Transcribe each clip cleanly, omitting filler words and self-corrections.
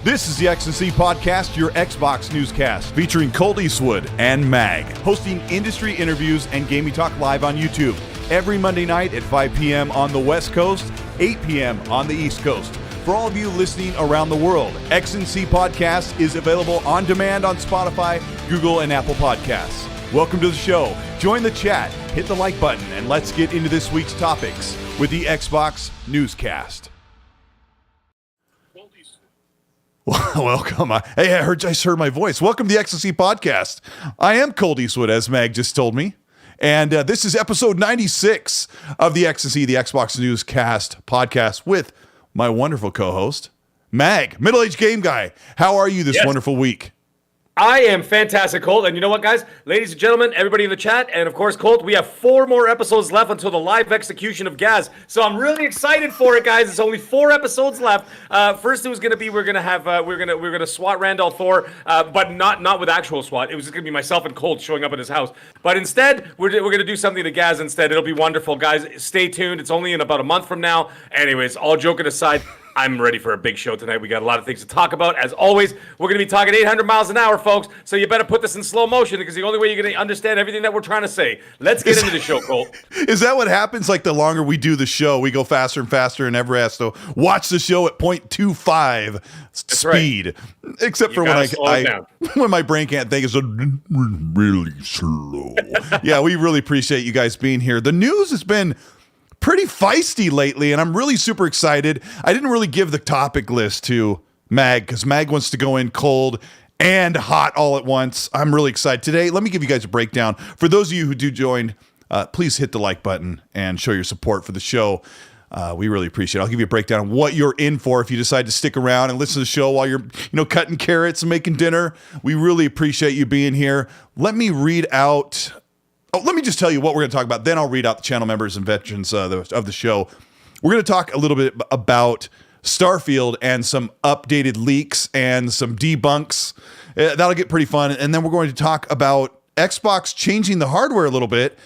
This is the XNC Podcast, your Xbox newscast, featuring Colteastwood and Mag, hosting industry interviews and gaming talk live on YouTube every Monday night at 5 p.m. on the West Coast, 8 p.m. on the East Coast. For all of you listening around the world, XNC Podcast is available on demand on Spotify, Google, and Apple Podcasts. Welcome to the show. Join the chat, hit the like button, and let's get into this week's topics with the Xbox newscast. Welcome. Hey, I just heard my voice. Welcome to the XNC Podcast. I am Colteastwood, as Mag just told me. And this is episode 96 of the XNC, the Xbox Newscast podcast with my wonderful co-host, Mag, middle-aged game guy. How are you this wonderful week? I am fantastic, Colt. And you know what, guys? Ladies and gentlemen, everybody in the chat, and of course, Colt, we have 4 more episodes left until the live execution of Gaz. So I'm really excited for it, guys. It's only 4 episodes left. First, it was going to be we're going to SWAT Randolph Thor, but not with actual SWAT. It was just going to be myself and Colt showing up at his house. But instead, we're going to do something to Gaz instead. It'll be wonderful, guys. Stay tuned. It's only in about a month from now. Anyways, all joking aside, I'm ready for a big show tonight. We got a lot of things to talk about. As always, we're going to be talking 800 miles an hour, folks. So you better put this in slow motion because the only way you're going to understand everything that we're trying to say. Let's get into the show, Colt. Is that what happens? Like the longer we do the show, we go faster and faster and ever has to watch the show at 0.25 speed. Right. Except for when my brain can't think, it's really slow. Yeah, we really appreciate you guys being here. The news has been pretty feisty lately, and I'm really super excited. I didn't really give the topic list to Mag because Mag wants to go in cold and hot all at once. I'm really excited. Today, let me give you guys a breakdown. For those of you who do join, please hit the like button and show your support for the show. We really appreciate it. I'll give you a breakdown of what you're in for if you decide to stick around and listen to the show while you're, cutting carrots and making dinner. We really appreciate you being here. Let me read out... let me just tell you what we're going to talk about. Then I'll read out the channel members and veterans of the show. We're going to talk a little bit about Starfield and some updated leaks and some debunks. That'll get pretty fun. And then we're going to talk about Xbox changing the hardware a little bit.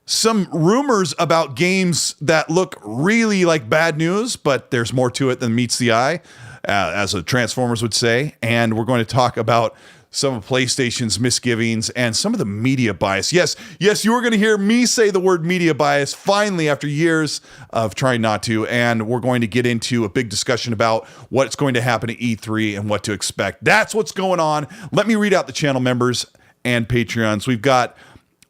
Some rumors about games that look really like bad news, but there's more to it than meets the eye, as the Transformers would say. And we're going to talk about some of PlayStation's misgivings and some of the media bias. Yes, you were going to hear me say the word media bias finally after years of trying not to, and we're going to get into a big discussion about what's going to happen at E3 and what to expect. That's what's going on. Let me read out the channel members and Patreons. We've got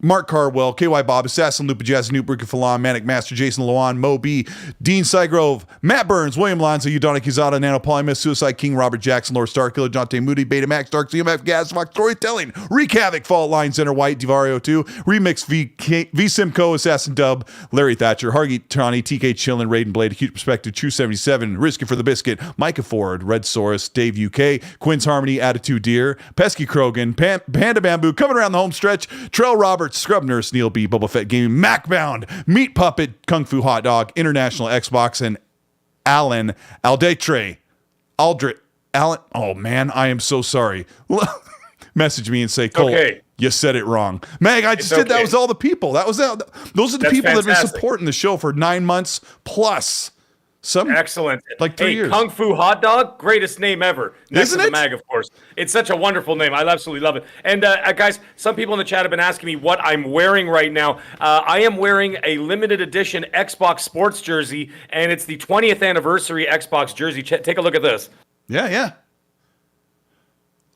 Mark Carwell, KY Bob, Assassin, Lupa Jazz, Newt Brick Falon, Manic Master, Jason Loan, Mo B, Dean Sygrove, Matt Burns, William Lanza, Udonna Kizada, Nano Polymus, Suicide King, Robert Jackson, Lord Starkiller, Jonte Moody, Beta Max, Dark CMF, Gas, Fox, Storytelling, Reek Havoc, Fault Line, Center White, Divario 2, Remix, V Simcoe, Assassin Dub, Larry Thatcher, Hargy Tawny, TK Chillin, Raiden Blade, Acute Perspective, True 77, Risking for the Biscuit, Micah Ford, Red Saurus, Dave UK, Quinn's Harmony, Attitude Deer, Pesky Krogan, Panda Bamboo, coming around the home stretch, Trell Roberts, Scrub Nurse, Neil B, Boba Fett Gaming, Macbound, Meat Puppet, Kung Fu Hot Dog, International Xbox, and Alan Aldetre. Alan, oh man, I am so sorry. Message me and say, Cole, you said it wrong. Meg, I just did. That was all the people. Those are the people that have been supporting the show for 9 months plus. Excellent. Like 3 years. Kung Fu Hot Dog, greatest name ever. Next Isn't to the it? Mag, of course. It's such a wonderful name. I absolutely love it. And guys, some people in the chat have been asking me what I'm wearing right now. I am wearing a limited edition Xbox sports jersey, and it's the 20th anniversary Xbox jersey. Take a look at this. Yeah.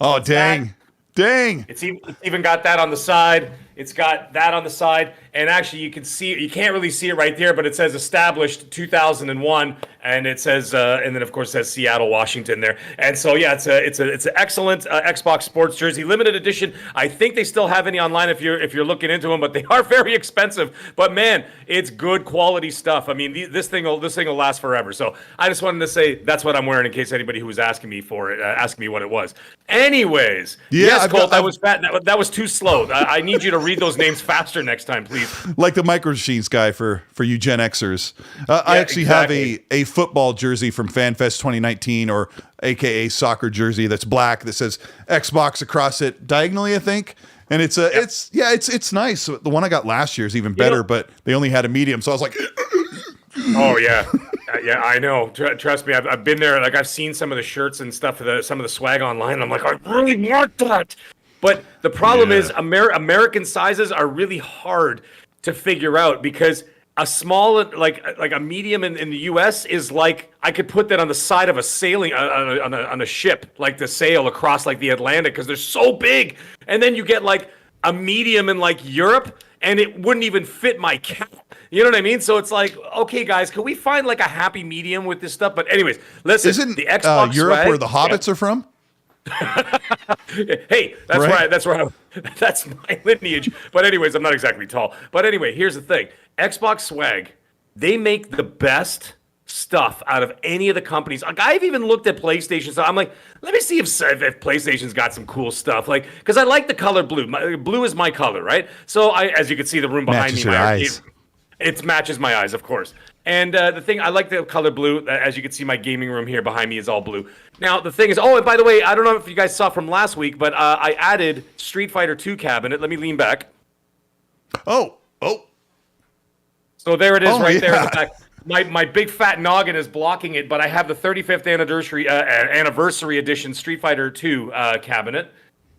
Oh, dang. It's even got that on the side. It's got that on the side, and actually you can see it. You can't really see it right there, but it says established 2001, and it says, and then of course it says Seattle, Washington there. And so yeah, it's an excellent Xbox sports jersey, limited edition. I think they still have any online if you're looking into them, but they are very expensive. But man, it's good quality stuff. I mean, this thing will last forever. So I just wanted to say that's what I'm wearing in case anybody who was asking me for it, asking me what it was. Anyways, yes, Colt, that was fat. That was too slow. I need you to read those names faster next time, please. Like the Micro Machines guy for you Gen Xers. I actually have a football jersey from FanFest 2019, or AKA soccer jersey that's black that says Xbox across it diagonally, I think. And it's nice. The one I got last year is even better, but they only had a medium, so I was like, oh yeah. Yeah, I know. Trust me, I've been there. Like, I've seen some of the shirts and stuff, some of the swag online. And I'm like, I really want that. But the problem is, American sizes are really hard to figure out because a small, like a medium in the U.S. is like I could put that on the side of a sailing on a ship, like to sail across like the Atlantic because they're so big. And then you get like a medium in like Europe, and it wouldn't even fit my cat. You know what I mean? So it's like, okay, guys, can we find like a happy medium with this stuff? But anyways, listen, isn't the Xbox Europe swag, where the hobbits are from? Hey, that's right. That's my lineage. But anyways, I'm not exactly tall. But anyway, here's the thing. Xbox swag, they make the best stuff out of any of the companies. Like, I've even looked at PlayStation, so I'm like, let me see if PlayStation's got some cool stuff. Like, because I like the color blue. Blue is my color, right? So as you can see, the room behind Matches me, your my eyes. it matches my eyes, of course. And the thing, I like the color blue. As you can see, my gaming room here behind me is all blue. Now, the thing is, and by the way, I don't know if you guys saw from last week, but I added Street Fighter 2 cabinet. Let me lean back. Oh. So there it is there yeah. in the back. My big fat noggin is blocking it, but I have the 35th anniversary edition Street Fighter 2 cabinet.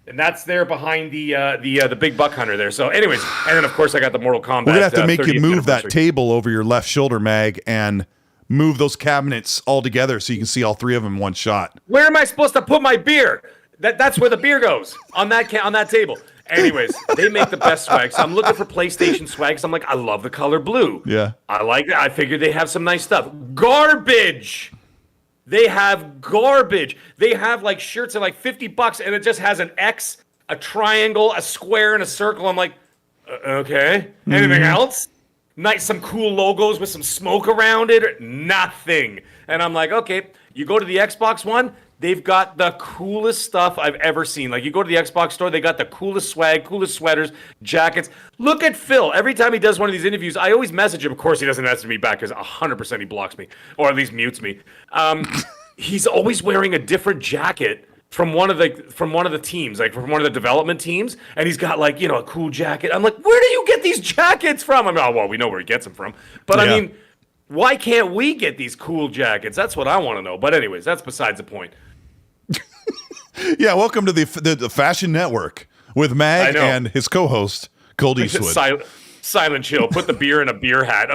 And that's there behind the big buck hunter there. So, anyways, and then of course I got the Mortal Kombat. We're gonna have to make you 30th move that anniversary. table over your left shoulder, Mag, and move those cabinets all together so you can see all three of them in one shot. Where am I supposed to put my beer? That's where the beer goes on that table. Anyways, they make the best swag. So I'm looking for PlayStation swag. So I'm like, I love the color blue. Yeah, I like that. I figured they have some nice stuff. Garbage. They have garbage. They have like shirts at like $50 and it just has an X, a triangle, a square, and a circle. I'm like, okay. Anything else? Nice, some cool logos with some smoke around it. Nothing. And I'm like, okay. You go to the Xbox One, they've got the coolest stuff I've ever seen. Like, you go to the Xbox store, they got the coolest swag, coolest sweaters, jackets. Look at Phil. Every time he does one of these interviews, I always message him. Of course, he doesn't message me back because 100% he blocks me, or at least mutes me. He's always wearing a different jacket from one of the teams, like from one of the development teams, and he's got like, a cool jacket. I'm like, where do you get these jackets from? I'm like, oh, well, we know where he gets them from. But I mean, why can't we get these cool jackets? That's what I want to know. But anyways, that's besides the point. Yeah, welcome to the Fashion Network with Mag and his co-host, Colteastwood. Silent chill. Put the beer in a beer hat.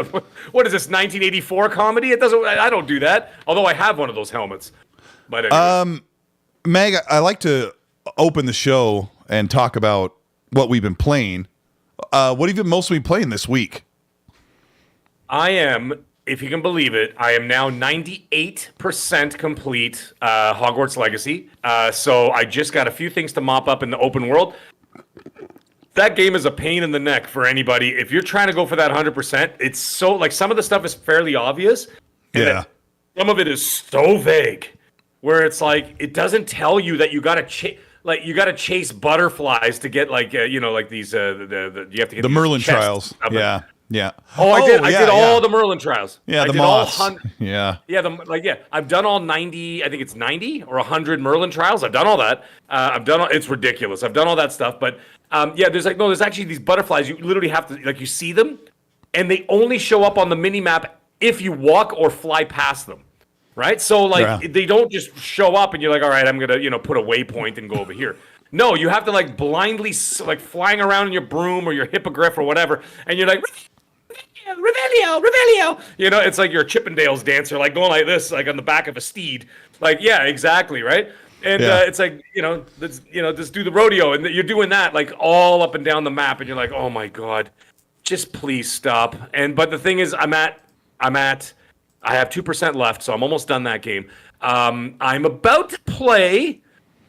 What is this, 1984 comedy? I don't do that. Although I have one of those helmets. But anyway. Mag, I like to open the show and talk about what we've been playing. What have you mostly been playing this week? I am, if you can believe it, I am now 98% complete Hogwarts Legacy. So I just got a few things to mop up in the open world. That game is a pain in the neck for anybody. If you're trying to go for that 100%, it's so, like, some of the stuff is fairly obvious. Yeah. Some of it is so vague, where it's like, it doesn't tell you that you got to chase butterflies to get like like these you have to get the Merlin chests. trials. Yeah. Oh, I did all the Merlin trials. Yeah, the moths. I've done all 90. I think it's 90 or 100 Merlin trials. I've done all that. It's ridiculous. I've done all that stuff. But there's actually these butterflies. You literally have to, you see them, and they only show up on the mini map if you walk or fly past them. Right? So they don't just show up and you're like, all right, I'm going to, put a waypoint and go over here. No, you have to blindly flying around in your broom or your hippogriff or whatever. And you're like, Revelio. It's like you're a Chippendales dancer, going like this, on the back of a steed. Yeah, exactly. Right. And it's like, just do the rodeo. And you're doing that all up and down the map. And you're like, oh my God, just please stop. But the thing is, I have 2% left, so I'm almost done that game. I'm about to play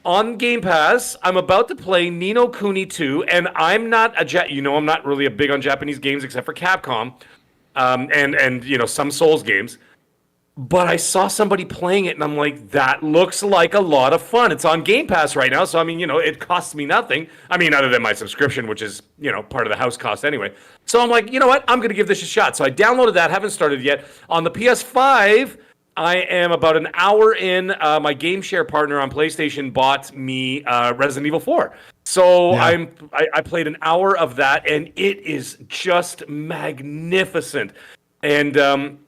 on Game Pass. I'm about to play Ni no Kuni 2, and I'm not I'm not really big on Japanese games except for Capcom, and some Souls games. But I saw somebody playing it, and I'm like, that looks like a lot of fun. It's on Game Pass right now, so it costs me nothing. Other than my subscription, which is part of the house cost anyway. So I'm like, you know what? I'm going to give this a shot. So I downloaded that. Haven't started yet. On the PS5, I am about an hour in. My game share partner on PlayStation bought me Resident Evil 4. So I played an hour of that, and it is just magnificent. And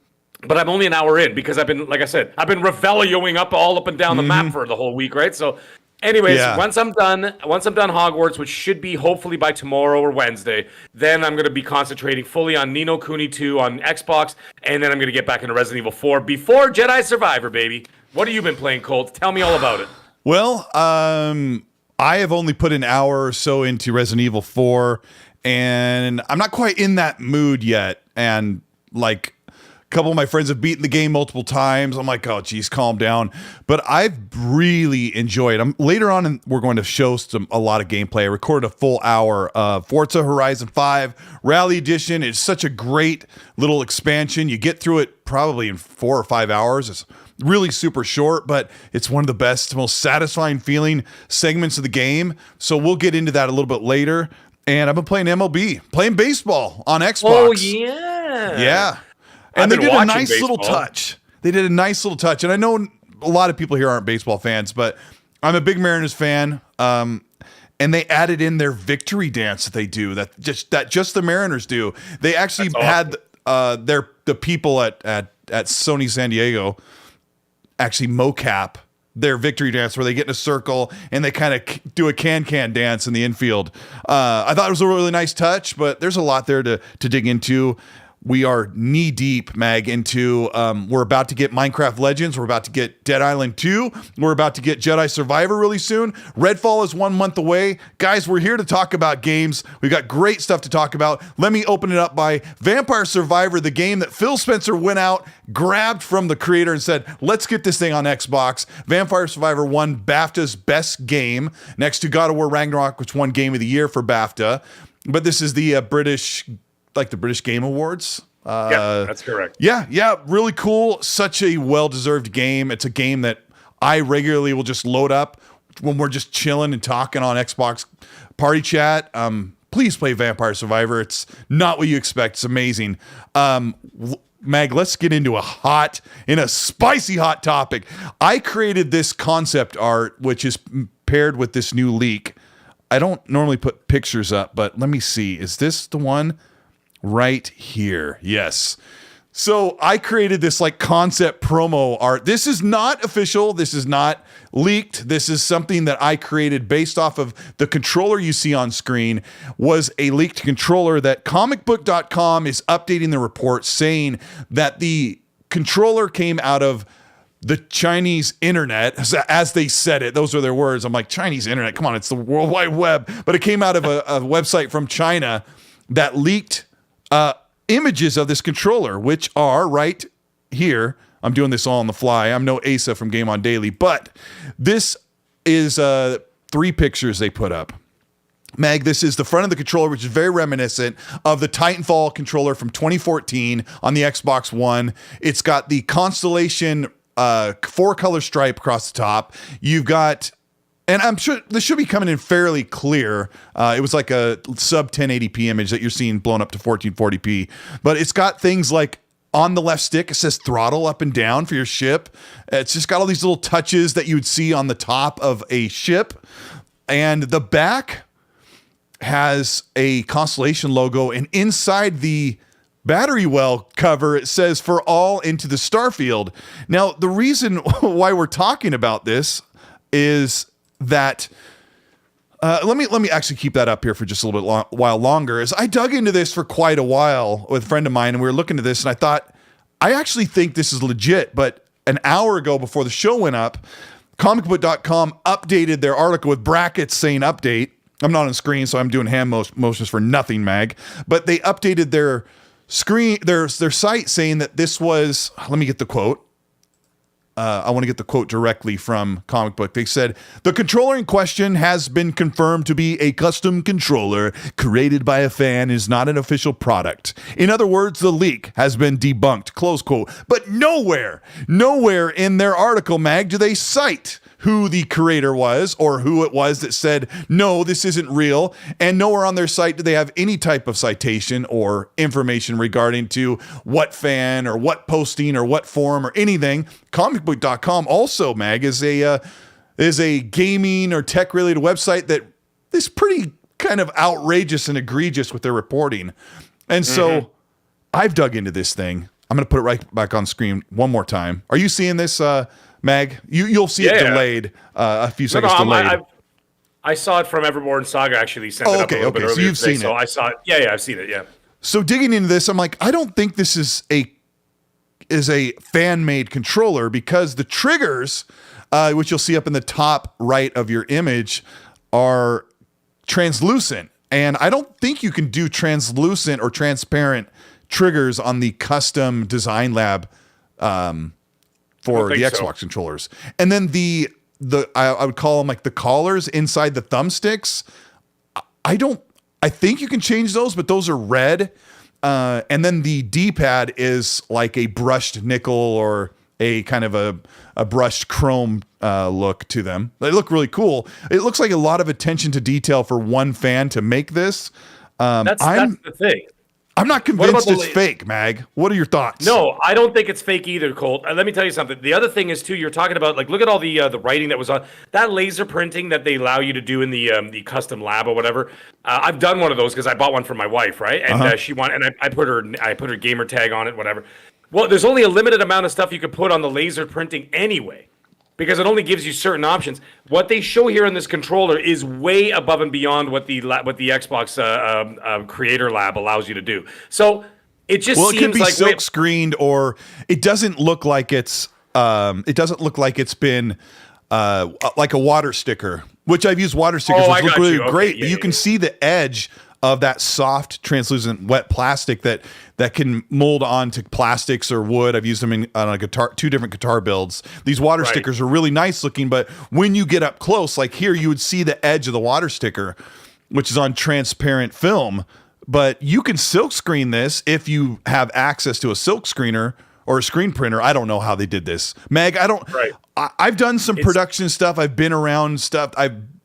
But I'm only an hour in because I've been, like I said, I've been revelioing up and down the map for the whole week, right? So, anyways, once I'm done Hogwarts, which should be hopefully by tomorrow or Wednesday, then I'm gonna be concentrating fully on Ni no Kuni 2 on Xbox, and then I'm gonna get back into Resident Evil 4 before Jedi Survivor, baby. What have you been playing, Colt? Tell me all about it. Well, I have only put an hour or so into Resident Evil 4, and I'm not quite in that mood yet. And like, a couple of my friends have beaten the game multiple times. I'm like, oh, geez, calm down. But I've really enjoyed it. Later on, we're going to show a lot of gameplay. I recorded a full hour of Forza Horizon 5 Rally Edition. It's such a great little expansion. You get through it probably in 4 or 5 hours. It's really super short, but it's one of the best, most satisfying feeling segments of the game. So we'll get into that a little bit later. And I've been playing MLB, playing baseball on Xbox. Oh, yeah. Yeah. And they did a nice little touch. And I know a lot of people here aren't baseball fans, but I'm a big Mariners fan. And they added in their victory dance that they do, that just the Mariners do. They actually had the people at Sony San Diego actually mocap their victory dance, where they get in a circle and they kind of do a can dance in the infield. I thought it was a really nice touch, but there's a lot there to dig into. We are knee deep, Mag, into we're about to get Minecraft Legends. We're about to get Dead Island 2. We're about to get Jedi Survivor really soon. Redfall is 1 month away. Guys, we're here to talk about games. We've got great stuff to talk about. Let me open it up by Vampire Survivor, the game that Phil Spencer went out, grabbed from the creator and said, let's get this thing on Xbox. Vampire Survivor won BAFTA's best game, next to God of War Ragnarok, which won Game of the Year for BAFTA. But this is the British Game Awards. Yeah, that's correct. Yeah, really cool. Such a well-deserved game. It's a game that I regularly will just load up when we're just chilling and talking on Xbox Party Chat. Please play Vampire Survivor. It's not what you expect. It's amazing. Mag, let's get into a spicy hot topic. I created this concept art, which is paired with this new leak. I don't normally put pictures up, but let me see. Is this the one? Right here. Yes. So I created this like concept promo art. This is not official. This is not leaked. This is something that I created based off of the controller you see on screen. Was a leaked controller that comicbook.com is updating the report, saying that the controller came out of the Chinese internet, as they said it. Those are their words. I'm like, Chinese internet? Come on, it's the World Wide Web. But it came out of a website from China that leaked images of this controller, which are right here. I'm doing this all on the fly. I'm no Asa from Game On Daily, but this is 3 pictures they put up. Mag, this is the front of the controller, which is very reminiscent of the Titanfall controller from 2014 on the Xbox One. It's got the Constellation 4-color stripe across the top. You've got, and I'm sure this should be coming in fairly clear. It was like a sub 1080p image that you're seeing blown up to 1440p. But it's got things like on the left stick, it says throttle up and down for your ship. It's just got all these little touches that you would see on the top of a ship. And the back has a Constellation logo. And inside the battery well cover, it says "For all into the Starfield." Now, the reason why we're talking about this is that let me actually keep that up here for just a little bit while longer. As I dug into this for quite a while with a friend of mine, and we were looking at this, and I thought, I actually think this is legit. But an hour ago, before the show went up, comicbook.com updated their article with brackets saying "update." I'm not on screen, so I'm doing hand motions for nothing, Mag. But they updated their screen, their site, saying that this was. Let me get the quote. I want to get the quote directly from Comic Book. They said, "The controller in question has been confirmed to be a custom controller created by a fan, is not an official product. In other words, the leak has been debunked," close quote. But nowhere in their article, Mag, do they cite who the creator was or who it was that said, no, this isn't real. And nowhere on their site do they have any type of citation or information regarding to what fan or what posting or what forum or anything. Comicbook.com also, Mag, is a gaming or tech related website that is pretty kind of outrageous and egregious with their reporting. And so I've dug into this thing. I'm going to put it right back on screen one more time. Are you seeing this, Mag? You'll see it delayed, a few seconds delayed. I saw it from Everborn Saga actually sent it up a little bit earlier so you've today, seen so it. I saw it. Yeah, I've seen it, yeah. So digging into this, I'm like, I don't think this is a fan-made controller, because the triggers, which you'll see up in the top right of your image, are translucent. And I don't think you can do translucent or transparent triggers on the custom design lab for the Xbox controllers. And then I would call them like the collars inside the thumbsticks. I think you can change those, but those are red. And then the D-pad is like a brushed nickel or a kind of a brushed chrome look to them. They look really cool. It looks like a lot of attention to detail for one fan to make this. That's the thing. I'm not convinced it's fake, Mag. What are your thoughts? No, I don't think it's fake either, Colt. Let me tell you something. The other thing is, too, you're talking about, like, look at all the writing that was on that laser printing that they allow you to do in the custom lab or whatever. I've done one of those because I bought one for my wife, right? And she wanted, and I put her gamer tag on it, whatever. Well, there's only a limited amount of stuff you can put on the laser printing anyway, because it only gives you certain options. What they show here in this controller is way above and beyond what the Xbox Creator Lab allows you to do. So it just seems it could be like silk screened, or it doesn't look like it's been like a water sticker, which I've used water stickers, which look really great. But you can see the edge of that soft, translucent, wet plastic that can mold onto plastics or wood. I've used them on a guitar, 2 different guitar builds. These water stickers are really nice looking, but when you get up close, like here, you would see the edge of the water sticker, which is on transparent film. But you can silk screen this if you have access to a silk screener or a screen printer. I don't know how they did this, Meg. I've done some production stuff. I've been around stuff.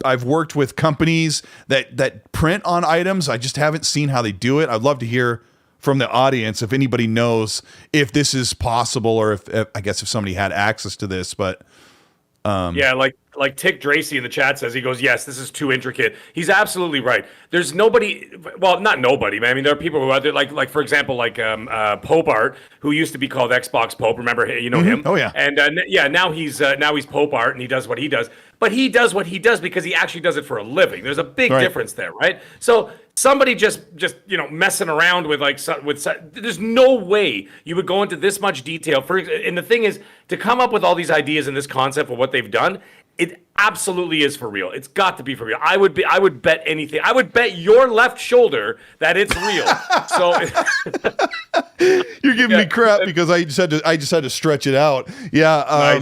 I've worked with companies that print on items. I just haven't seen how they do it. I'd love to hear from the audience if anybody knows if this is possible, or if I guess if somebody had access to this. But like Tick Dracy in the chat says, he goes, yes, this is too intricate. He's absolutely right. There's nobody, well, not nobody, man. I mean, there are people who are there, like for example, like Pope Art, who used to be called Xbox Pope. Remember, you know him? Oh yeah. And now he's Pope Art, and he does what he does. But he does what he does because he actually does it for a living. There's a big difference there, right? So somebody just messing around with there's no way you would go into this much detail and the thing is, to come up with all these ideas and this concept of what they've done, it absolutely is for real. It's got to be for real. I would bet anything. I would bet your left shoulder that it's real. So you're giving me crap because I just had to stretch it out. Yeah.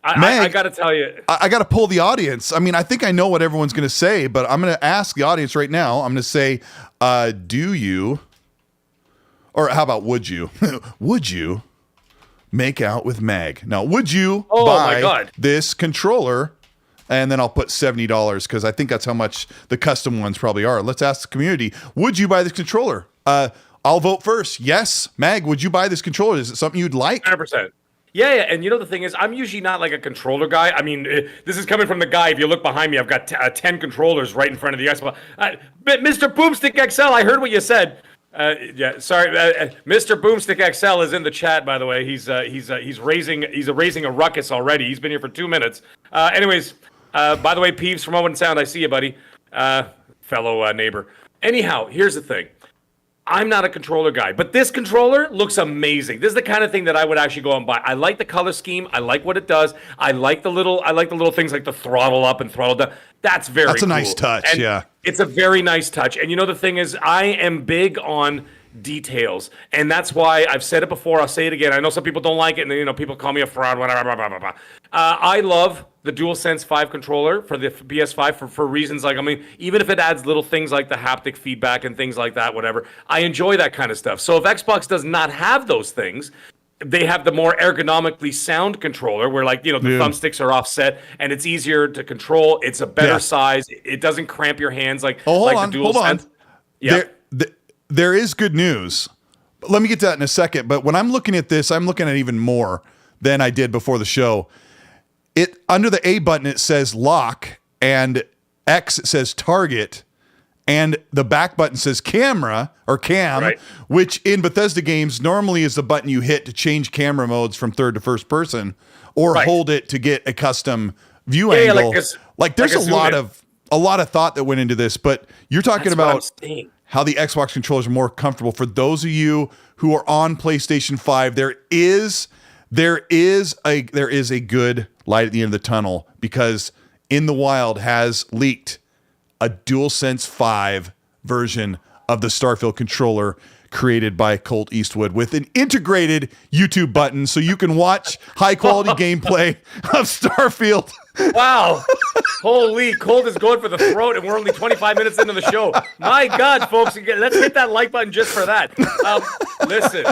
Nice. I got to tell you. I got to pull the audience. I mean, I think I know what everyone's going to say, but I'm going to ask the audience right now. I'm going to say, do you, or how about would you, would you make out with Mag? Now, would you buy this controller? And then I'll put $70 because I think that's how much the custom ones probably are. Let's ask the community. Would you buy this controller? I'll vote first. Yes. Mag, would you buy this controller? Is it something you'd like? 100%. Yeah, and you know the thing is, I'm usually not like a controller guy. I mean, this is coming from the guy. If you look behind me, I've got 10 controllers right in front of the Xbox. Mr. Boomstick XL, I heard what you said. Sorry, Mr. Boomstick XL is in the chat. By the way, he's raising a ruckus already. He's been here for 2 minutes. Anyways, by the way, Peeves from Owen Sound, I see you, buddy, fellow neighbor. Anyhow, here's the thing. I'm not a controller guy, but this controller looks amazing. This is the kind of thing that I would actually go out and buy. I like the color scheme. I like what it does. I like the little things like the throttle up and throttle down. That's very cool. That's a nice touch, and yeah. It's a very nice touch. And you know the thing is, I am big on details, and that's why I've said it before. I'll say it again. I know some people don't like it, and people call me a fraud. Blah, blah, blah, blah, blah. I love the DualSense 5 controller for the PS5 for reasons like, I mean, even if it adds little things like the haptic feedback and things like that, whatever, I enjoy that kind of stuff. So if Xbox does not have those things, they have the more ergonomically sound controller where the thumbsticks are offset and it's easier to control. It's a better size. It doesn't cramp your hands the DualSense. Hold on. Yeah. There is good news. Let me get to that in a second. But when I'm looking at this, I'm looking at even more than I did before the show. Under the A button, it says lock, and X, it says target, and the back button says camera or cam, which in Bethesda games normally is the button you hit to change camera modes from third to first person, or hold it to get a custom view angle. Like there's a lot of thought that went into this, but you're talking about how the Xbox controllers are more comfortable. For those of you who are on PlayStation 5, there is a good light at the end of the tunnel, because In the Wild has leaked a DualSense 5 version of the Starfield controller created by Colteastwood with an integrated YouTube button, so you can watch high quality gameplay of Starfield. Wow. Holy, Colt is going for the throat, and we're only 25 minutes into the show. My God, folks, let's hit that like button just for that. Listen,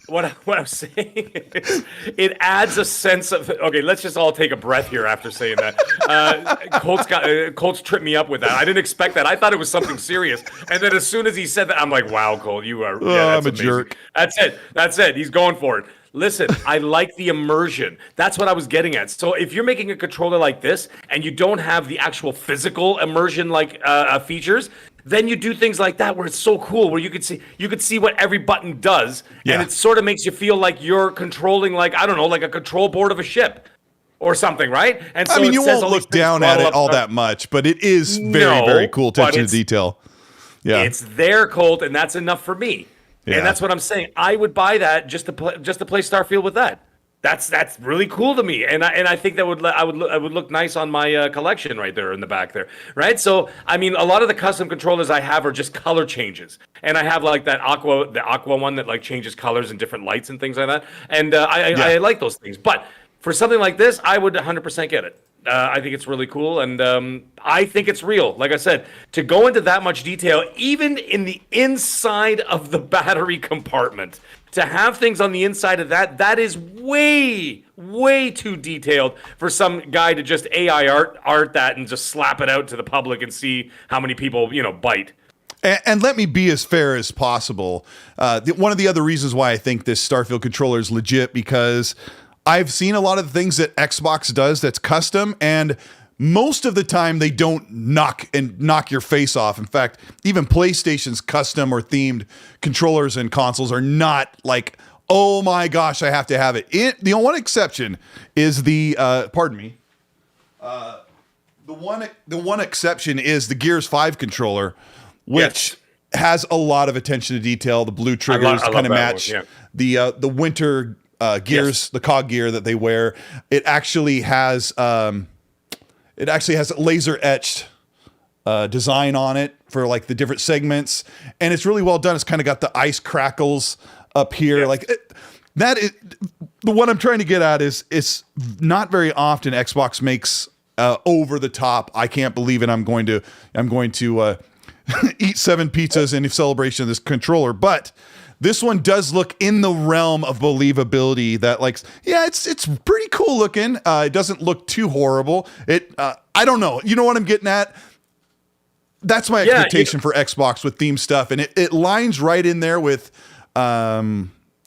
what I'm saying is it adds a sense of, okay, let's just all take a breath here after saying that. Colt's tripped me up with that. I didn't expect that. I thought it was something serious. And then as soon as he said that, I'm like, wow, Colt, you are, I'm a jerk. That's it. He's going for it. Listen, I like the immersion. That's what I was getting at. So if you're making a controller like this and you don't have the actual physical immersion like features, then you do things like that where it's so cool, where you could see what every button does, and it sort of makes you feel like you're controlling, like, I don't know, like a control board of a ship or something, right? And so I mean, you won't look down at it all that much, but it is very, very cool attention to detail. Yeah, it's there, Colt, and that's enough for me. Yeah. And that's what I'm saying. I would buy that just to play Starfield with that. That's really cool to me, and I think that would look nice on my collection right there in the back there, right? So I mean, a lot of the custom controllers I have are just color changes, and I have like the aqua one that like changes colors and different lights and things like that, and I like those things. But for something like this, I would 100% get it. I think it's really cool, and I think it's real. Like I said, to go into that much detail, even in the inside of the battery compartment, to have things on the inside of that is way, way too detailed for some guy to just AI art that and just slap it out to the public and see how many people, bite. And let me be as fair as possible. One of the other reasons why I think this Starfield controller is legit, because I've seen a lot of the things that Xbox does that's custom, and most of the time they don't knock your face off. In fact, even PlayStation's custom or themed controllers and consoles are not like, oh my gosh, I have to have it. The one exception is the one exception is the Gears 5 controller, which has a lot of attention to detail. The blue triggers kind of match the winter gears, the cog gear that they wear. It actually has laser etched design on it for like the different segments, and it's really well done. It's kind of got the ice crackles up here, that is the one I'm trying to get at. Is it's not very often Xbox makes over the top, I can't believe it, I'm going to eat 7 pizzas in celebration of this controller, but this one does look in the realm of believability. That it's pretty cool looking. It doesn't look too horrible. I don't know. You know what I'm getting at? That's my expectation for Xbox with theme stuff, and it lines right in there with a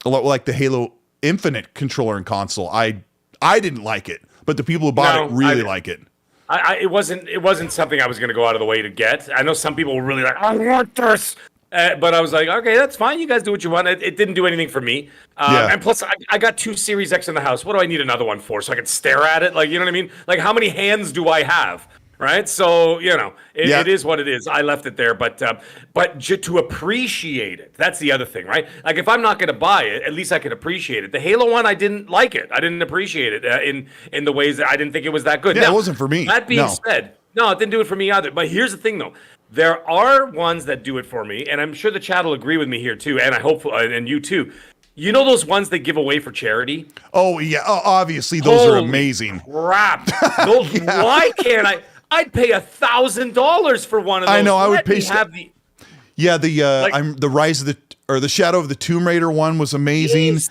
lot like the Halo Infinite controller and console. I didn't like it, but the people who bought it really like it. It wasn't something I was going to go out of the way to get. I know some people were really like, I want this. But I was like, okay, that's fine. You guys do what you want. It didn't do anything for me. And plus, I got 2 Series X in the house. What do I need another one for? So I can stare at it? Like, you know what I mean? Like, how many hands do I have? Right? So, it is what it is. I left it there. But to appreciate it, that's the other thing, right? Like, if I'm not going to buy it, at least I can appreciate it. The Halo one, I didn't like it. I didn't appreciate it in the ways that I didn't think it was that good. Yeah, it wasn't for me. That being said, no, it didn't do it for me either. But here's the thing, though. There are ones that do it for me, and I'm sure the chat will agree with me here too, and I hope, and you too. You know those ones they give away for charity? Oh yeah, obviously those are amazing. Crap! Why can't I? I'd pay $1,000 for one of those. I know. I would pay. The Rise of the Shadow of the Tomb Raider one was amazing. Geez.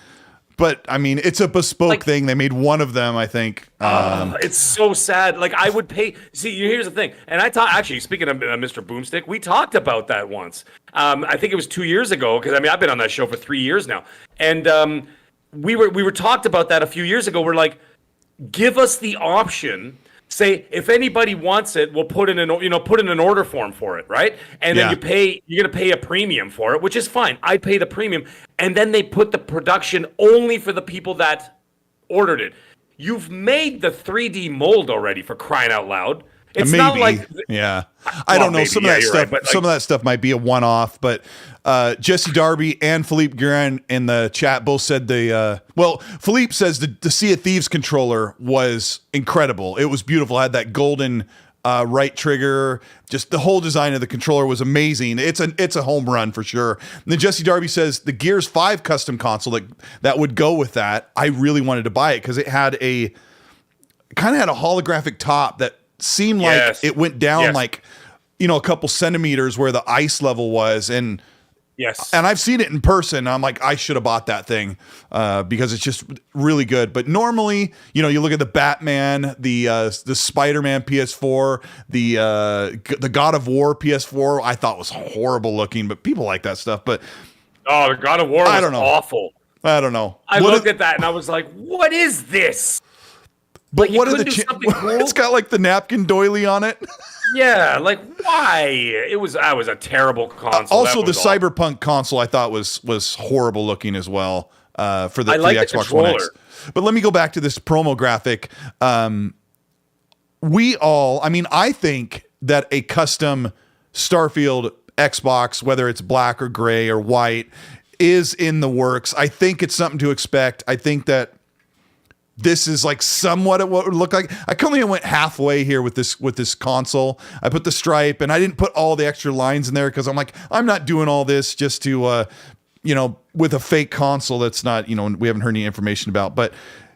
But I mean, it's a bespoke thing. They made one of them, I think. It's so sad. Like, I would pay. See, here's the thing. And actually, speaking of Mr. Boomstick, we talked about that once. I think it was 2 years ago, because I mean, I've been on that show for 3 years now, and we were talked about that a few years ago. We're like, give us the option say if anybody wants it, we'll put in an order form for it, right? And then you're gonna pay a premium for it, which is fine. I pay the premium, and then they put the production only for the people that ordered it. You've made the 3D mold already, for crying out loud. It's maybe. not like I don't know. Maybe. Some of that stuff. Right, some of that stuff might be a one-off. But Jesse Darby and Philippe Guerin in the chat both said Philippe says the Sea of Thieves controller was incredible. It was beautiful. It had that golden right trigger. Just the whole design of the controller was amazing. It's a home run for sure. And then Jesse Darby says the Gears 5 custom console that would go with that. I really wanted to buy it because it had a holographic top that seemed like it went down like, a couple centimeters where the ice level was. And I've seen it in person. I'm like, I should have bought that thing because it's just really good. But normally, you look at the Batman, the Spider-Man PS4, the God of War PS4, I thought was horrible looking, but people like that stuff. But the God of War was awful. I don't know. I looked at that and I was like, what is this? But what are cool? It's got like the napkin doily on it. Yeah, like why? That was a terrible console. Also, the Cyberpunk console I thought was horrible looking as well for the Xbox One X. But let me go back to this promo graphic. I think that a custom Starfield Xbox, whether it's black or gray or white, is in the works. I think it's something to expect. I think that this is like somewhat of what it would look like. I only went halfway here with this console. I put the stripe and I didn't put all the extra lines in there because I'm like, I'm not doing all this just to, with a fake console that's not, we haven't heard any information about. But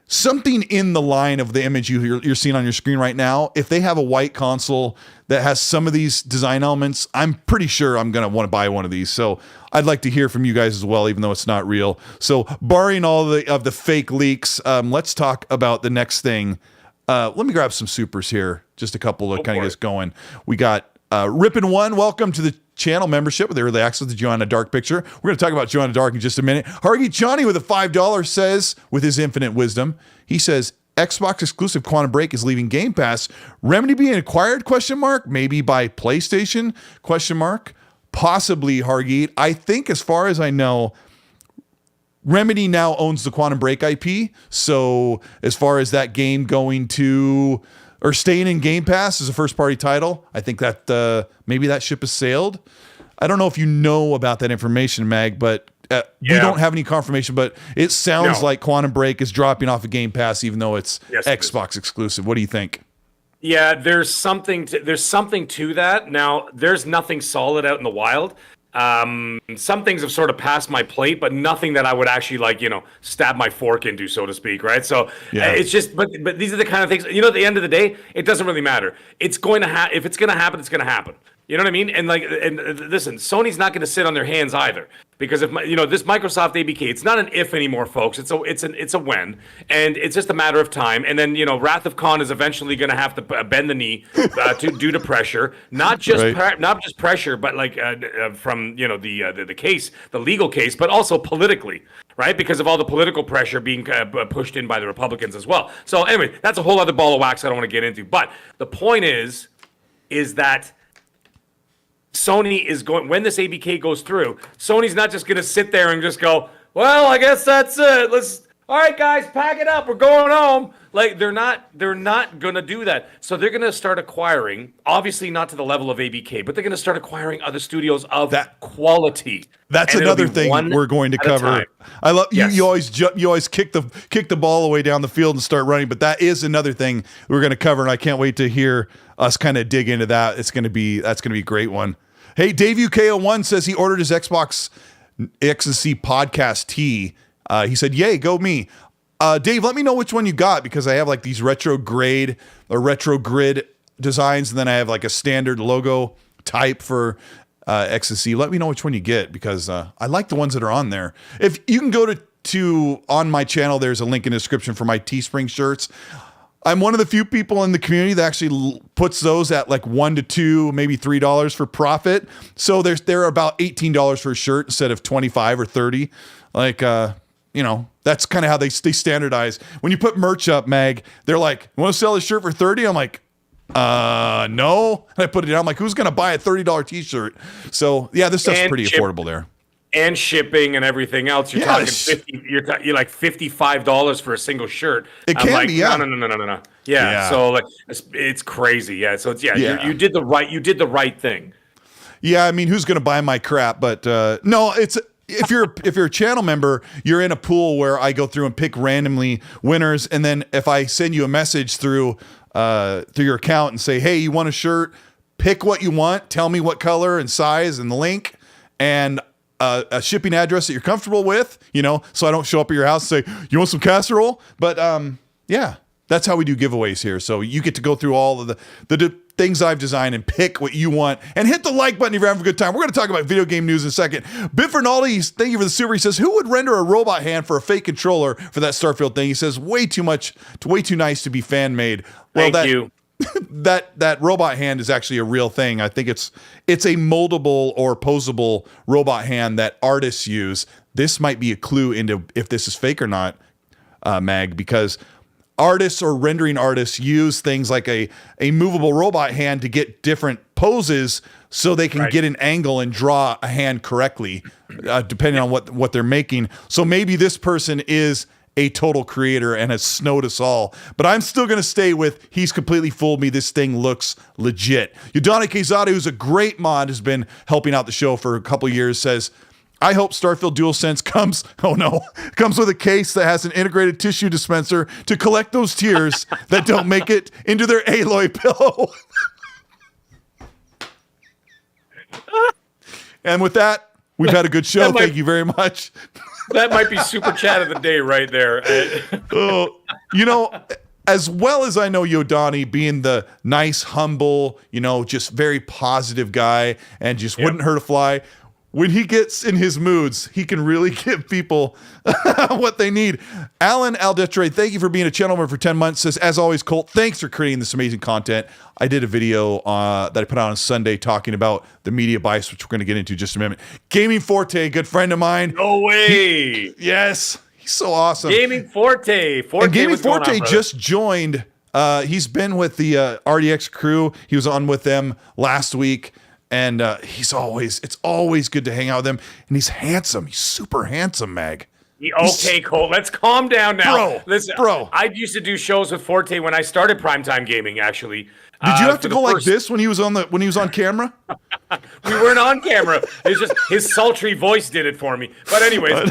something in the line of the image you're seeing on your screen right now, if they have a white console that has some of these design elements, I'm pretty sure I'm going to want to buy one of these. So I'd like to hear from you guys as well, even though it's not real. So barring all of the fake leaks, let's talk about the next thing. Let me grab some supers here. Just a couple to kind of get us going. We got Rippin' One. Welcome to the channel membership with early access to Joanna Dark picture. We're going to talk about Joanna Dark in just a minute. Hargy Johnny with a $5 says, with his infinite wisdom, he says, Xbox exclusive Quantum Break is leaving Game Pass. Remedy being acquired? ? Maybe by PlayStation? ? Possibly, Hargeet. I think, as far as I know, Remedy now owns the Quantum Break IP. So as far as that game going to or staying in Game Pass as a first-party title, I think that maybe that ship has sailed. I don't know if you know about that information, Mag, but we don't have any confirmation. But it sounds like Quantum Break is dropping off of Game Pass, even though it's Xbox exclusive. What do you think? Yeah, there's something to that. Now, there's nothing solid out in the wild. Some things have sort of passed my plate, but nothing that I would actually stab my fork into, so to speak, right? So it's just, but these are the kind of things, at the end of the day, it doesn't really matter. It's going to if it's going to happen, it's going to happen. You know what I mean? And listen, Sony's not going to sit on their hands either, because if this Microsoft ABK, it's not an if anymore, folks. It's a when, and it's just a matter of time. And then Wrath of Khan is eventually going to have to bend the knee due to pressure, not just pressure, but from the case, the legal case, but also politically, right? Because of all the political pressure being pushed in by the Republicans as well. So anyway, that's a whole other ball of wax I don't want to get into. But the point is that Sony is going, when this ABK goes through, Sony's not just going to sit there and just go, well, I guess that's it. All right, guys, pack it up. We're going home. Like, they're not going to do that. So they're going to start acquiring, obviously not to the level of ABK, but they're going to start acquiring other studios of that quality. That's another thing we're going to cover. I love you always kick the ball away down the field and start running, but that is another thing we're going to cover, and I can't wait to hear us kind of dig into that. That's going to be a great one. Hey, Dave UK01 says he ordered his Xbox X&C podcast tee. He said, yay, go me. Dave, let me know which one you got, because I have like these retro grid designs, and then I have like a standard logo type for X&C. Let me know which one you get, because I like the ones that are on there. If you can go to on my channel, there's a link in the description for my Teespring shirts. I'm one of the few people in the community that actually puts those at like $1 to $2, maybe $3 for profit. So they're about $18 for a shirt instead of $25 or $30. Like, that's kind of how they standardize. When you put merch up, Mag, they're like, you want to sell this shirt for $30? I'm like, No. And I put it down. I'm like, who's going to buy a $30 t-shirt? So yeah, this stuff's pretty affordable there. And shipping and everything else. You're talking 50. You're like $55 for a single shirt. It can be, yeah. No. Yeah. So like, it's crazy. Yeah. So it's You did the right thing. Yeah. I mean, who's going to buy my crap? But no, it's. If you're a channel member, you're in a pool where I go through and pick randomly winners, and then if I send you a message through your account and say, "Hey, you want a shirt? Pick what you want. Tell me what color and size and the link and a shipping address that you're comfortable with." So I don't show up at your house and say, "You want some casserole?" But yeah, that's how we do giveaways here. So you get to go through all of the things I've designed and pick what you want, and hit the like button if you're having a good time. We're going to talk about video game news in a second. Bit Fernaldi, thank you for the super. He says, who would render a robot hand for a fake controller for that Starfield thing? He says, way too nice to be fan made. Well, Thank you. that robot hand is actually a real thing. I think it's a moldable or posable robot hand that artists use. This might be a clue into if this is fake or not, Mag, because artists or rendering artists use things like a movable robot hand to get different poses so they can get an angle and draw a hand correctly, depending on what they're making. So maybe this person is a total creator and has snowed us all. But I'm still going to stay with, he's completely fooled me. This thing looks legit. Yudana Quezada, who's a great mod, has been helping out the show for a couple of years, says, I hope Starfield DualSense comes with a case that has an integrated tissue dispenser to collect those tears that don't make it into their Aloy pillow. And with that, we've had a good show. Thank you very much. That might be super chat of the day right there. As well as I know Yodani being the nice, humble, just very positive guy and just wouldn't hurt a fly. When he gets in his moods, he can really give people what they need. Alan Aldetre, thank you for being a channel member for 10 months. Says, as always, Colt, thanks for creating this amazing content. I did a video that I put out on Sunday talking about the media bias, which we're going to get into in just a minute. Gaming Forte, good friend of mine. No way. Yes, he's so awesome. Gaming Forte. And Gaming Forte just joined. He's been with the RDX crew. He was on with them last week. And it's always good to hang out with him. And he's handsome. He's super handsome, Mag. Okay, Cole, let's calm down now. Bro. I used to do shows with Forte when I started Primetime Gaming, actually. Did you have to go like this when he was on camera? We weren't on camera. It's just his sultry voice did it for me. But anyways,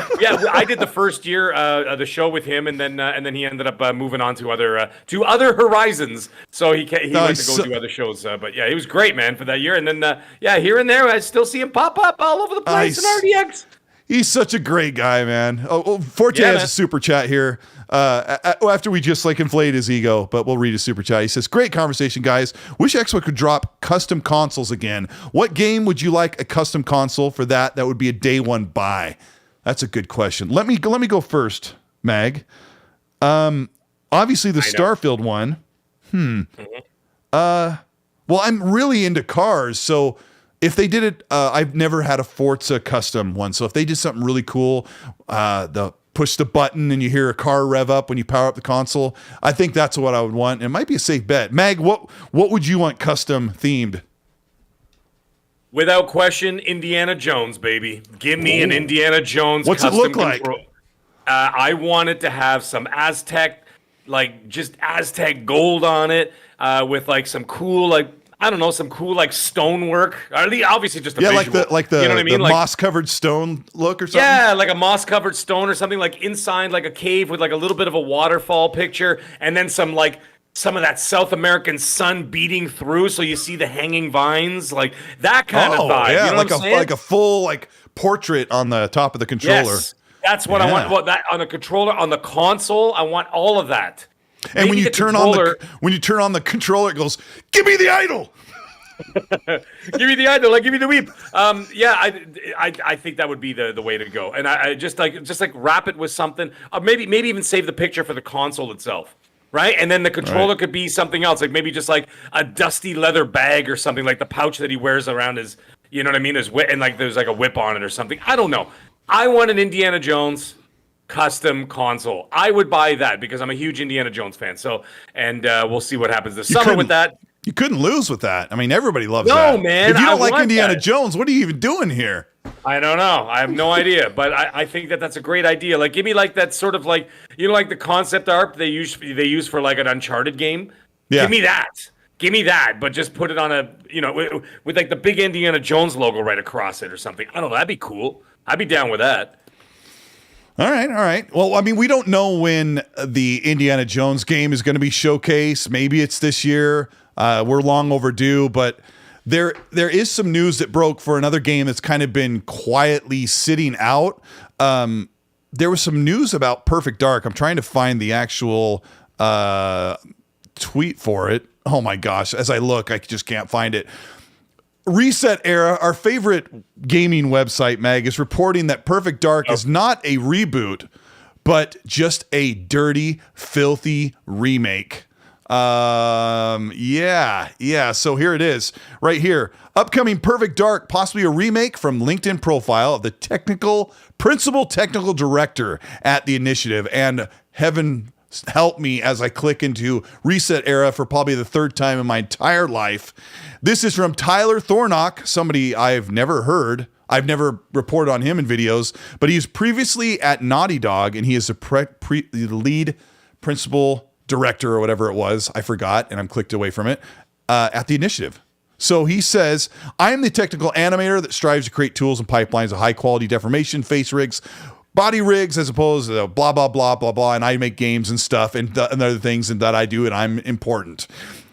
I did the first year of the show with him, and then he ended up moving on to other horizons. So he went to go do other shows. But yeah, he was great, man, for that year. And then here and there, I still see him pop up all over the place in RDX. He's such a great guy, man. Forte has a super chat here. After we just inflate his ego, but we'll read his super chat. He says, great conversation, guys. Wish Xbox could drop custom consoles again. What game would you like a custom console for that would be a day one buy? That's a good question. Let me go first, Mag. Obviously the Starfield one. Well, I'm really into cars, so if they did it, I've never had a Forza custom one. So if they did something really cool, the push the button and you hear a car rev up when you power up the console, I think that's what I would want. It might be a safe bet. Mag, what would you want custom themed? Without question, Indiana Jones, baby. Give me an Indiana Jones What's custom it look like? I want it to have some Aztec, just Aztec gold on it, with some cool, some cool stonework. Obviously, just a visual. like the you know what I mean? The moss-covered stone look or something. Yeah, like a moss-covered stone or something. Inside, like a cave with a little bit of a waterfall picture, and then some of that South American sun beating through, so you see the hanging vines, that kind of vibe. Yeah, you know what I'm saying? Like a full portrait on the top of the controller. Yes, that's what I want. Well, that on the controller, on the console, I want all of that. And when you turn on the controller, it goes, "Give me the idol." Give me the idol, give me the weep. I think that would be the way to go. And I just wrap it with something. Maybe even save the picture for the console itself, right? And then the controller could be something else, maybe just a dusty leather bag or something, like the pouch that he wears around his, you know what I mean? His and there's a whip on it or something. I don't know. I want an Indiana Jones custom console. I would buy that because I'm a huge Indiana Jones fan. So, and we'll see what happens this summer with that. You couldn't lose with that. I mean, everybody loves that. No, man. If you don't like Indiana Jones, what are you even doing here? I don't know. I have no idea, but I think that's a great idea. Like, give me like that sort of like, like the concept art they use for like an Uncharted game. Yeah. Give me that. Give me that, but just put it on a, with like the big Indiana Jones logo right across it or something. I don't know. That'd be cool. I'd be down with that. All right. Well, I mean, we don't know when the Indiana Jones game is going to be showcased. Maybe it's this year. We're long overdue, but there is some news that broke for another game that's kind of been quietly sitting out. There was some news about Perfect Dark. I'm trying to find the actual tweet for it. Oh my gosh. As I look, I just can't find it. Reset Era, our favorite gaming website, Mag, is reporting that Perfect Dark is not a reboot, but just a dirty, filthy remake. Yeah. So here it is, right here. Upcoming Perfect Dark, possibly a remake from LinkedIn profile of the principal technical director at the initiative. And heaven help me as I click into Reset Era for probably the third time in my entire life. This is from Tyler Thornock, somebody I've never heard. I've never reported on him in videos, but he's previously at Naughty Dog, and he is the lead principal director or whatever it was. I forgot, and I'm clicked away from it, at the initiative. So he says, I am the technical animator that strives to create tools and pipelines of high-quality deformation, face rigs, body rigs, as opposed to blah, blah, blah, blah, blah, and I make games and stuff and other things and that I do, and I'm important.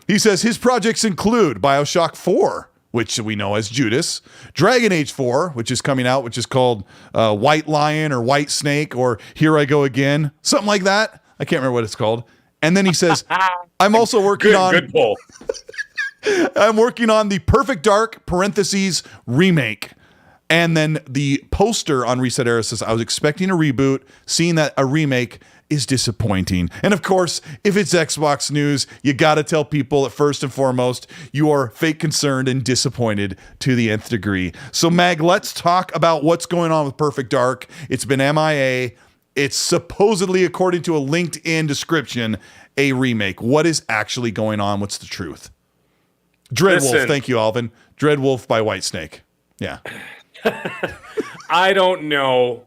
He says his projects include BioShock 4, which we know as Judas, Dragon Age 4, which is coming out, which is called White Lion or White Snake or Here I Go Again, something like that. I can't remember what it's called. And then he says, I'm also working on... Good pull. I'm working on the Perfect Dark, parentheses, remake. And then the poster on Reset Era says, I was expecting a reboot, seeing that a remake is disappointing. And of course, if it's Xbox news, you got to tell people that first and foremost, you are fake concerned and disappointed to the nth degree. So Mag, let's talk about what's going on with Perfect Dark. It's been MIA. It's supposedly, according to a LinkedIn description, a remake. What is actually going on? What's the truth? Dreadwolf. Thank you, Alvin. Dreadwolf by Whitesnake. Yeah. I don't know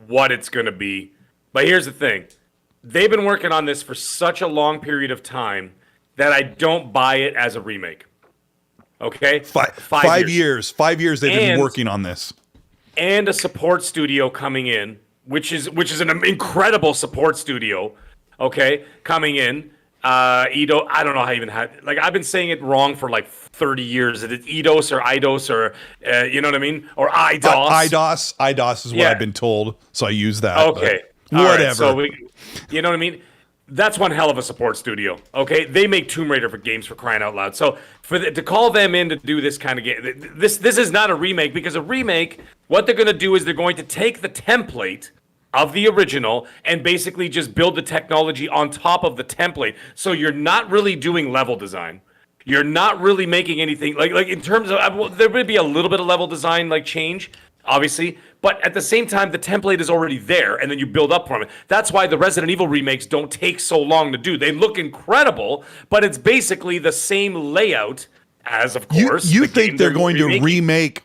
what it's going to be, but here's the thing. They've been working on this for such a long period of time that I don't buy it as a remake. Okay? Five years. 5 years they've been working on this. And a support studio coming in, which is an incredible support studio, okay, coming in. Eidos, I don't know how even like I've been saying it wrong for like 30 years. Is it Eidos or Eidos or you know what I mean? Or Eidos. Eidos is what I've been told, so I use that. Okay. Whatever. Right, so you know what I mean? That's one hell of a support studio. Okay, they make Tomb Raider for games, for crying out loud. So to call them in to do this kind of game, this is not a remake, because a remake, what they're going to do is they're going to take the template of the original and basically just build the technology on top of the template. So you're not really doing level design. You're not really making anything like in terms of there would be a little bit of level design like change, obviously, but at the same time the template is already there and then you build up from it. That's why the Resident Evil remakes don't take so long to do. They look incredible, but it's basically the same layout as, of course, you think they're going to remake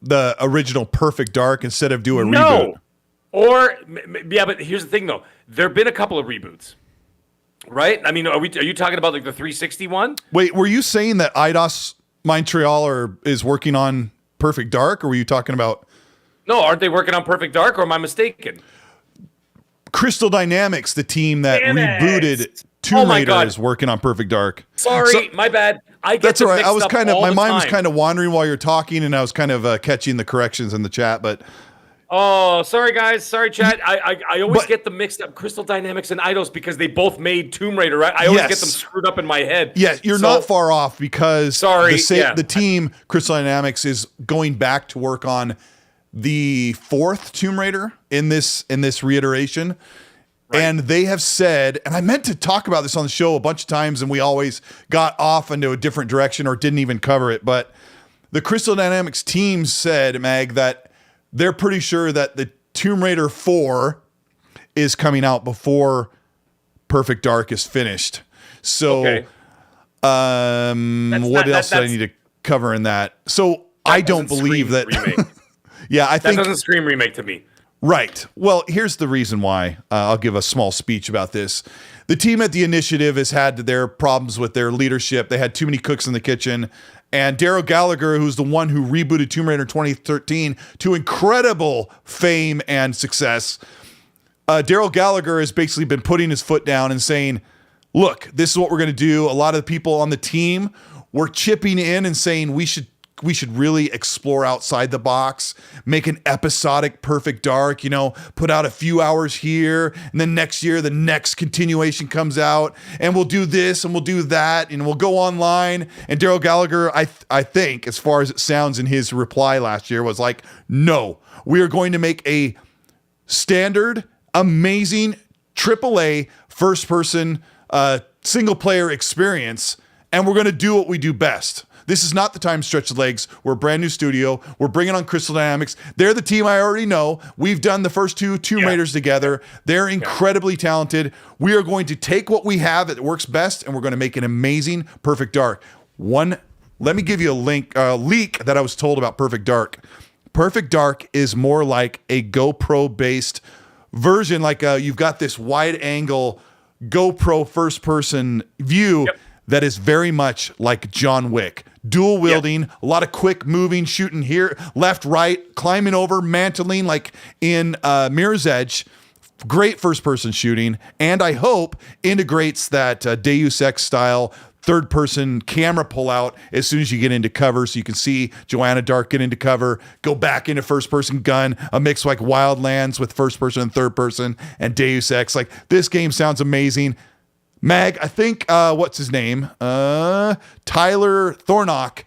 the original Perfect Dark instead of do a reboot? Or, yeah, but here's the thing, though. There have been a couple of reboots, right? I mean, are you talking about like the 360 one? Wait, were you saying that Eidos Montreal is working on Perfect Dark, or were you talking about... No, aren't they working on Perfect Dark, or am I mistaken? Crystal Dynamics, the team that rebooted Tomb Raider, is working on Perfect Dark. Sorry, my bad. That's all right. I was kind of... My mind was kind of wandering while you're talking, and I was kind of catching the corrections in the chat, but... Oh, sorry guys, sorry chat. I always get them mixed up, Crystal Dynamics and Eidos, because they both made Tomb Raider, right? I always get them screwed up in my head. Yeah, you're not far off, because the team Crystal Dynamics is going back to work on the fourth Tomb Raider in this reiteration. Right. And they have said, and I meant to talk about this on the show a bunch of times, and we always got off into a different direction or didn't even cover it, but the Crystal Dynamics team said, Mag, that they're pretty sure that the Tomb Raider 4 is coming out before Perfect Dark is finished. So What else do I need to cover in that? So I don't believe that. Yeah, I think that doesn't scream remake to me. Right. Well, here's the reason why. I'll give a small speech about this. The team at the Initiative has had their problems with their leadership. They had too many cooks in the kitchen. And Daryl Gallagher, who's the one who rebooted Tomb Raider 2013 to incredible fame and success, Daryl Gallagher has basically been putting his foot down and saying, look, this is what we're going to do. A lot of the people on the team were chipping in and saying we should really explore outside the box, make an episodic Perfect Dark, put out a few hours here, and then next year, the next continuation comes out, and we'll do this, and we'll do that, and we'll go online. And Daryl Gallagher, I think, as far as it sounds in his reply last year, was like, no, we are going to make a standard, amazing, AAA, first-person, single-player experience, and we're going to do what we do best. This is not the time to stretch the legs. We're a brand new studio. We're bringing on Crystal Dynamics. They're the team I already know. We've done the first two Tomb Raiders together. They're incredibly talented. We are going to take what we have that works best, and we're going to make an amazing Perfect Dark. Let me give you a leak that I was told about Perfect Dark. Perfect Dark is more like a GoPro-based version, like you've got this wide-angle GoPro first-person view that is very much like John Wick. Dual wielding, a lot of quick moving, shooting here, left, right, climbing over, mantling like in Mirror's Edge. Great first-person shooting, and I hope integrates that Deus Ex style third-person camera pull-out as soon as you get into cover, so you can see Joanna Dark get into cover, go back into first-person gun, a mix like Wildlands with first-person and third-person, and Deus Ex. Like, this game sounds amazing. Mag, I think, what's his name? Tyler Thornock.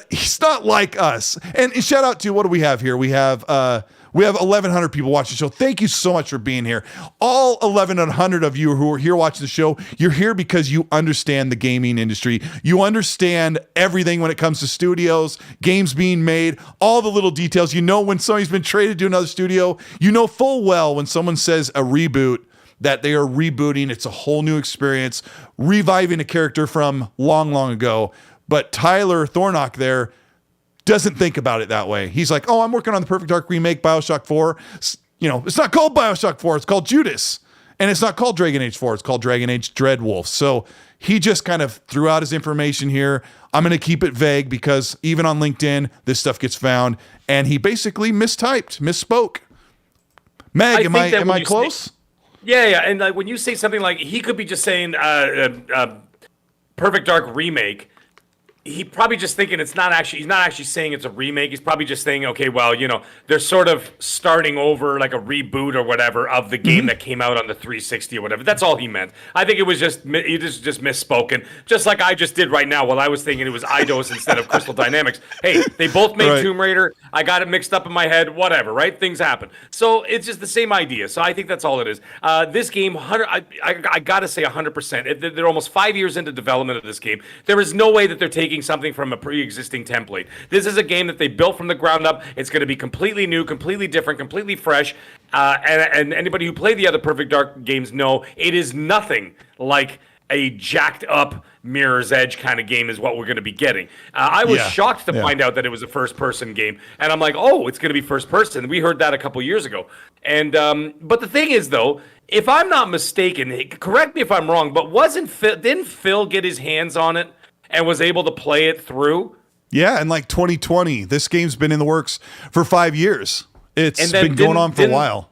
He's not like us. And shout out to, what do we have here? We have 1,100 people watching the show. Thank you so much for being here. All 1,100 of you who are here watching the show, you're here because you understand the gaming industry. You understand everything when it comes to studios, games being made, all the little details. You know when somebody's been traded to another studio. You know full well when someone says a reboot, that they are rebooting. It's a whole new experience, reviving a character from long, long ago. But Tyler Thornock there doesn't think about it that way. He's like, oh, I'm working on the Perfect Dark remake, BioShock 4. It's not called BioShock 4. It's called Judas. And it's not called Dragon Age 4. It's called Dragon Age Dreadwolf. So he just kind of threw out his information here. I'm going to keep it vague because even on LinkedIn, this stuff gets found. And he basically misspoke. Meg, am I close? Yeah, and like when you say something like, he could be just saying Perfect Dark remake, he probably just thinking he's not actually saying it's a remake. He's probably just saying, okay, well, they're sort of starting over like a reboot or whatever of the game that came out on the 360 or whatever. That's all he meant. I think it was just misspoken, just like I just did right now while I was thinking it was Eidos instead of Crystal Dynamics. Hey, they both made Tomb Raider. I got it mixed up in my head, whatever, right? Things happen. So it's just the same idea. So I think that's all it is. This game, I got to say 100%. They're almost 5 years into development of this game. There is no way that they're taking something from a pre-existing template. This is a game that they built from the ground up. It's going to be completely new, completely different, completely fresh. And anybody who played the other Perfect Dark games know it is nothing like a jacked up Mirror's Edge kind of game is what we're going to be getting. I was shocked to find out that it was a first-person game. And I'm like, oh, it's going to be first-person. We heard that a couple years ago. And but the thing is, though, if I'm not mistaken, correct me if I'm wrong, but didn't Phil get his hands on it and was able to play it through? Yeah, in like 2020. This game's been in the works for 5 years. It's been going on for a while.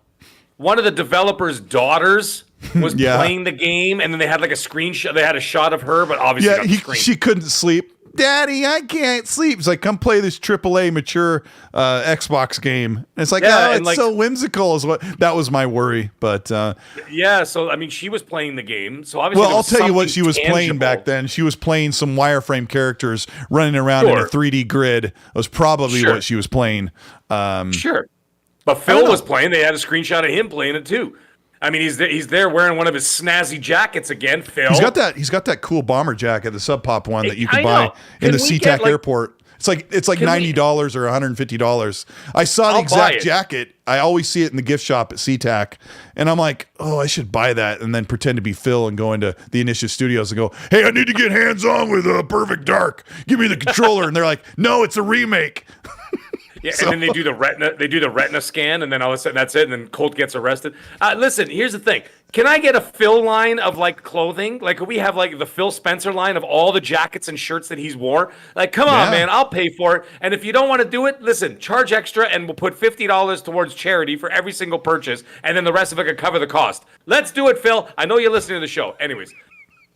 One of the developers' daughters was playing the game, and then they had like a screenshot. They had a shot of her, but obviously not the screen. She couldn't sleep. Daddy, I can't sleep. It's like, come play this AAA mature Xbox game. And it's like, it's like, so whimsical. That was my worry. But so I mean, she was playing the game. So obviously, I'll tell you what she was playing back then. She was playing some wireframe characters running around in a 3D grid. It was probably what she was playing. But Phil was playing. They had a screenshot of him playing it too. I mean, he's there wearing one of his snazzy jackets again, Phil. He's got that cool bomber jacket, the Sub Pop one that you can buy in the SeaTac airport. It's like $90 or $150. I saw the exact jacket. I always see it in the gift shop at SeaTac, and I'm like, oh, I should buy that, and then pretend to be Phil and go into the Initiative Studios and go, hey, I need to get hands on with Perfect Dark. Give me the controller, and they're like, no, it's a remake. Yeah, and then they do the retina scan, and then all of a sudden that's it, and then Colt gets arrested. Listen, here's the thing. Can I get a Phil line of like clothing? Like, could we have like the Phil Spencer line of all the jackets and shirts that he's wore? Like, come on, man, I'll pay for it. And if you don't want to do it, listen, charge extra, and we'll put $50 towards charity for every single purchase, and then the rest of it can cover the cost. Let's do it, Phil. I know you're listening to the show. Anyways.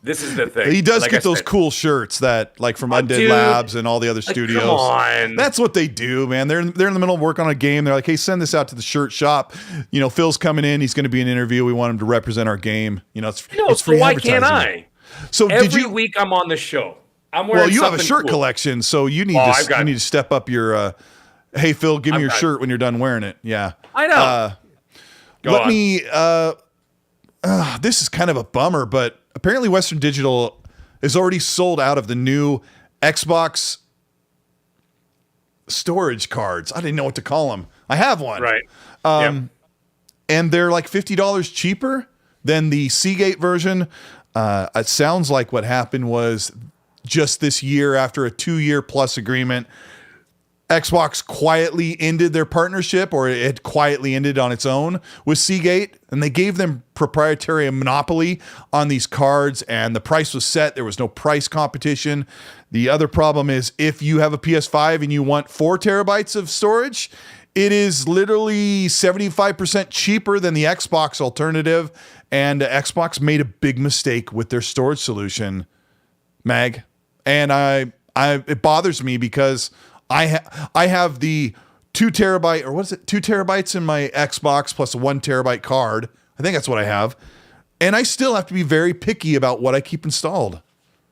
This is the thing. He does get those cool shirts that, like, from Undead Labs and all the other studios. Come on. That's what they do, man. They're in the middle of work on a game. They're like, hey, send this out to the shirt shop. You know, Phil's coming in. He's going to be in an interview. We want him to represent our game. You know, it's free why advertising. Can't I? So every week I'm on the show. I'm wearing you have a shirt collection, so you need to step up your. Hey, Phil, give me your shirt when you're done wearing it. Yeah, I know. Let me. This is kind of a bummer, but apparently Western Digital is already sold out of the new Xbox storage cards. I didn't know what to call them. I have one. Right. And they're like $50 cheaper than the Seagate version. It sounds like what happened was just this year, after a 2-year plus agreement, Xbox quietly ended their partnership, or it had quietly ended on its own with Seagate, and they gave them proprietary monopoly on these cards, and the price was set. There was no price competition. The other problem is, if you have a PS5 and you want 4 terabytes of storage, it is literally 75% cheaper than the Xbox alternative, and Xbox made a big mistake with their storage solution, Mag. And it bothers me because I have the 2 terabyte, or what is it? 2 terabytes in my Xbox plus a 1 terabyte card. I think that's what I have. And I still have to be very picky about what I keep installed.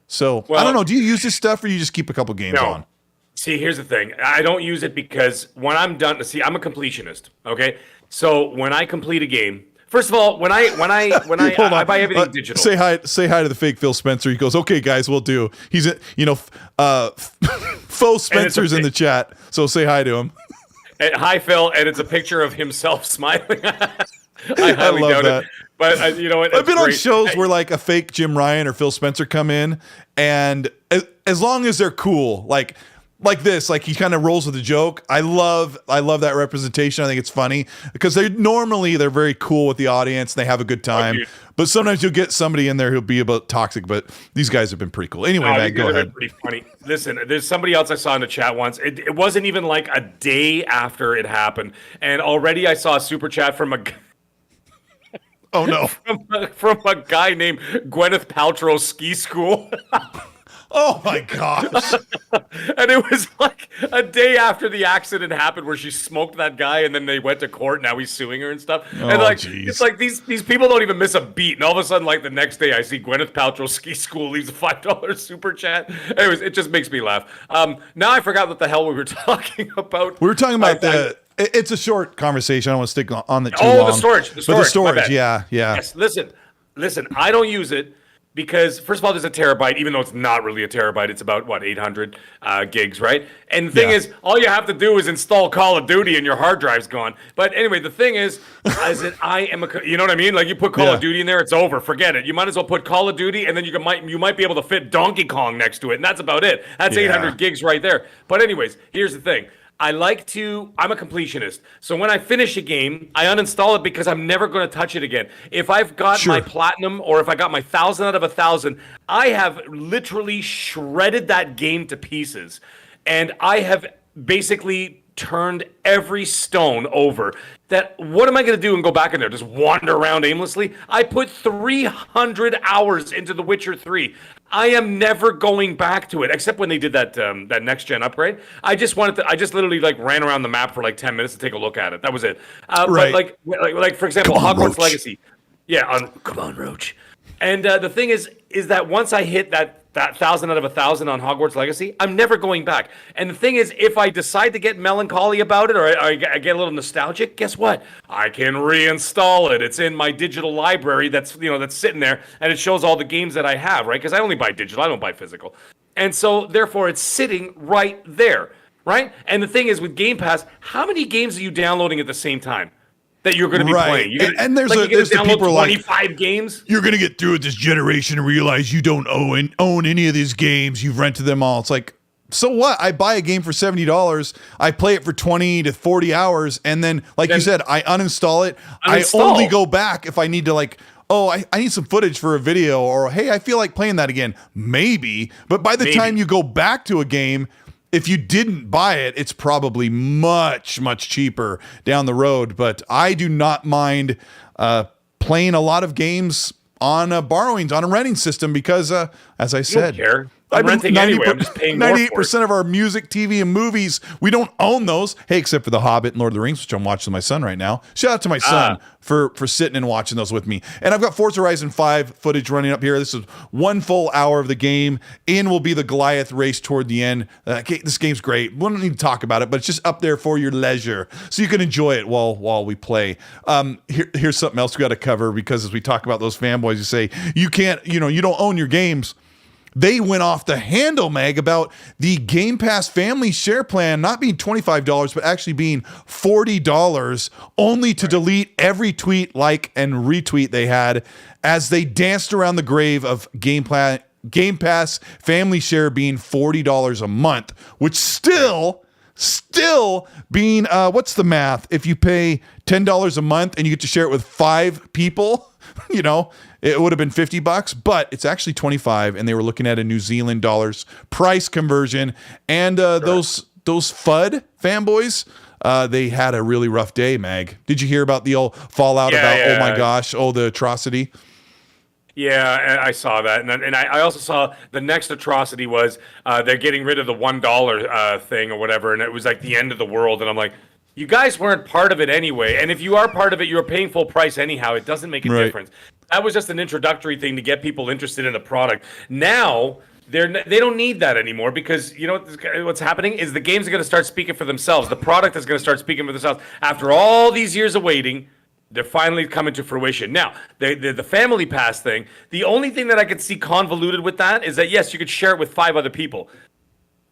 So I don't know. Do you use this stuff, or you just keep a couple games on? See, here's the thing. I don't use it because when I'm done, I'm a completionist. Okay. So when I complete a game, first of all, when I buy everything digital. Say hi to the fake Phil Spencer. He goes, "Okay, guys, we'll do." He's faux Spencer's in the chat, so say hi to him. And, hi, Phil, and it's a picture of himself smiling. I highly doubt it. But you know what? I've been on shows where like a fake Jim Ryan or Phil Spencer come in, and as long as they're cool, like this, like he kind of rolls with a joke. I love that representation. I think it's funny because they're very cool with the audience and they have a good time. But sometimes you'll get somebody in there who'll be a bit toxic, but these guys have been pretty cool. Anyway, Matt, go ahead. Pretty funny. Listen, there's somebody else I saw in the chat once. It wasn't even like a day after it happened, and already I saw a super chat from a oh no, from a guy named Gwyneth Paltrow Ski School. Oh my gosh. And it was like a day after the accident happened where she smoked that guy, and then they went to court. Now he's suing her and stuff. And it's like these people don't even miss a beat. And all of a sudden, like the next day, I see Gwyneth Paltrow Ski School leaves a $5 super chat. Anyways, it just makes me laugh. Now I forgot what the hell we were talking about. We were talking about it's a short conversation. I don't want to stick on it too long. The storage. But the storage, yeah. Yes, listen, I don't use it. Because, first of all, there's a terabyte, even though it's not really a terabyte. It's about, 800 gigs, right? And the thing is, all you have to do is install Call of Duty and your hard drive's gone. But anyway, the thing is that you know what I mean? Like, you put Call of Duty in there, it's over. Forget it. You might as well put Call of Duty, and then you might be able to fit Donkey Kong next to it, and that's about it. That's 800 gigs right there. But anyways, here's the thing. I'm a completionist. So when I finish a game, I uninstall it because I'm never going to touch it again. If I've got my platinum, or if I got my 1,000 out of 1,000, I have literally shredded that game to pieces. And I have basically turned every stone over. What am I going to do and go back in there? Just wander around aimlessly? I put 300 hours into The Witcher 3. I am never going back to it, except when they did that next gen upgrade. I just literally like ran around the map for like 10 minutes to take a look at it. That was it. Right. But like for example, Hogwarts Legacy. Yeah, come on, Roach. And the thing is that once I hit that 1,000 out of 1,000 on Hogwarts Legacy, I'm never going back. And the thing is, if I decide to get melancholy about it, or I get a little nostalgic, guess what? I can reinstall it. It's in my digital library that's sitting there, and it shows all the games that I have, right? Because I only buy digital, I don't buy physical. And so, therefore, it's sitting right there, right? And the thing is, with Game Pass, how many games are you downloading at the same time that you're going to be playing? And there's the people 25 games. You're going to get through with this generation and realize you don't own any of these games. You've rented them all. It's like, so what? I buy a game for $70. I play it for 20 to 40 hours. And then, you said, I uninstall it. I only go back if I need to I need some footage for a video, or, hey, I feel like playing that again. Maybe. But by the time you go back to a game, if you didn't buy it, it's probably much, much cheaper down the road. But I do not mind playing a lot of games on borrowings, on a renting system, because, as I said, don't care. I'm renting anyway. I'm just paying more for it. 98% of our music, TV, and movies, we don't own those. Hey, except for The Hobbit and Lord of the Rings, which I'm watching with my son right now. Shout out to my son for sitting and watching those with me. And I've got Forza Horizon 5 footage running up here. This is 1 full hour of the game. In will be the Goliath race toward the end. This game's great. We don't need to talk about it, but it's just up there for your leisure, so you can enjoy it while we play. Here's something else we got to cover, because as we talk about those fanboys, you say you can't, you don't own your games. They went off the handle, Meg, about the Game Pass family share plan not being $25, but actually being $40, only to delete every tweet, like, and retweet they had, as they danced around the grave of Game Pass family share being $40 a month, which still being, what's the math? If you pay $10 a month and you get to share it with 5 people, it would have been $50, but it's actually 25, and they were looking at a New Zealand dollars price conversion. And those FUD fanboys, they had a really rough day, Mag. Did you hear about the old fallout oh my gosh, the atrocity? Yeah, I saw that, and I also saw the next atrocity was they're getting rid of the $1 thing or whatever, and it was like the end of the world. And I'm like, you guys weren't part of it anyway, and if you are part of it, you're paying full price anyhow. It doesn't make a difference. That was just an introductory thing to get people interested in the product. Now they don't need that anymore, because you know what's happening is the games are going to start speaking for themselves. The product is going to start speaking for themselves after all these years of waiting. They're finally coming to fruition. Now, the Family Pass thing, the only thing that I could see convoluted with that is that, yes, you could share it with 5 other people.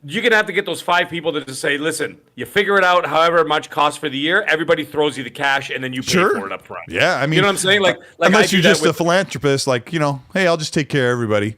You're going to have to get those 5 people to just say, listen, you figure it out however much costs for the year, everybody throws you the cash, and then you pay for it up front. Yeah, I mean, you know what I'm saying? Like unless you're just a philanthropist, hey, I'll just take care of everybody.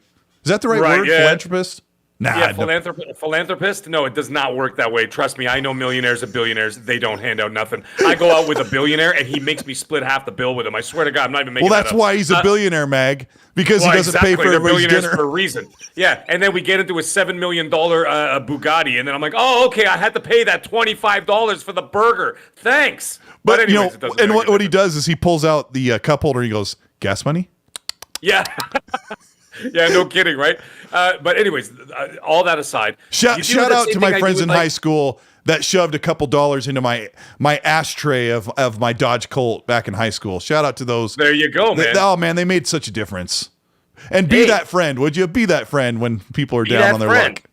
Is that the right word, philanthropist? Nah, yeah, philanthropist? No, it does not work that way. Trust me, I know millionaires and billionaires. They don't hand out nothing. I go out with a billionaire, and he makes me split half the bill with him. I swear to God, I'm not even making that up. Well, that's why he's a billionaire, Mag, because he doesn't pay for everybody's dinner. For a reason. Yeah, and then we get into a $7 million Bugatti, and then I'm like, oh, okay, I had to pay that $25 for the burger. Thanks. But anyways, what he does is he pulls out the cup holder, and he goes, gas money? Yeah. Yeah, no kidding, right? But anyways, all that aside, shout out to my friends in high school that shoved a couple dollars into my ashtray of my Dodge Colt back in high school. Shout out to those. There you go, man. Oh man, they made such a difference. And be that friend, would you? Be that friend when people are down on their luck.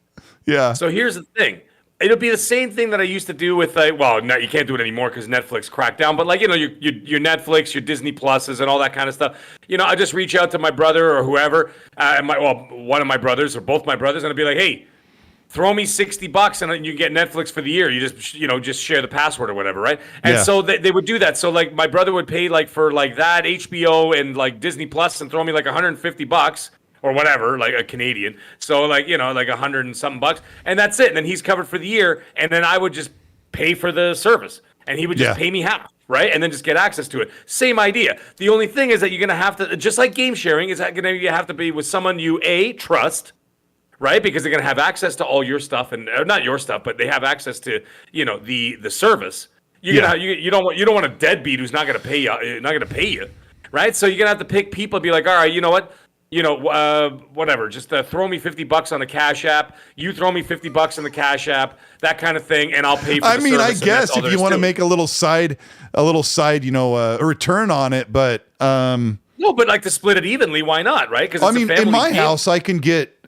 Yeah. So here's the thing. It'll be the same thing that I used to do with, no, you can't do it anymore because Netflix cracked down. But your Netflix, your Disney Pluses, and all that kind of stuff. I just reach out to my brother or whoever, one of my brothers or both my brothers, and I'd be like, hey, throw me $60 and you get Netflix for the year. You just share the password or whatever, right? And so they would do that. So my brother would pay for that HBO and Disney Plus and throw me $150. Or whatever, like a Canadian. So $100 and something bucks. And that's it. And then he's covered for the year. And then I would just pay for the service. And he would just pay me half, right? And then just get access to it. Same idea. The only thing is that you're going to have to, just like game sharing, you have to be with someone you, trust, right? Because they're going to have access to all your stuff. And not your stuff, but they have access to, the service. You don't want a deadbeat who's not going to pay you, right? So you're going to have to pick people and be like, all right, you know what? Whatever. Just throw me $50 on the Cash App. You throw me $50 on the Cash App, that kind of thing, and I'll pay for the service. I guess if you want to make a little side, a return on it, but no, but to split it evenly, why not? Right? Because in my house, I can get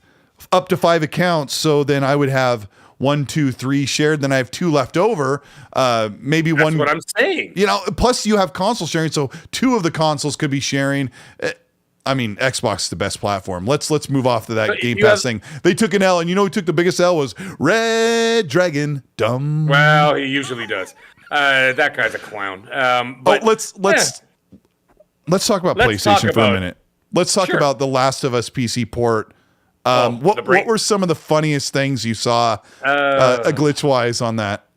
up to 5 accounts, so then I would have 1, 2, 3 shared. Then I have 2 left over. Maybe That's one. What I'm saying. Plus you have console sharing, so 2 of the consoles could be sharing. I mean, Xbox is the best platform. Let's move off to that Game Pass thing. They took an L, and you know who took the biggest L was Red Dragon. Dumb. Well, he usually does. That guy's a clown. But let's talk about PlayStation for a minute. Let's talk about the Last of Us PC port. What were some of the funniest things you saw glitch-wise on that?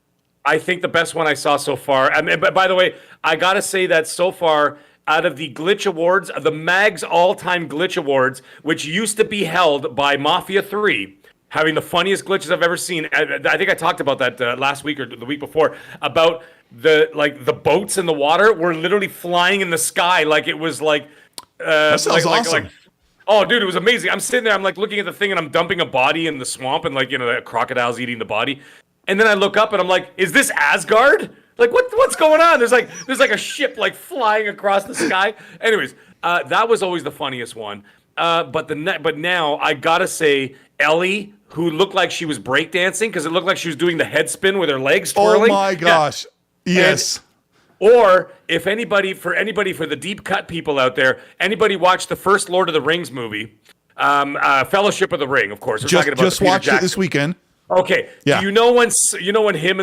I think the best one I saw so far. I mean, but by the way, I gotta say that so far, out of the glitch awards, the MAG's all-time glitch awards, which used to be held by Mafia 3, having the funniest glitches I've ever seen. I think I talked about that last week or the week before, about the boats in the water were literally flying in the sky like it was like that sounds awesome. Oh, dude, it was amazing. I'm sitting there, I'm like looking at the thing, and I'm dumping a body in the swamp, and like, you know, the crocodile's eating the body. And then I look up and I'm like, is this Asgard? Like, what's going on? There's like a ship like flying across the sky. Anyways, that was always the funniest one. But now I gotta say, Ellie, who looked like she was breakdancing because it looked like she was doing the head spin with her legs twirling. Oh my gosh. Yeah. Yes. Or if anybody for the deep cut people out there, anybody watched the first Lord of the Rings movie, Fellowship of the Ring, of course. We're talking about just watched it this weekend. Okay. Yeah. Do you know when Gandalf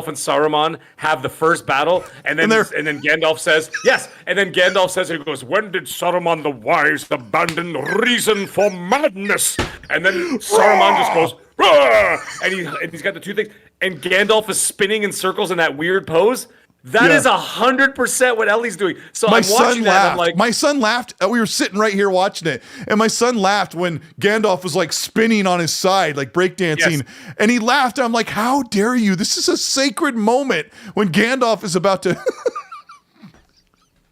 and Saruman have the first battle, and then Gandalf says yes, and then Gandalf says, he goes, "When did Saruman the Wise abandon reason for madness?" And then Saruman just goes, "Rah!" and he's got the two things, and Gandalf is spinning in circles in that weird pose. That is 100% what Ellie's doing. So I'm watching that. I'm like, my son laughed. We were sitting right here watching it, and my son laughed when Gandalf was like spinning on his side, like breakdancing, and he laughed. I'm like, how dare you? This is a sacred moment when Gandalf is about to.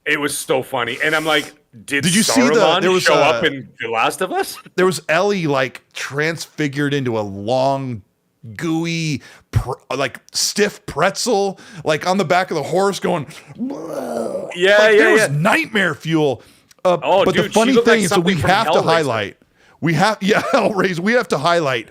It was so funny, and I'm like, did you Saruman see show up in The Last of Us? There was Ellie like transfigured into a long, gooey, like stiff pretzel, like on the back of the horse going. There was nightmare fuel. But dude, the funny thing is that we have to highlight. We have to highlight.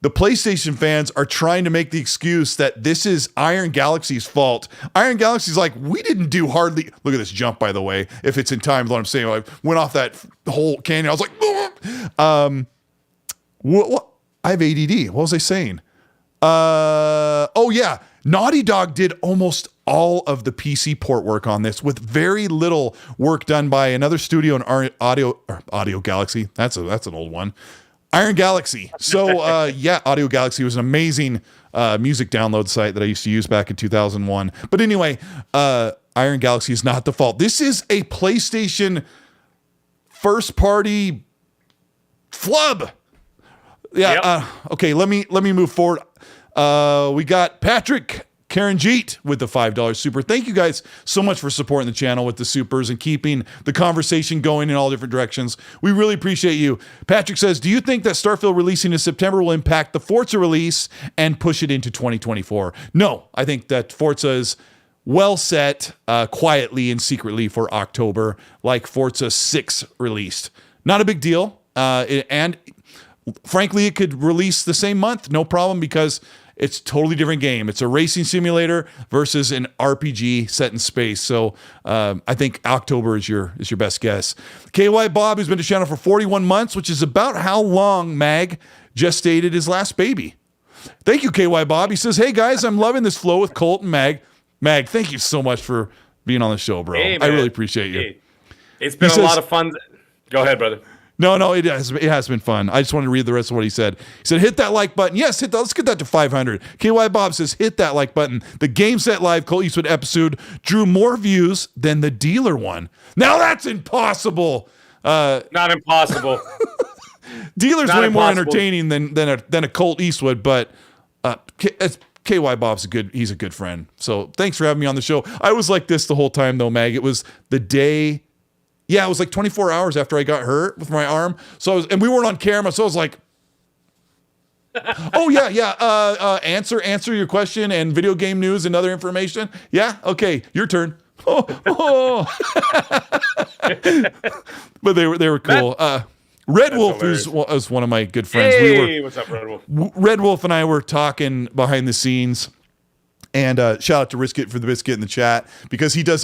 The PlayStation fans are trying to make the excuse that this is Iron Galaxy's fault. Iron Galaxy's like, we didn't do hardly. Look at this jump, by the way. If it's in time, what I'm saying, I went off that whole canyon. I was like, what? I have ADD. What was I saying? Naughty Dog did almost all of the PC port work on this with very little work done by another studio in Audio Galaxy. That's an old one. Iron Galaxy. So, Audio Galaxy was an amazing music download site that I used to use back in 2001. But anyway, Iron Galaxy is not the fault. This is a PlayStation first-party flub. Yeah. Yep. Okay. Let me move forward. We got Patrick Karanjeet with the $5 super. Thank you guys so much for supporting the channel with the supers and keeping the conversation going in all different directions. We really appreciate you. Patrick says, do you think that Starfield releasing in September will impact the Forza release and push it into 2024? No, I think that Forza is well set quietly and secretly for October, like Forza 6 released. Not a big deal. And frankly, it could release the same month, no problem, because it's a totally different game. It's a racing simulator versus an RPG set in space. So I think October is your best guess. KY Bob, who's been to channel for 41 months, which is about how long Mag gestated his last baby. Thank you, KY Bob. He says, hey guys, I'm loving this flow with Colt and Mag. Mag, thank you so much for being on the show, bro. Hey, I really appreciate you. Hey. It's been a lot of fun. Go ahead, brother. No, it has been fun. I just wanted to read the rest of what he said. He said, hit that like button. Yes, hit that. Let's get that to 500. KY Bob says, hit that like button. The Game Set Live Colteastwood episode drew more views than the dealer one. Now that's impossible. Not impossible. Dealer's not way impossible. More entertaining than a Colt Eastwood, but KY Bob's he's a good friend. So thanks for having me on the show. I was like this the whole time though, Mag. It was the day. Yeah, it was like 24 hours after I got hurt with my arm. So and we weren't on camera, so I was like, oh yeah. Answer your question and video game news and other information. Yeah, okay, your turn. Oh. But they were cool. Red Wolf was one of my good friends. Hey, what's up, Red Wolf? Red Wolf and I were talking behind the scenes, And shout out to Riskit for the biscuit in the chat, because he tries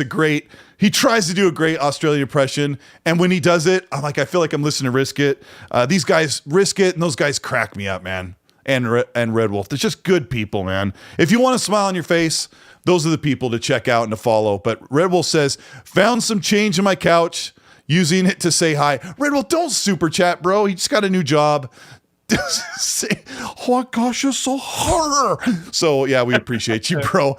to do a great Australian impression. And when he does it, I feel like I'm listening to Riskit. These guys, Riskit, and those guys crack me up, man. And Red Wolf. They're just good people, man. If you want a smile on your face, those are the people to check out and to follow. But Red Wolf says, found some change in my couch, using it to say hi. Red Wolf, don't super chat, bro. He just got a new job. Say, oh my gosh, you're so hard. So yeah, we appreciate you, bro.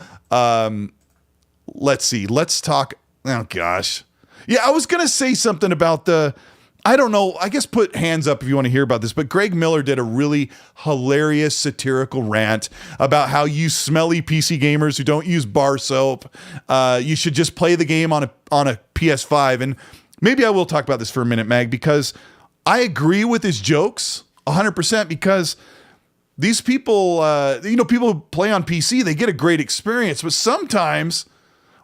Let's see. Let's talk. Oh gosh. Yeah, I was gonna say something about I don't know. I guess put hands up if you want to hear about this. But Greg Miller did a really hilarious satirical rant about how you smelly PC gamers who don't use bar soap, you should just play the game on a PS5. And maybe I will talk about this for a minute, Mag, because I agree with his jokes 100%, because these people, people who play on PC, they get a great experience, but sometimes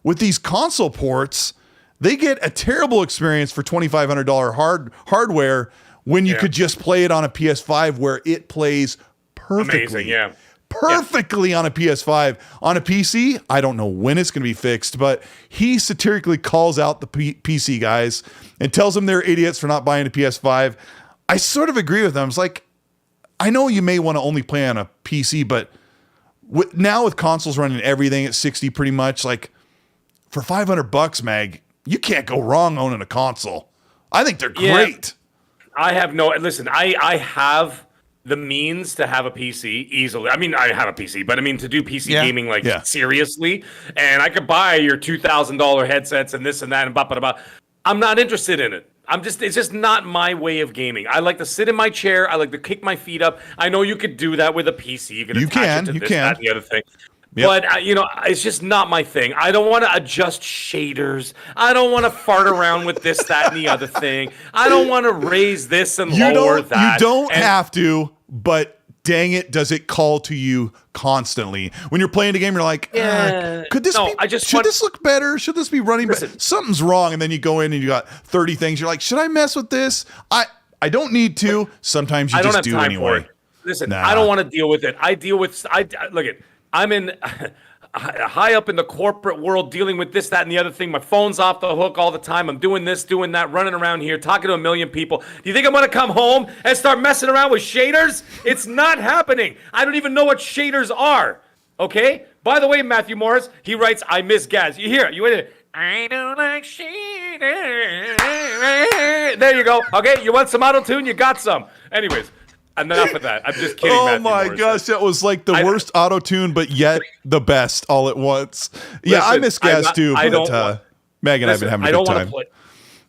with these console ports, they get a terrible experience for $2,500 hardware when you could just play it on a PS5 where it plays perfectly. Amazing, perfectly on a PS5. On a PC, I don't know when it's going to be fixed, but he satirically calls out the PC guys and tells them they're idiots for not buying a PS5. I sort of agree with them. It's like, I know you may want to only play on a PC, but now with consoles running everything at 60 pretty much, like for $500, Mag, you can't go wrong owning a console. I think they're great. I have I have the means to have a PC easily. I mean, I have a PC, but I mean to do PC gaming seriously, and I could buy your $2,000 headsets and this and that and blah, blah, blah. I'm not interested in it. It's just not my way of gaming. I like to sit in my chair. I like to kick my feet up. I know you could do that with a PC. You can attach it to this, that, and the other thing. Yep. But, it's just not my thing. I don't want to adjust shaders. I don't want to fart around with this, that, and the other thing. I don't want to raise this and lower that. You don't have to, but dang it, does it call to you constantly? When you're playing a game, you're like, should this look better? Should this be running better? Something's wrong. And then you go in and you got 30 things. You're like, should I mess with this? I don't need to. Sometimes you just do anyway. Listen, I don't want to deal with it. I'm in high up in the corporate world dealing with this, that, and the other thing. My phone's off the hook all the time. I'm doing this, doing that, running around here, talking to a million people. Do you think I'm going to come home and start messing around with shaders? It's not happening. I don't even know what shaders are. Okay? By the way, Matthew Morris, he writes, I miss Gaz. You hear it. You wait a I don't like shaders. There you go. Okay? You want some auto-tune? You got some. Anyways. Enough of that. I'm just kidding. Oh my gosh, that was like the worst auto-tune, but yet the best all at once. Yeah, I miss Gaz too, but Meg and I have been having a good time.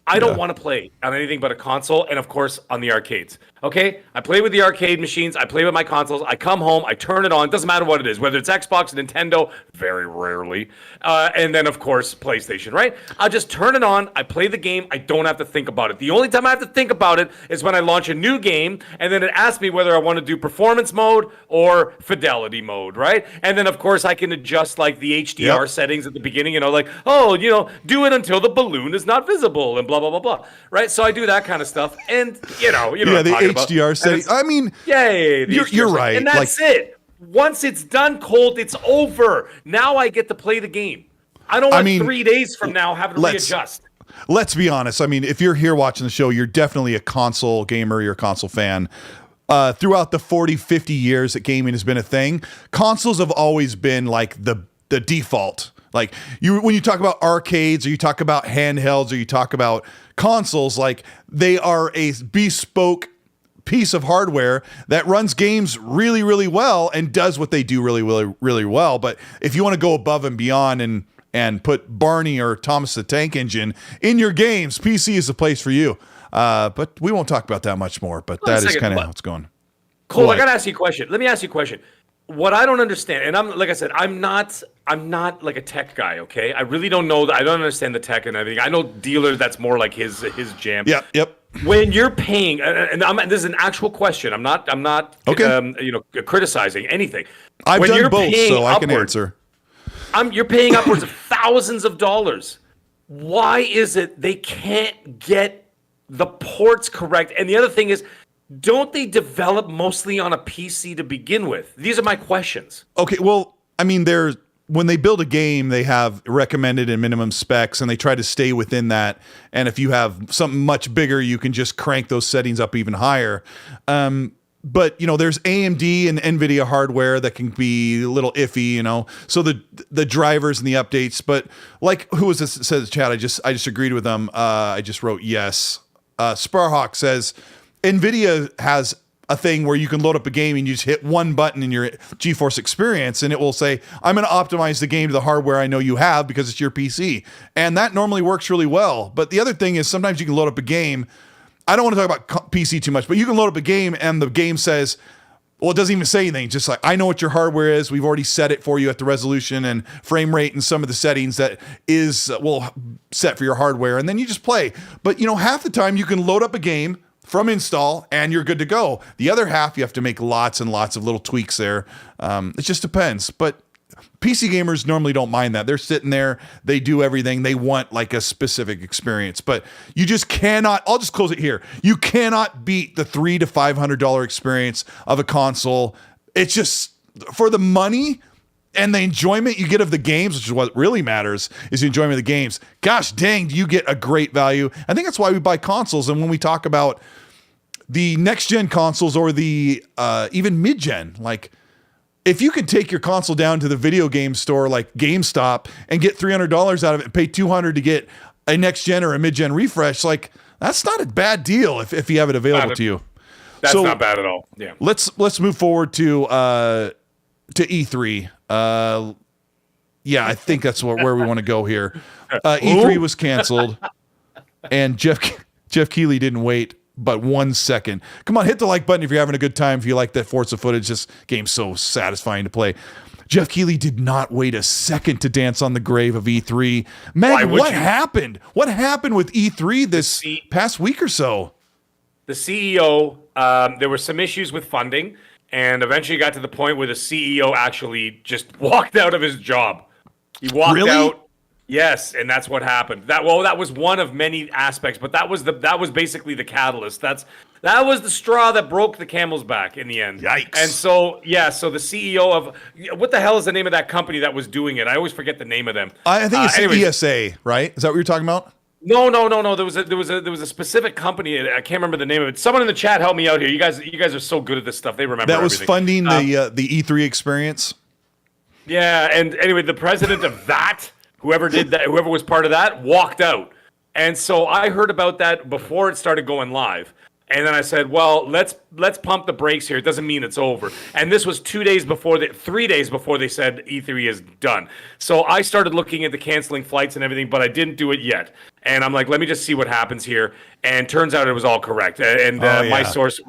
I don't want to play on anything but a console, and of course on the arcades. Okay, I play with the arcade machines. I play with my consoles. I come home, I turn it on. It doesn't matter what it is, whether it's Xbox, Nintendo, very rarely, and then of course PlayStation. Right? I just turn it on. I play the game. I don't have to think about it. The only time I have to think about it is when I launch a new game, and then it asks me whether I want to do performance mode or fidelity mode. Right? And then of course I can adjust like the HDR settings at the beginning. Do it until the balloon is not visible, and blah blah blah blah. Right? So I do that kind of stuff, and the HDR setting. I mean, you're right. And that's it. Once it's done, Colt, it's over. Now I get to play the game. I don't want 3 days from now having to readjust. Let's be honest. I mean, if you're here watching the show, you're definitely a console gamer. You're a console fan. Throughout the 40, 50 years that gaming has been a thing, consoles have always been like the default. Like when you talk about arcades, or you talk about handhelds, or you talk about consoles, like they are a bespoke piece of hardware that runs games really, really well and does what they do really, really, really well. But if you want to go above and beyond and put Barney or Thomas the Tank Engine in your games, PC is the place for you. But we won't talk about that much more. But that is kind of how it's going. Cole, I got to ask you a question. Let me ask you a question. What I don't understand, and I'm not like a tech guy, okay? I really don't know I don't understand the tech and everything. I know dealer, that's more like his jam. Yep. When you're paying, and this is an actual question. I'm not criticizing anything. I've done both, so I can answer. You're paying upwards of thousands of dollars. Why is it they can't get the ports correct? And the other thing is, don't they develop mostly on a PC to begin with? These are my questions. Okay, well, I mean, when they build a game, they have recommended and minimum specs, and they try to stay within that. And if you have something much bigger, you can just crank those settings up even higher. But, you know, there's AMD and NVIDIA hardware that can be a little iffy, you know, so the drivers and the updates. But like, who was this that says chat? I just agreed with them. I just wrote yes. Sparhawk says NVIDIA has a thing where you can load up a game and you just hit one button in your GeForce experience and it will say, I'm going to optimize the game to the hardware I know you have because it's your PC. And that normally works really well. But the other thing is sometimes you can load up a game. I don't want to talk about PC too much, but you can load up a game and the game says, well, it doesn't even say anything. Just like, I know what your hardware is. We've already set it for you at the resolution and frame rate and some of the settings that is, set for your hardware. And then you just play. But, you know, half the time you can load up a game from install and you're good to go. The other half, you have to make lots and lots of little tweaks there. It just depends. But PC gamers normally don't mind that. They're sitting there, they do everything. They want like a specific experience, but you just cannot, I'll just close it here. You cannot beat the $300 to $500 experience of a console. It's just for the money and the enjoyment you get of the games, which is what really matters, is the enjoyment of the games. Gosh dang, do you get a great value. I think that's why we buy consoles. And when we talk about the next gen consoles or the even mid gen, like if you could take your console down to the video game store like GameStop and get $300 out of it and pay $200 to get a next gen or a mid gen refresh, like that's not a bad deal if you have it available to you. That's not bad at all. Yeah. Let's move forward to E3. I think that's where we want to go here. E3 was canceled, and Jeff Keighley didn't wait but 1 second. Come on, hit the like button if you're having a good time. If you like that Forza footage, this game's so satisfying to play. Jeff Keighley did not wait a second to dance on the grave of E3. Meg, what happened? What happened with E3 this past week or so? The CEO, there were some issues with funding, and eventually got to the point where the CEO actually just walked out of his job. He walked out. Yes, and that's what happened. That was one of many aspects, but that was basically the catalyst. That was the straw that broke the camel's back in the end. Yikes. And so the CEO of what the hell is the name of that company that was doing it? I always forget the name of them. I think it's ESA, right? Is that what you're talking about? No. There was a specific company. I can't remember the name of it. Someone in the chat help me out here. You guys are so good at this stuff. They remember. That was everything. funding the E3 experience. Yeah, and anyway, the president of that. Whoever did that, whoever was part of that, walked out. And so I heard about that before it started going live. And then I said, well, let's pump the brakes here. It doesn't mean it's over. And this was 3 days before they said E3 is done. So I started looking into canceling flights and everything, but I didn't do it yet. And I'm like, let me just see what happens here. And turns out it was all correct. And my source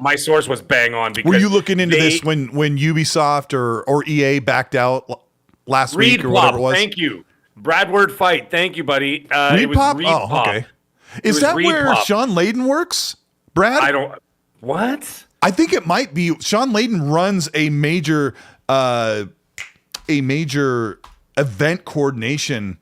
was bang on. Because were you looking into this when Ubisoft or EA backed out last week or whatever it was? Thank you. Bradward Fight. Thank you, buddy. It was Pop? Pop. Okay. Is that where Sean Layden works? Brad? What? I think it might be. Sean Layden runs a major event coordination.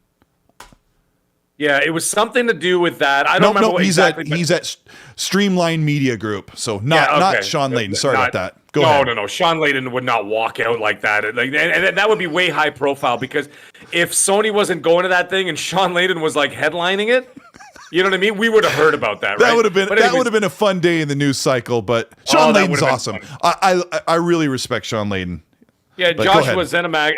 Yeah, it was something to do with that. I don't remember what exactly. He's at Streamline Media Group, so not Sean Layden. Sorry about that. Go ahead. No. Sean Layden would not walk out like that. And that would be way high profile because if Sony wasn't going to that thing and Sean Layden was like headlining it, you know what I mean? We would have heard about that, right? That would have been a fun day in the news cycle. But Sean Layden's awesome. I really respect Sean Layden. Yeah, but Joshua Zemanek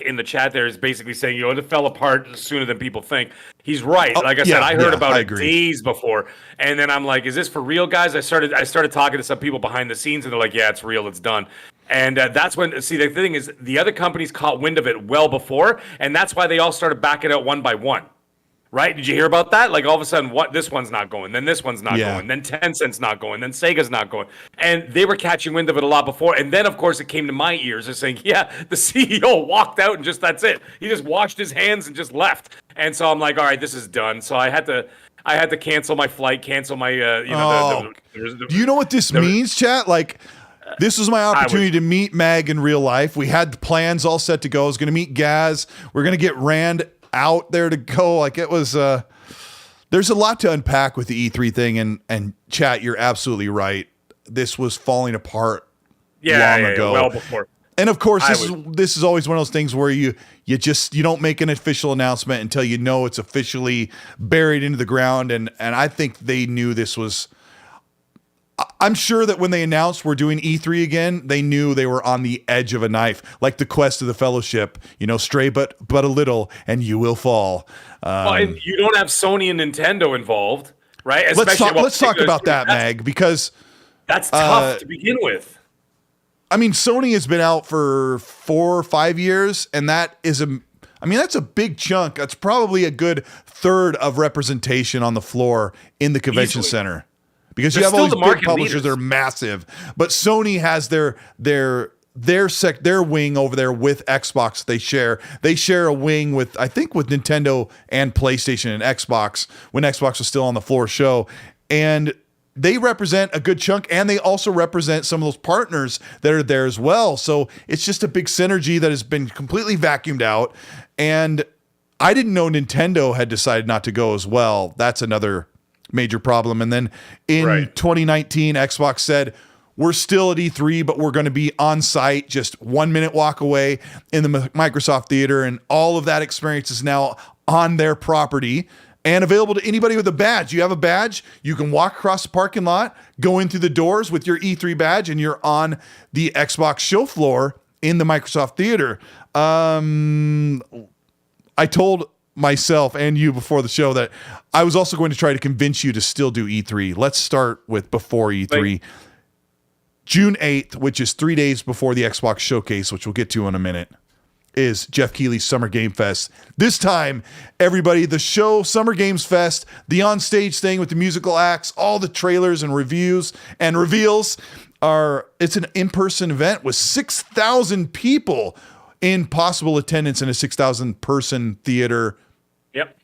in the chat there is basically saying, it fell apart sooner than people think. He's right. Like I said, I heard about it days before. And then I'm like, is this for real, guys? I started talking to some people behind the scenes, and they're like, yeah, it's real. It's done. And that's when, the thing is, the other companies caught wind of it well before, and that's why they all started backing out one by one. Right? Did you hear about that? Like all of a sudden, this one's not going, then this one's not going, then Tencent's not going, then Sega's not going. And they were catching wind of it a lot before. And then, of course, it came to my ears of saying, the CEO walked out and that's it. He just washed his hands and just left. And so I'm like, all right, this is done. So I had to cancel my flight, cancel my, do you know what this means, chat? Like, this was my opportunity to meet Mag in real life. We had plans all set to go. I was going to meet Gaz. We're going to get Rand out there to go. Like it was there's a lot to unpack with the E3 thing, and chat, you're absolutely right. This was falling apart long ago. Well before. And of course, this is always one of those things where you don't make an official announcement until you know it's officially buried into the ground. And I think they knew this was. I'm sure that when they announced we're doing E3 again, they knew they were on the edge of a knife, like the quest of the Fellowship. Stray but a little, and you will fall. And you don't have Sony and Nintendo involved, right? Let's talk about that, Mag, because that's tough to begin with. I mean, Sony has been out for 4 or 5 years, and that's a big chunk. That's probably a good third of representation on the floor in the convention center. Because you have all these big publishers that are massive, but Sony has their wing over there with Xbox. They share a wing with Nintendo and PlayStation and Xbox when Xbox was still on the floor show, and they represent a good chunk, and they also represent some of those partners that are there as well. So it's just a big synergy that has been completely vacuumed out. And I didn't know Nintendo had decided not to go as well. That's another major problem. And then in 2019, Xbox said, we're still at E3, but we're going to be on site, just 1 minute walk away in the Microsoft Theater. And all of that experience is now on their property and available to anybody with a badge. You have a badge, you can walk across the parking lot, go in through the doors with your E3 badge, and you're on the Xbox show floor in the Microsoft Theater. I told myself and you before the show that I was also going to try to convince you to still do E3. Let's start with before E3. June 8th, which is 3 days before the Xbox Showcase, which we'll get to in a minute, is Jeff Keighley's Summer Game Fest. This time, everybody, the show, Summer Games Fest, the on-stage thing with the musical acts, all the trailers and reviews and reveals it's an in-person event with 6,000 people in possible attendance in a 6,000 person theater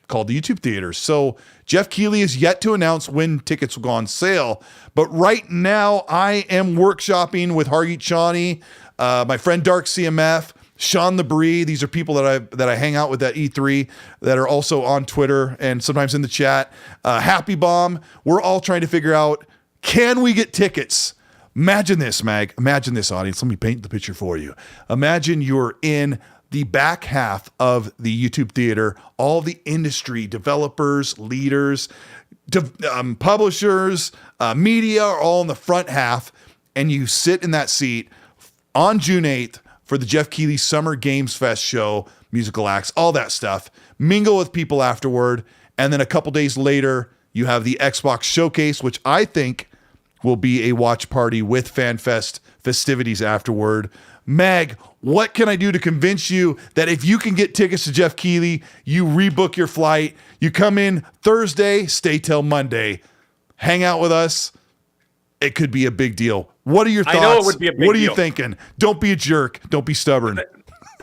called the YouTube Theater. So Jeff Keighley is yet to announce when tickets will go on sale. But right now I am workshopping with Hargeet Shawnee, my friend Dark CMF, Sean LeBrie. These are people that I hang out with at E3 that are also on Twitter and sometimes in the chat. Happy Bomb. We're all trying to figure out, can we get tickets? Imagine this, Mag. Imagine this, audience. Let me paint the picture for you. Imagine you're in the back half of the YouTube Theater. All the industry, developers, leaders, publishers, media are all in the front half, and you sit in that seat on June 8th for the Jeff Keighley Summer Games Fest show, musical acts, all that stuff. Mingle with people afterward, and then a couple days later, you have the Xbox Showcase, which I think will be a watch party with FanFest festivities afterward. Mag, what can I do to convince you that if you can get tickets to Jeff Keighley, you rebook your flight, you come in Thursday, stay till Monday, hang out with us? It could be a big deal. What are your thoughts? I know it would be a big deal. What are you thinking? Don't be a jerk. Don't be stubborn.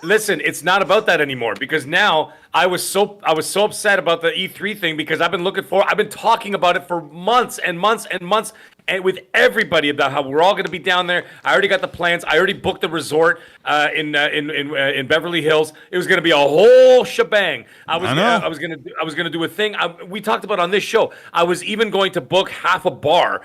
Listen, it's not about that anymore, because now I was so upset about the E3 thing, because I've been talking about it for months and months and months, and with everybody about how we're all going to be down there. I already got the plans. I already booked the resort in Beverly Hills. It was going to be a whole shebang. I was going to do a thing. We talked about on this show. I was even going to book half a bar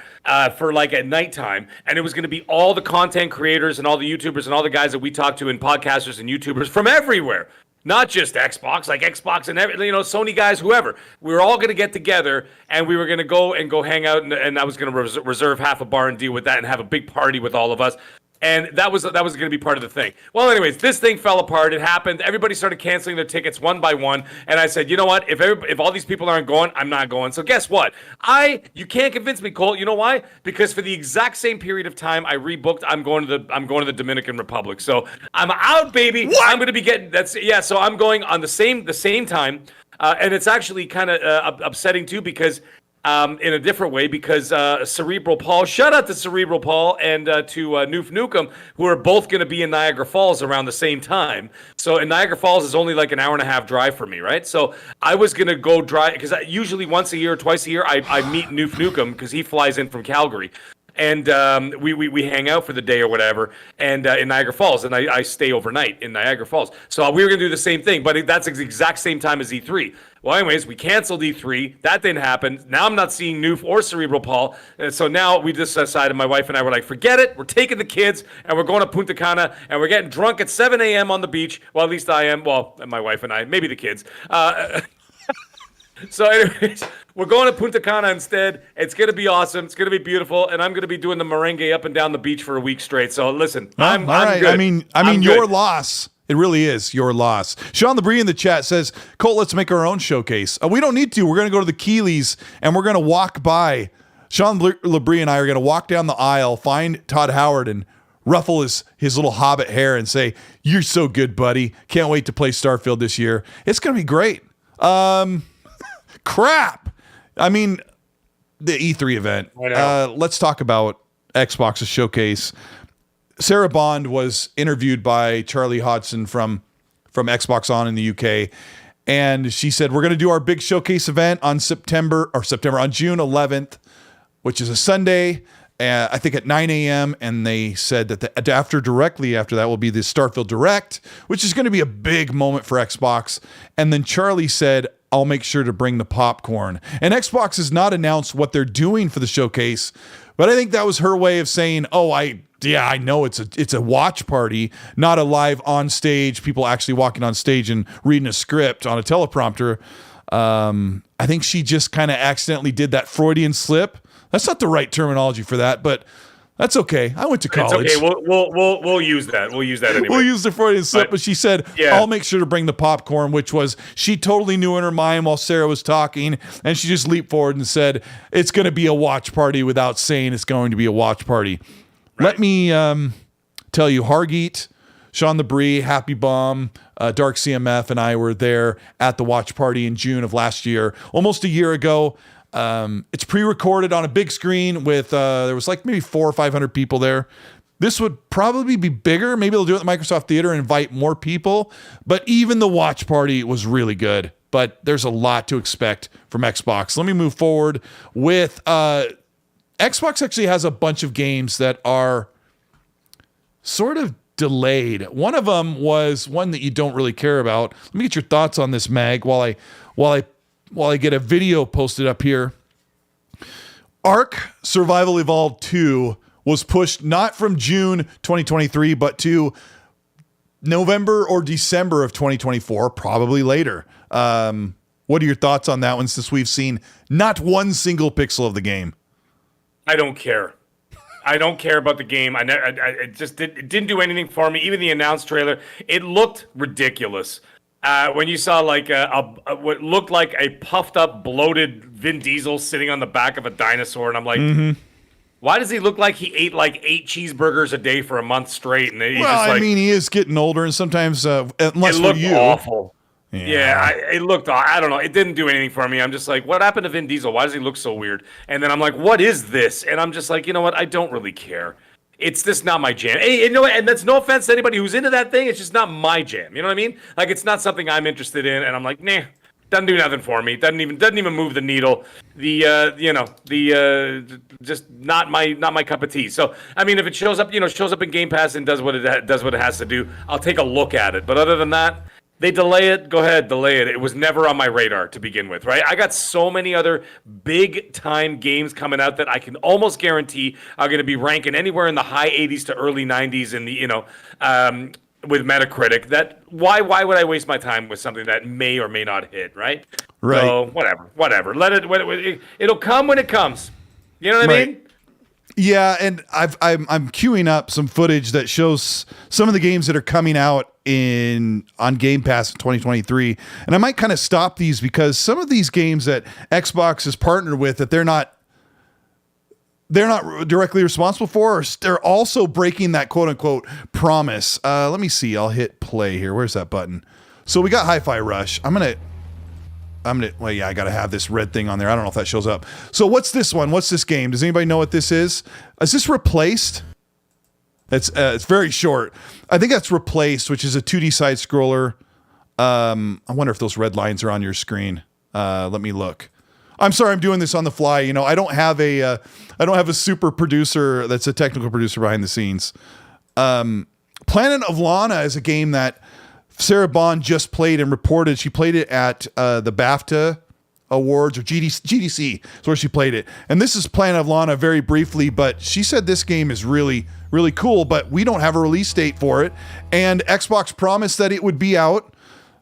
for like at nighttime, and it was going to be all the content creators and all the YouTubers and all the guys that we talk to and podcasters and YouTubers from everywhere. Not just Xbox, like Xbox and Sony guys, whoever. We were all going to get together, and we were going to go hang out, and I was going to reserve half a bar and deal with that and have a big party with all of us. And that was going to be part of the thing. Well, anyways, this thing fell apart. It happened. Everybody started canceling their tickets one by one. And I said, you know what? If all these people aren't going, I'm not going. So guess what? You can't convince me, Colt. You know why? Because for the exact same period of time I rebooked, I'm going to the Dominican Republic. So I'm out, baby. What? I'm going to be getting So I'm going on the same time. And it's actually kind of upsetting too, because in a different way, because Cerebral Paul, shout out to Cerebral Paul and to Noof Nukem, who are both going to be in Niagara Falls around the same time. So in Niagara Falls is only like an hour and a half drive for me, right? So I was going to go drive, because usually once a year or twice a year I meet Noof Nukem, because he flies in from Calgary. And we hang out for the day or whatever, and in Niagara Falls, and I stay overnight in Niagara Falls. So we were going to do the same thing, but that's the exact same time as E3. Well, anyways, we canceled E3. That didn't happen. Now I'm not seeing Noof or Cerebral Paul. And so now we just decided, my wife and I were like, forget it. We're taking the kids and we're going to Punta Cana and we're getting drunk at 7 a.m. on the beach. Well, at least I am. Well, my wife and I, maybe the kids. So anyways, we're going to Punta Cana instead. It's going to be awesome. It's going to be beautiful. And I'm going to be doing the merengue up and down the beach for a week straight. So listen, I'm good. I mean, your loss. It really is your loss. Sean LeBrie in the chat says, Colt, let's make our own showcase. We don't need to. We're going to go to the Keeleys and we're going to walk by. Sean LeBrie and I are going to walk down the aisle, find Todd Howard and ruffle his little hobbit hair and say, you're so good, buddy. Can't wait to play Starfield this year. It's going to be great. Crap. I mean, the E3 event. Let's talk about Xbox's showcase. Sarah Bond was interviewed by Charlie Hodgson from Xbox On in the UK, and she said, we're going to do our big showcase event on June 11th, which is a Sunday, I think at 9 a.m. And they said that directly after that will be the Starfield Direct, which is going to be a big moment for Xbox. And then Charlie said, I'll make sure to bring the popcorn. And Xbox has not announced what they're doing for the showcase, but I think that was her way of saying, I know it's a watch party, not a live on stage, people actually walking on stage and reading a script on a teleprompter. I think she just kind of accidentally did that Freudian slip. That's not the right terminology for that, but that's okay. I went to college. It's okay. We'll use that. We'll use that anyway. We'll use the Freudian slip, but she said, I'll make sure to bring the popcorn, which was, she totally knew in her mind while Sarah was talking, and she just leaped forward and said, it's going to be a watch party without saying it's going to be a watch party. Right. Let me tell you, Hargeet, Sean LeBrie, Happy Bomb, Dark CMF, and I were there at the watch party in June of last year, almost a year ago. It's pre-recorded on a big screen with there was like maybe 400 or 500 people there. This would probably be bigger. Maybe they'll do it at the Microsoft Theater and invite more people. But even the watch party was really good. But there's a lot to expect from Xbox. Let me move forward with Xbox actually has a bunch of games that are sort of delayed. One of them was one that you don't really care about. Let me get your thoughts on this, Mag, while I get a video posted up here. Ark Survival Evolved 2 was pushed not from June 2023, but to November or December of 2024, probably later. What are your thoughts on that one, since we've seen not one single pixel of the game? I don't care. I don't care about the game. It didn't do anything for me. Even the announced trailer, it looked ridiculous. When you saw like what looked like a puffed up, bloated Vin Diesel sitting on the back of a dinosaur, and I'm like, why does he look like he ate like 8 cheeseburgers a day for a month straight? And he is getting older, and sometimes unless it looked for you, awful. It looked. I don't know. It didn't do anything for me. I'm just like, what happened to Vin Diesel? Why does he look so weird? And then I'm like, what is this? And I'm just like, you know what? I don't really care. It's just not my jam. Hey, you know what? And that's no offense to anybody who's into that thing. It's just not my jam. You know what I mean? Like, it's not something I'm interested in. And I'm like, nah, doesn't do nothing for me. Doesn't even move the needle. Just not my cup of tea. So, I mean, if it shows up in Game Pass and does what it has to do, I'll take a look at it. But other than that, they delay it, go ahead, delay it. It was never on my radar to begin with, right? I got so many other big-time games coming out that I can almost guarantee are going to be ranking anywhere in the high 80s to early 90s in the, with Metacritic. That why would I waste my time with something that may or may not hit, right? Right. So whatever. It'll come when it comes. You know what I mean? Yeah, and I'm queuing up some footage that shows some of the games that are coming out on Game Pass in 2023, and I might kind of stop these because some of these games that Xbox has partnered with that they're not directly responsible for, or they're also breaking that quote unquote promise. Let me see. I'll hit play here. Where's that button? So we got Hi-Fi Rush. I got to have this red thing on there. I don't know if that shows up. So what's this one? What's this game? Does anybody know what this is? Is this Replaced? It's very short. I think that's Replaced, which is a 2D side scroller. I wonder if those red lines are on your screen. Let me look. I'm sorry, I'm doing this on the fly. You know, I don't have a super producer that's a technical producer behind the scenes. Planet of Lana is a game that Sarah Bond just played and reported. She played it at the BAFTA Awards or GDC. That's where she played it. And this is Planet of Lana very briefly, but she said this game is really, really cool, but we don't have a release date for it. And Xbox promised that it would be out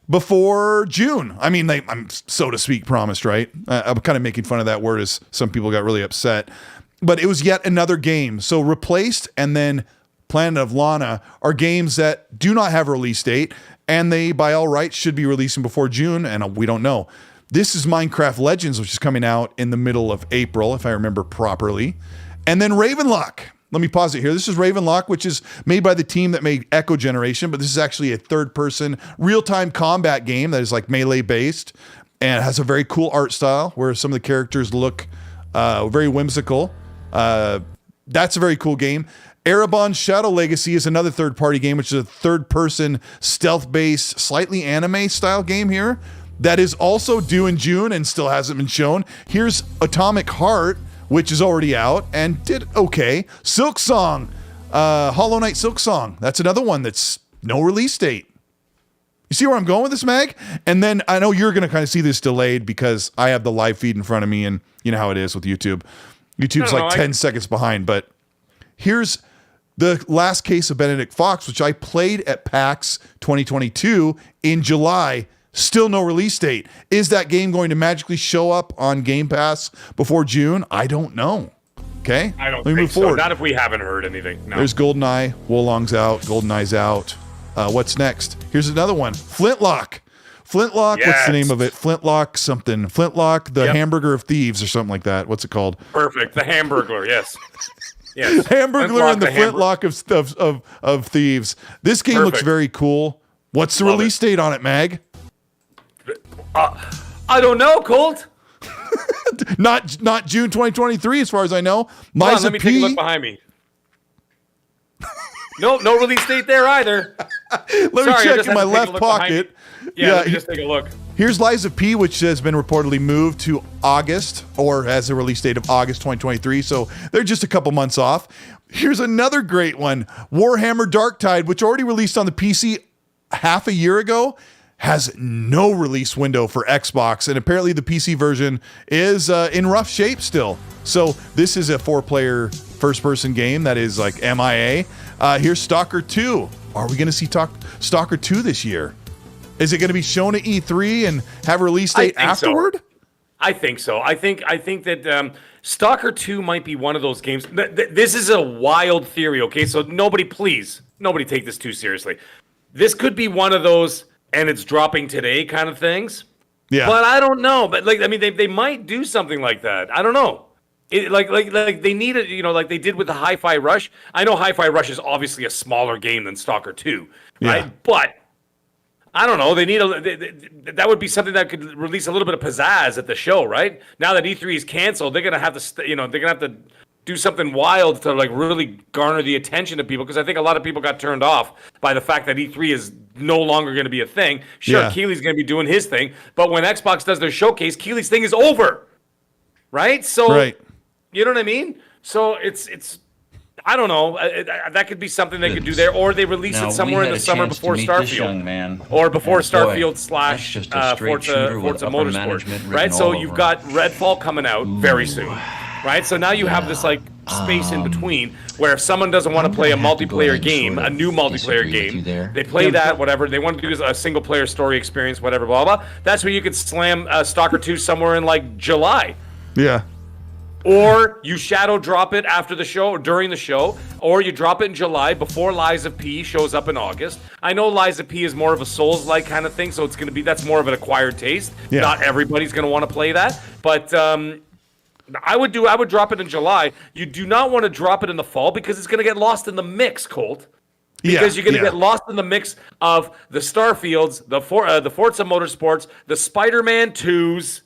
before June. I mean, I'm so to speak promised, right? I'm kind of making fun of that word as some people got really upset. But it was yet another game. So Replaced and then Planet of Lana are games that do not have a release date, and they, by all rights, should be releasing before June, and we don't know. This is Minecraft Legends, which is coming out in the middle of April, if I remember properly. And then Ravenlock. Let me pause it here. This is Ravenlock, which is made by the team that made Echo Generation, but this is actually a third-person real-time combat game that is like melee-based, and it has a very cool art style where some of the characters look very whimsical. That's a very cool game. Erebon Shadow Legacy is another third-party game, which is a third-person stealth-based, slightly anime-style game here that is also due in June and still hasn't been shown. Here's Atomic Heart, which is already out and did okay. Silk Song, Hollow Knight Silk Song. That's another one that's no release date. You see where I'm going with this, Mag? And then I know you're going to kind of see this delayed because I have the live feed in front of me, and you know how it is with YouTube. YouTube's like 10 seconds behind, but here's the last case of Benedict Fox, which I played at PAX 2022 in July. Still no release date. Is that game going to magically show up on Game Pass before June? I don't know. Okay? I don't think so. Not if we haven't heard anything. No. There's GoldenEye. Wolong's out. GoldenEye's out. What's next? Here's another one. Flintlock. Flintlock, yes. What's the name of it? Flintlock something. Flintlock, the Hamburger of Thieves or something like that. What's it called? Perfect. The Hamburglar, yes. Yes. Hamburglar and the Flintlock of Thieves. This game looks very cool. What's the release date on it, Mag? I don't know, Colt. not June 2023, as far as I know. Let me take a look behind me. No release date there either. Let me check in my left pocket. Yeah, let me just take a look. Here's Liza P, which has been reportedly moved to August, or has a release date of August 2023, so they're just a couple months off. Here's another great one. Warhammer Darktide, which already released on the PC half a year ago, has no release window for Xbox, and apparently the PC version is in rough shape still. So this is a 4-player first-person game that is like MIA. Here's Stalker 2. Are we going to see Stalker 2 this year? Is it going to be shown at E3 and have a release date afterward? So. I think so. I think that Stalker 2 might be one of those games. This is a wild theory, okay? So nobody take this too seriously. This could be one of those and it's dropping today kind of things. Yeah. But I don't know. But they might do something like that. I don't know. Like they need it, like they did with the Hi-Fi Rush. I know Hi-Fi Rush is obviously a smaller game than Stalker 2, right? Yeah. But I don't know. They need that would be something that could release a little bit of pizzazz at the show, right? Now that E3 is canceled, they're gonna have to, they're gonna have to do something wild to like really garner the attention of people, because I think a lot of people got turned off by the fact that E3 is no longer going to be a thing. Sure, Keely's going to be doing his thing, but when Xbox does their showcase, Keely's thing is over, right? So, you know what I mean? So it's I don't know. That could be something they could do there, or they release it somewhere in the summer before Starfield, or before Starfield slash Forza Motorsports, right? So you've got Redfall coming out very soon. Right, so now you have this like space in between where if someone doesn't want to play a multiplayer game, a new multiplayer game, they play that, whatever. They want to do a single player story experience, whatever, blah, blah. That's where you could slam Stalker 2 somewhere in like July. Yeah. Or you shadow drop it after the show or during the show, or you drop it in July before Liza P shows up in August. I know Liza P is more of a Souls-like kind of thing, so it's going to be, that's more of an acquired taste. Yeah. Not everybody's going to want to play that, but I would drop it in July. You do not want to drop it in the fall because it's going to get lost in the mix, Colt. Because you're going to get lost in the mix of the Starfields, the Forza Motorsports, the Spider-Man 2s,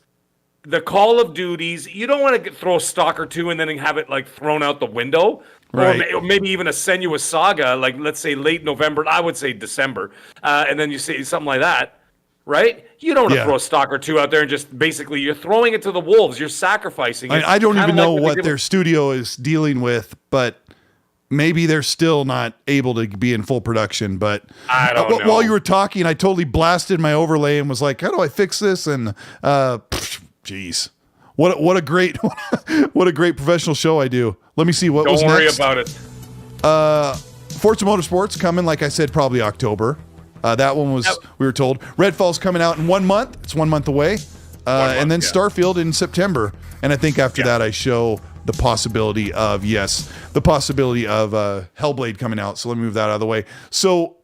the Call of Duties. You don't want to throw Stalker 2 and then have it like thrown out the window. Right. Or maybe even a Senua's Saga, like let's say late November, I would say December. And then you say something like that. Right? You don't want to throw a Stalker 2 out there and just basically you're throwing it to the wolves. You're sacrificing it. I don't even know what their studio is dealing with, but maybe they're still not able to be in full production. But I don't know. While you were talking, I totally blasted my overlay and was like, "How do I fix this?" And jeez, what a great what a great professional show I do. Let me see what was next. Don't worry about it. Forza Motorsports coming, like I said, probably October. That one was, we were told. Redfall's coming out in 1 month. It's 1 month away. And then Starfield in September. And I think after that I show the possibility of Hellblade coming out. So let me move that out of the way. So,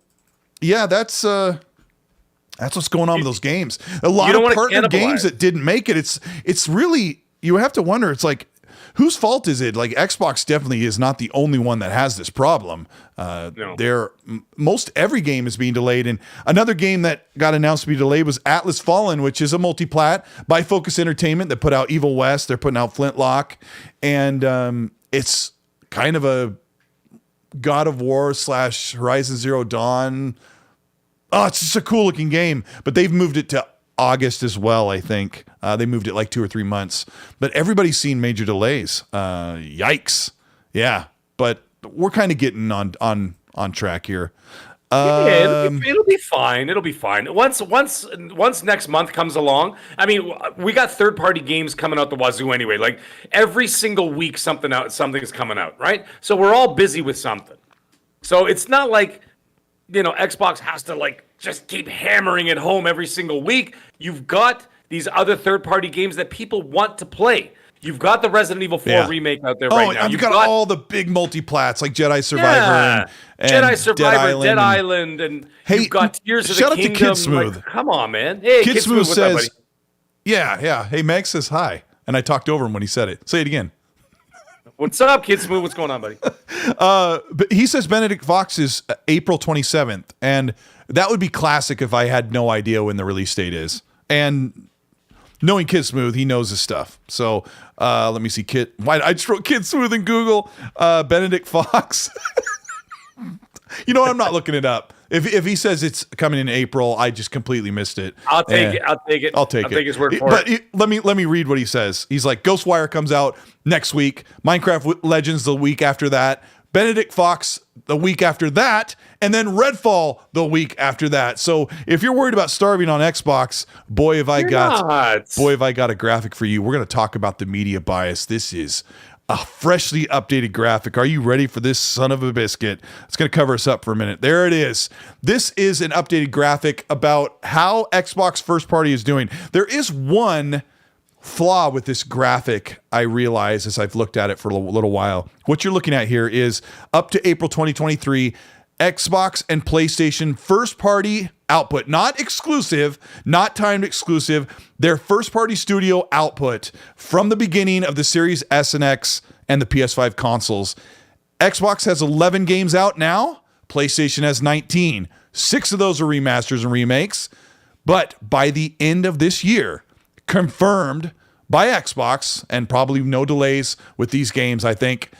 yeah, that's what's going on with those games. A lot of partner games that didn't make it. It's really, you have to wonder, it's like, whose fault is it? Like, Xbox definitely is not the only one that has this problem. No. Most every game is being delayed. And another game that got announced to be delayed was Atlas Fallen, which is a multi-plat by Focus Entertainment that put out Evil West. They're putting out Flintlock. And it's kind of a God of War / Horizon Zero Dawn. Oh, it's just a cool looking game. But they've moved it to August as well, I think. They moved it like 2 or 3 months. But everybody's seen major delays. Yikes. Yeah. But we're kind of getting on track here. It'll be fine. It'll be fine. Once next month comes along, I mean, we got third-party games coming out the wazoo anyway. Like every single week something's coming out, right? So we're all busy with something. So it's not like, Xbox has to like just keep hammering it home every single week. You've got these other third-party games that people want to play. You've got the Resident Evil 4 remake out there right now. You've got all the big multi-plats like Jedi Survivor and Jedi Survivor, Dead Island, and you've got Tears of the Kingdom. Shout out to Kid Smooth. Like, come on, man. Hey, Kid Smooth says, what's up, buddy? Yeah. Hey, Meg says hi. And I talked over him when he said it. Say it again. What's up, Kid Smooth? What's going on, buddy? But he says Benedict Fox is April 27th. And that would be classic if I had no idea when the release date is. And knowing Kid Smooth, he knows his stuff. So let me see. I just wrote Kid Smooth in Google. Benedict Fox. You know what? I'm not looking it up. If he says it's coming in April, I just completely missed it. I'll take it. I'll take his word for it. Let me read what he says. He's like, Ghostwire comes out next week. Minecraft Legends the week after that. Benedict Fox the week after that, and then Redfall the week after that. So if you're worried about starving on Xbox, boy have I got a graphic for you. We're going to talk about the media bias. This is a freshly updated graphic. Are you ready for this son of a biscuit? It's going to cover us up for a minute. There it is. This is an updated graphic about how Xbox first party is doing. There is one flaw with this graphic, I realize, as I've looked at it for a little while. What you're looking at here is up to April 2023, Xbox and PlayStation first party output, not exclusive, not timed exclusive, their first party studio output from the beginning of the Series S and X and the PS5 consoles. Xbox has 11 games out now. PlayStation has 19. 6 of those are remasters and remakes. But by the end of this year, confirmed by Xbox, and probably no delays with these games, I think,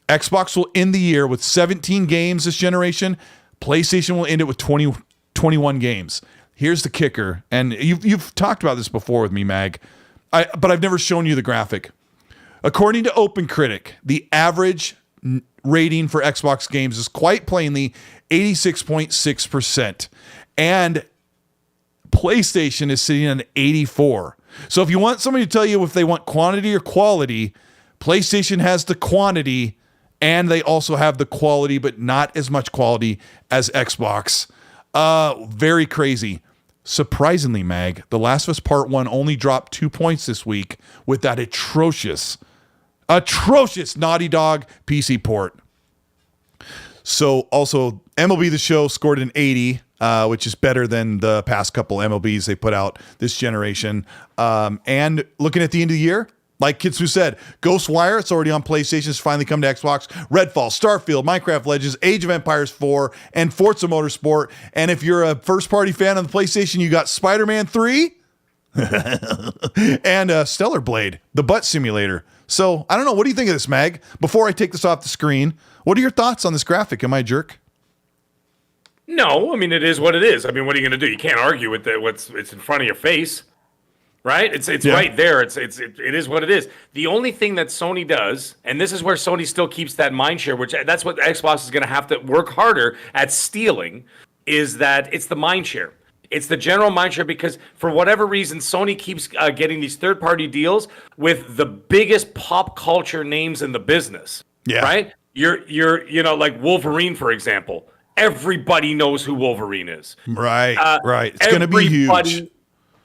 Xbox will end the year with 17 games this generation. PlayStation will end it with 21 games. Here's the kicker, and you've talked about this before with me, Mag, but I've never shown you the graphic. According to OpenCritic, the average rating for Xbox games is quite plainly 86.6%, and PlayStation is sitting on 84. So if you want somebody to tell you if they want quantity or quality, PlayStation has the quantity, and they also have the quality, but not as much quality as Xbox. Very crazy. Surprisingly, Mag, The Last of Us Part 1 only dropped 2 points this week with that atrocious Naughty Dog PC port. So also, MLB The Show scored an 80, which is better than the past couple MLBs they put out this generation. And looking at the end of the year, like Kitsu said, Ghostwire, it's already on PlayStation, it's finally come to Xbox. Redfall, Starfield, Minecraft Legends, Age of Empires 4, and Forza Motorsport. And if you're a first-party fan on the PlayStation, you got Spider-Man 3 and Stellar Blade, the butt simulator. So, I don't know. What do you think of this, Mag? Before I take this off the screen, what are your thoughts on this graphic? Am I a jerk? No, I mean, it is what it is. I mean, what are you going to do? You can't argue with it's in front of your face. Right? It's right there. It is what it is. The only thing that Sony does, and this is where Sony still keeps that mind share, which that's what Xbox is going to have to work harder at stealing, is that it's the mind share. It's the general mind share because for whatever reason, Sony keeps getting these third-party deals with the biggest pop culture names in the business. Yeah. Right? You know, like Wolverine, for example. Everybody knows who Wolverine is. Right. Right. It's going to be huge.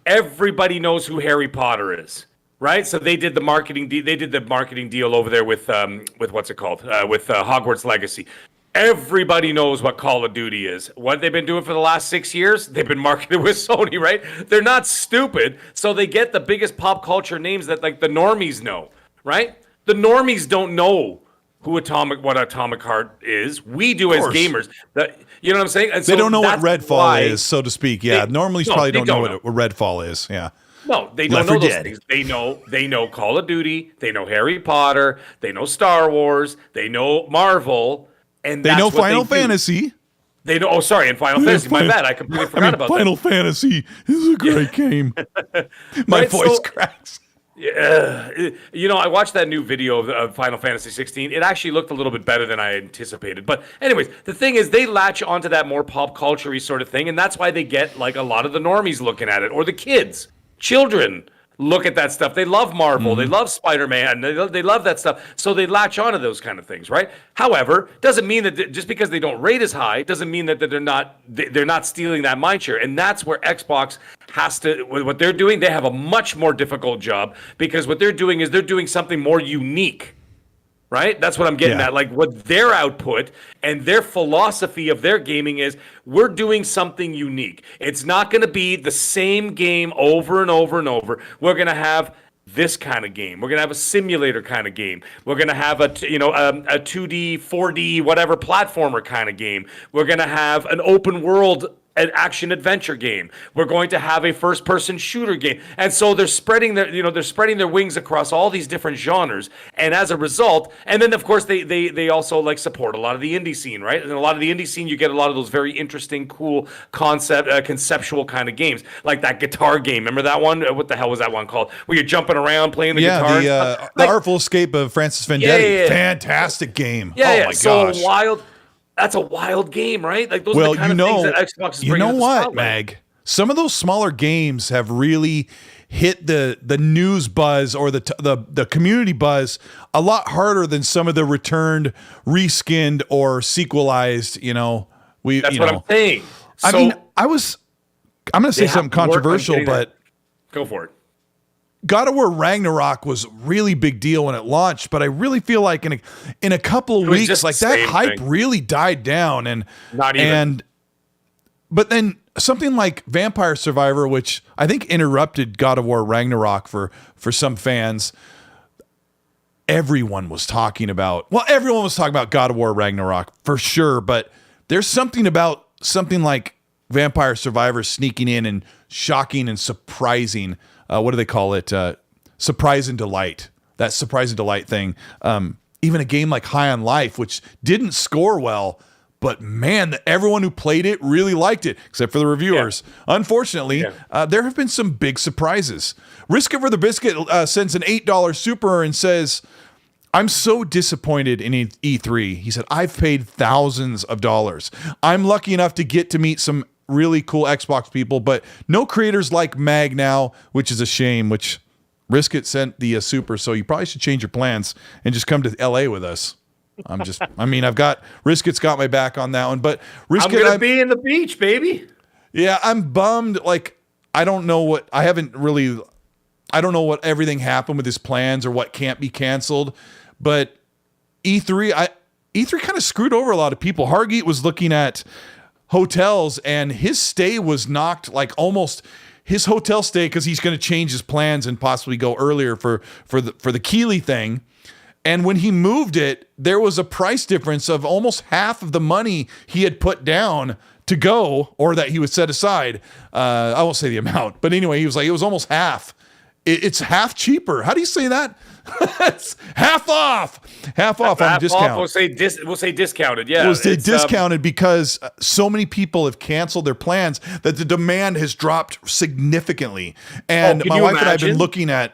Everybody knows who Harry Potter is. Right? So they did the marketing deal over there with what's it called? With Hogwarts Legacy. Everybody knows what Call of Duty is. What they've been doing for the last 6 years, they've been marketing with Sony, right? They're not stupid, so they get the biggest pop culture names that like the normies know, right? The normies don't know what Atomic Heart is. We do as gamers. You know what I'm saying? And they don't know what Redfall is, so to speak. Yeah, normally probably don't know what Redfall is. Yeah. No, they don't know those things. They know Call of Duty. They know Harry Potter. They know Star Wars. They know Marvel. And they know Final Fantasy. They know. Oh, sorry, and Final Fantasy. My bad. I completely forgot about Final Fantasy is a great game. My voice cracks. Yeah, you know, I watched that new video of Final Fantasy 16. It actually looked a little bit better than I anticipated. But anyways, the thing is, they latch onto that more pop culture-y sort of thing, and that's why they get like a lot of the normies looking at it, or the kids, children. Look at that stuff. They love Marvel. They love Spider-Man. They love that stuff. So they latch onto those kind of things, right? However, doesn't mean that just because they don't rate as high doesn't mean that they're not stealing that mindshare. And that's where Xbox has to. What they're doing, they have a much more difficult job because what they're doing is they're doing something more unique. Right? That's what I'm getting at. Like what their output and their philosophy of their gaming is, we're doing something unique. It's not going to be the same game over and over and over. We're going to have this kind of game. We're going to have a simulator kind of game. We're going to have a 2D, 4D, whatever platformer kind of game. We're going to have an open world an action adventure game. We're going to have a first person shooter game. And so they're spreading their wings across all these different genres. And as a result, and then of course they also like support a lot of the indie scene, right? And a lot of the indie scene, you get a lot of those very interesting, cool conceptual kind of games. Like that guitar game. Remember that one? What the hell was that one called? Where you're jumping around playing the guitar. The Artful Escape of Francis Vendetti. Fantastic game. Oh my gosh. That's a wild game, right? Like those are the kind of things that Xbox is bringing. You know what, Mag? Some of those smaller games have really hit the news buzz or the community buzz a lot harder than some of the returned, reskinned, or sequelized. That's what I'm saying. I mean, I'm going to say something controversial, but go for it. God of War Ragnarok was a really big deal when it launched, but I really feel like in a couple of weeks, like that hype really died down, and not even. But then something like Vampire Survivor, which I think interrupted God of War Ragnarok for some fans, everyone was talking about. Well, everyone was talking about God of War Ragnarok for sure, but there's something about something like Vampire Survivor sneaking in and shocking and surprising. What do they call it? Surprise and delight. That surprise and delight thing. Even a game like High on Life, which didn't score well, but man, everyone who played it really liked it, except for the reviewers. Yeah. Unfortunately, there have been some big surprises. Risk It for the Biscuit sends an $8 super and says, I'm so disappointed in E3. He said, I've paid thousands of dollars. I'm lucky enough to get to meet some really cool Xbox people, but no creators like Mag now, which is a shame, which Risk It sent the super, so you probably should change your plans and just come to LA with us. I've got Risk It's got my back on that one, but Risk It, I'm going to be in the beach, baby. Yeah, I'm bummed. Like, I don't know what everything happened with his plans or what can't be canceled, but E3 kind of screwed over a lot of people. Hargeet was looking at hotels and his stay was knocked, like almost his hotel stay, because he's going to change his plans and possibly go earlier for the Keeley thing. And when he moved it, there was a price difference of almost half of the money he had put down to go, or that he would set aside. I won't say the amount, but anyway, he was like, it was almost half. it's half cheaper. How do you say that? It's half off on a discount. Off, we'll say discounted. Yeah, we'll say discounted because so many people have canceled their plans that the demand has dropped significantly. And my wife and I have been looking at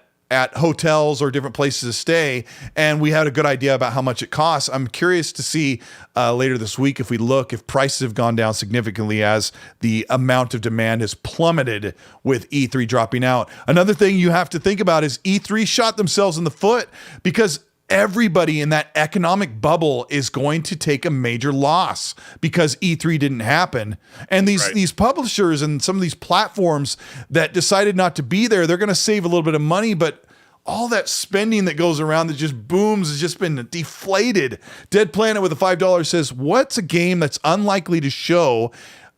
hotels or different places to stay, and we had a good idea about how much it costs. I'm curious to see later this week if prices have gone down significantly as the amount of demand has plummeted with E3 dropping out. Another thing you have to think about is E3 shot themselves in the foot because everybody in that economic bubble is going to take a major loss because E3 didn't happen. And these publishers and some of these platforms that decided not to be there, they're going to save a little bit of money, but all that spending that goes around that just booms has just been deflated. Dead Planet with a $5 says, what's a game that's unlikely to show,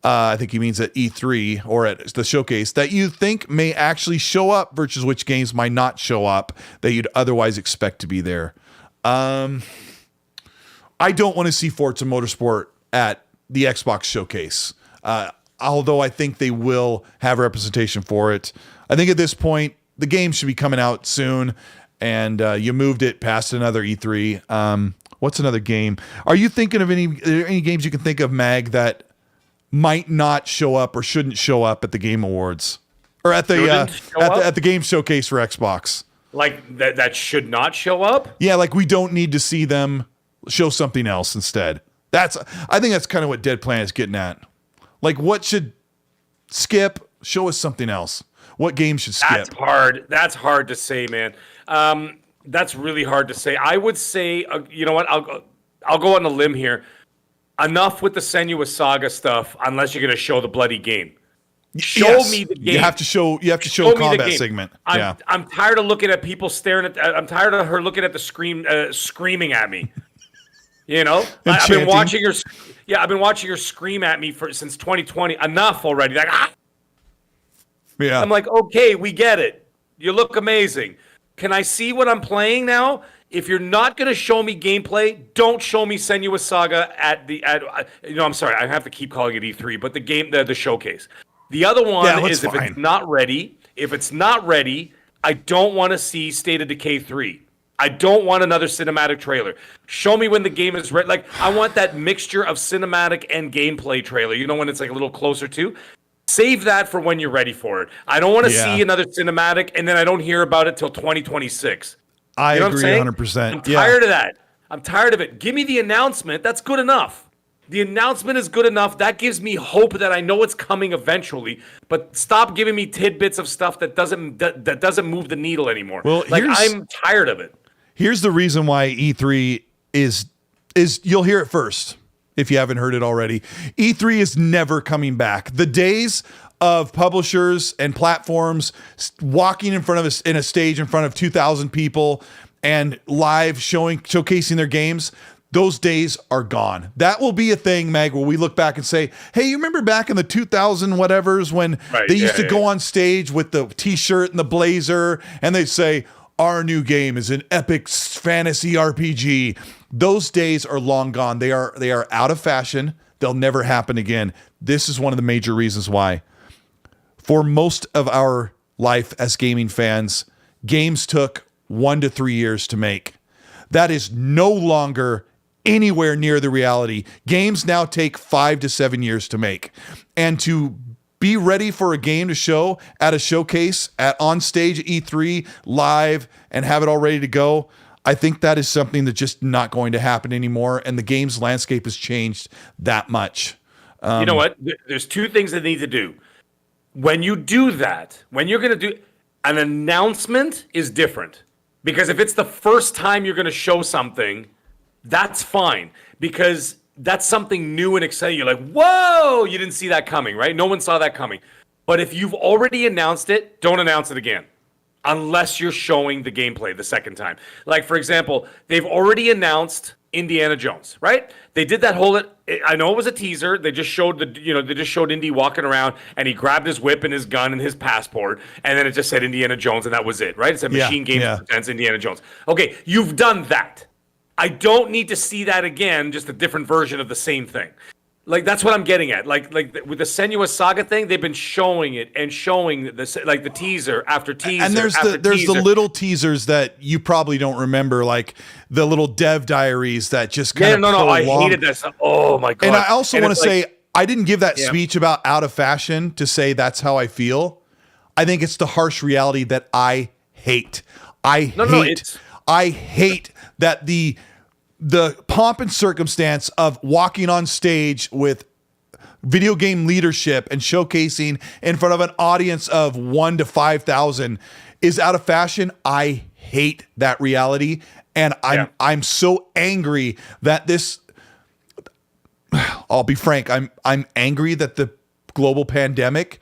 I think he means at E3 or at the showcase, that you think may actually show up versus which games might not show up that you'd otherwise expect to be there? I don't want to see Forza Motorsport at the Xbox showcase, although I think they will have representation for it. I think at this point, the game should be coming out soon, and you moved it past another E3. What's another game? Are you thinking of any games you can think of, Mag, that might not show up or shouldn't show up at the Game Awards or at the game showcase for Xbox? Like that should not show up? Yeah, like we don't need to see them show something else instead. I think that's kind of what Dead Planet is getting at. Like, what should skip? Show us something else. What game should skip? That's hard. That's hard to say, man. That's really hard to say. I would say, you know what? I'll go on a limb here. Enough with the Senua's Saga stuff, unless you're going to show the bloody game. Show me the game. You have to show combat segment. I'm tired of looking at people staring at. I'm tired of her looking at the screen, screaming at me. You know, I've been watching her. Yeah, I've been watching her scream at me since 2020. Enough already. Like, yeah. I'm like, okay, we get it. You look amazing. Can I see what I'm playing now? If you're not going to show me gameplay, don't show me Senua's Saga I'm sorry, I have to keep calling it E3, but the showcase. The other one is if it's not ready. If it's not ready, I don't want to see State of Decay 3. I don't want another cinematic trailer. Show me when the game is ready. Like, I want that mixture of cinematic and gameplay trailer. You know, when it's like a little closer to. Save that for when you're ready for it. I don't want to see another cinematic and then I don't hear about it till 2026. I agree 100%. I'm tired of that. I'm tired of it. Give me the announcement. That's good enough. The announcement is good enough. That gives me hope that I know it's coming eventually. But stop giving me tidbits of stuff that doesn't move the needle anymore. Well, I'm tired of it. Here's the reason why E3 is you'll hear it first if you haven't heard it already. E3 is never coming back. The days of publishers and platforms walking in a stage in front of 2,000 people and live showcasing their games, those days are gone. That will be a thing, Meg, where we look back and say, hey, you remember back in the 2000 whatevers when they used to go on stage with the t-shirt and the blazer and they'd say, our new game is an epic fantasy RPG. Those days are long gone. They are out of fashion. They'll never happen again. This is one of the major reasons why. For most of our life as gaming fans, games took 1 to 3 years to make. That is no longer anywhere near the reality. Games now take 5 to 7 years to make. And to be ready for a game to show at a showcase, on stage at E3, live, and have it all ready to go, I think that is something that's just not going to happen anymore. And the game's landscape has changed that much. You know what? There's two things that need to do. When you do that, when you're going to do an announcement is different. Because if it's the first time you're going to show something, that's fine. Because that's something new and exciting. You're like, whoa, you didn't see that coming, right? No one saw that coming. But if you've already announced it, don't announce it again. Unless you're showing the gameplay the second time. Like, for example, they've already announced Indiana Jones, right? They did that whole, I know it was a teaser. They just showed Indy walking around and he grabbed his whip and his gun and his passport. And then it just said Indiana Jones and that was it, right? It said Machine Games Presents Indiana Jones. Okay, you've done that. I don't need to see that again, just a different version of the same thing. Like that's what I'm getting at. With the Senua's Saga thing, they've been showing it and showing this, like the teaser after teaser. And there's the little teasers that you probably don't remember, like the little dev diaries that just kind of no, I hated that. Oh my god! And I also want to say I didn't give that speech about out of fashion to say that's how I feel. I think it's the harsh reality that I hate. I hate that the pomp and circumstance of walking on stage with video game leadership and showcasing in front of an audience of 1 to 5,000 is out of fashion. I hate that reality. And I'm so angry that this, I'll be frank, I'm angry that the global pandemic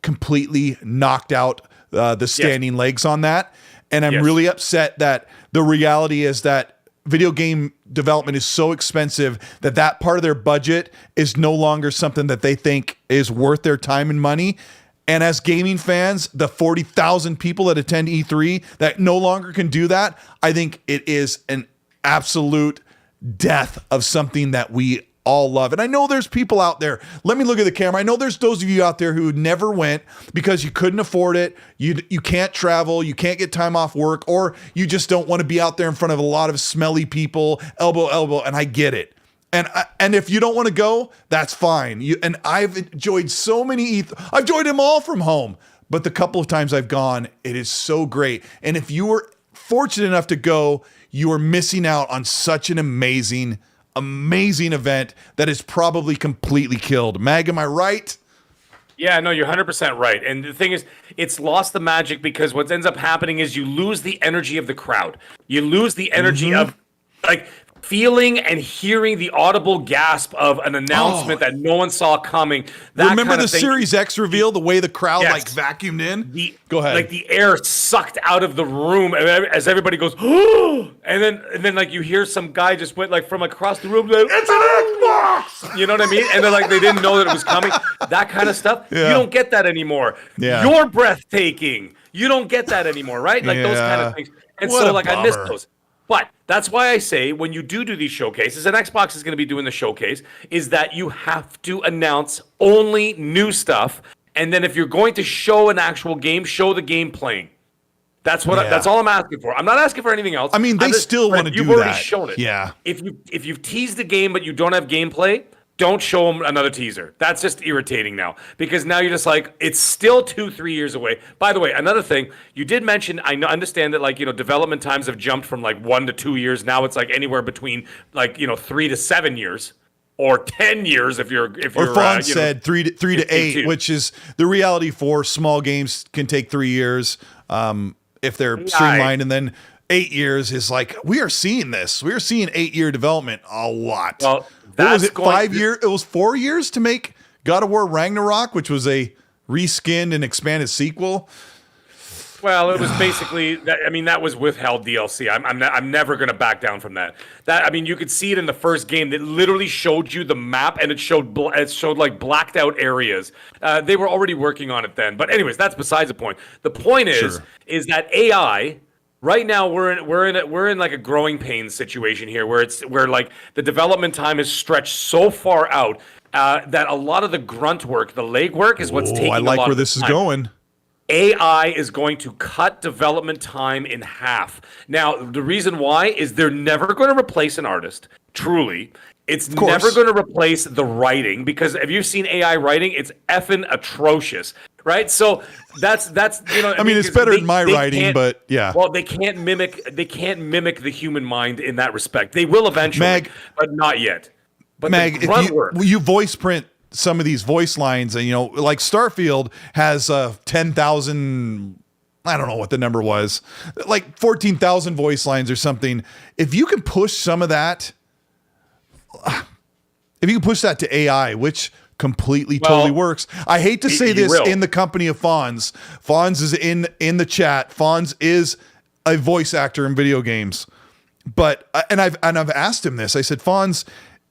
completely knocked out the standing legs on that. And I'm really upset that the reality is that video game development is so expensive that part of their budget is no longer something that they think is worth their time and money. And as gaming fans, the 40,000 people that attend E3 that no longer can do that, I think it is an absolute death of something that we all love. And I know there's people out there. Let me look at the camera. I know there's those of you out there who never went because you couldn't afford it. You can't travel. You can't get time off work, or you just don't want to be out there in front of a lot of smelly people, elbow. And I get it. And if you don't want to go, that's fine. And I've enjoyed so many. I've enjoyed them all from home. But the couple of times I've gone, it is so great. And if you were fortunate enough to go, you are missing out on such an amazing event that is probably completely killed. Mag, am I right? Yeah, no, you're 100% right. And the thing is, it's lost the magic because what ends up happening is you lose the energy of the crowd. You lose the energy of, like, feeling and hearing the audible gasp of an announcement that no one saw coming. Remember the Series X reveal, the way the crowd like vacuumed in? Go ahead. Like the air sucked out of the room as everybody goes, oh, and then like you hear some guy just went like from across the room, like, it's an Xbox! You know what I mean? And they're like, they didn't know that it was coming. That kind of stuff. Yeah. You don't get that anymore. Yeah. You're breathtaking. You don't get that anymore, right? Like those kind of things. And so like I miss those. But that's why I say when you do these showcases, and Xbox is going to be doing the showcase, is that you have to announce only new stuff. And then if you're going to show an actual game, show the game playing. That's what. That's all I'm asking for. I'm not asking for anything else. I mean, they still want to do that. You've already shown it. Yeah. If you've teased the game but you don't have gameplay, don't show them another teaser. That's just irritating now because now you're just like, it's still 2-3 years away. By the way, another thing you did mention, I understand that development times have jumped from 1 to 2 years. Now it's like anywhere between 3 to 7 years or 10 years if you're. Or Fawn said 3 to 8, which is the reality for small games can take 3 years if they're streamlined, and then 8 years is like we are seeing this. We are seeing 8-year development a lot. Well, what was it, 5 years? It was 4 years to make God of War Ragnarok, which was a reskinned and expanded sequel. Well, it was basically that. I mean, that was withheld DLC. I'm never going to back down from that. You could see it in the first game that literally showed you the map, and it showed like blacked out areas. They were already working on it then. But anyways, that's besides the point. The point is that AI. Right now, we're in like a growing pains situation here, where like the development time is stretched so far out that a lot of the grunt work, the leg work, is what's taking. I like where this is going. AI is going to cut development time in half. Now, the reason why is they're never going to replace an artist. Truly, it's never going to replace the writing because if you've seen AI writing, it's effing atrocious. Right, so that's I mean, it's better than my writing, but yeah. Well, they can't mimic the human mind in that respect. They will eventually, but not yet. But Mag, if you voice print some of these voice lines, and like Starfield has 10,000. I don't know what the number was, like 14,000 voice lines or something. If you can push some of that, to AI, which totally works. I hate to say this in the company of Fonz. Fonz is in the chat. Fonz is a voice actor in video games. But I've asked him this. I said, Fonz,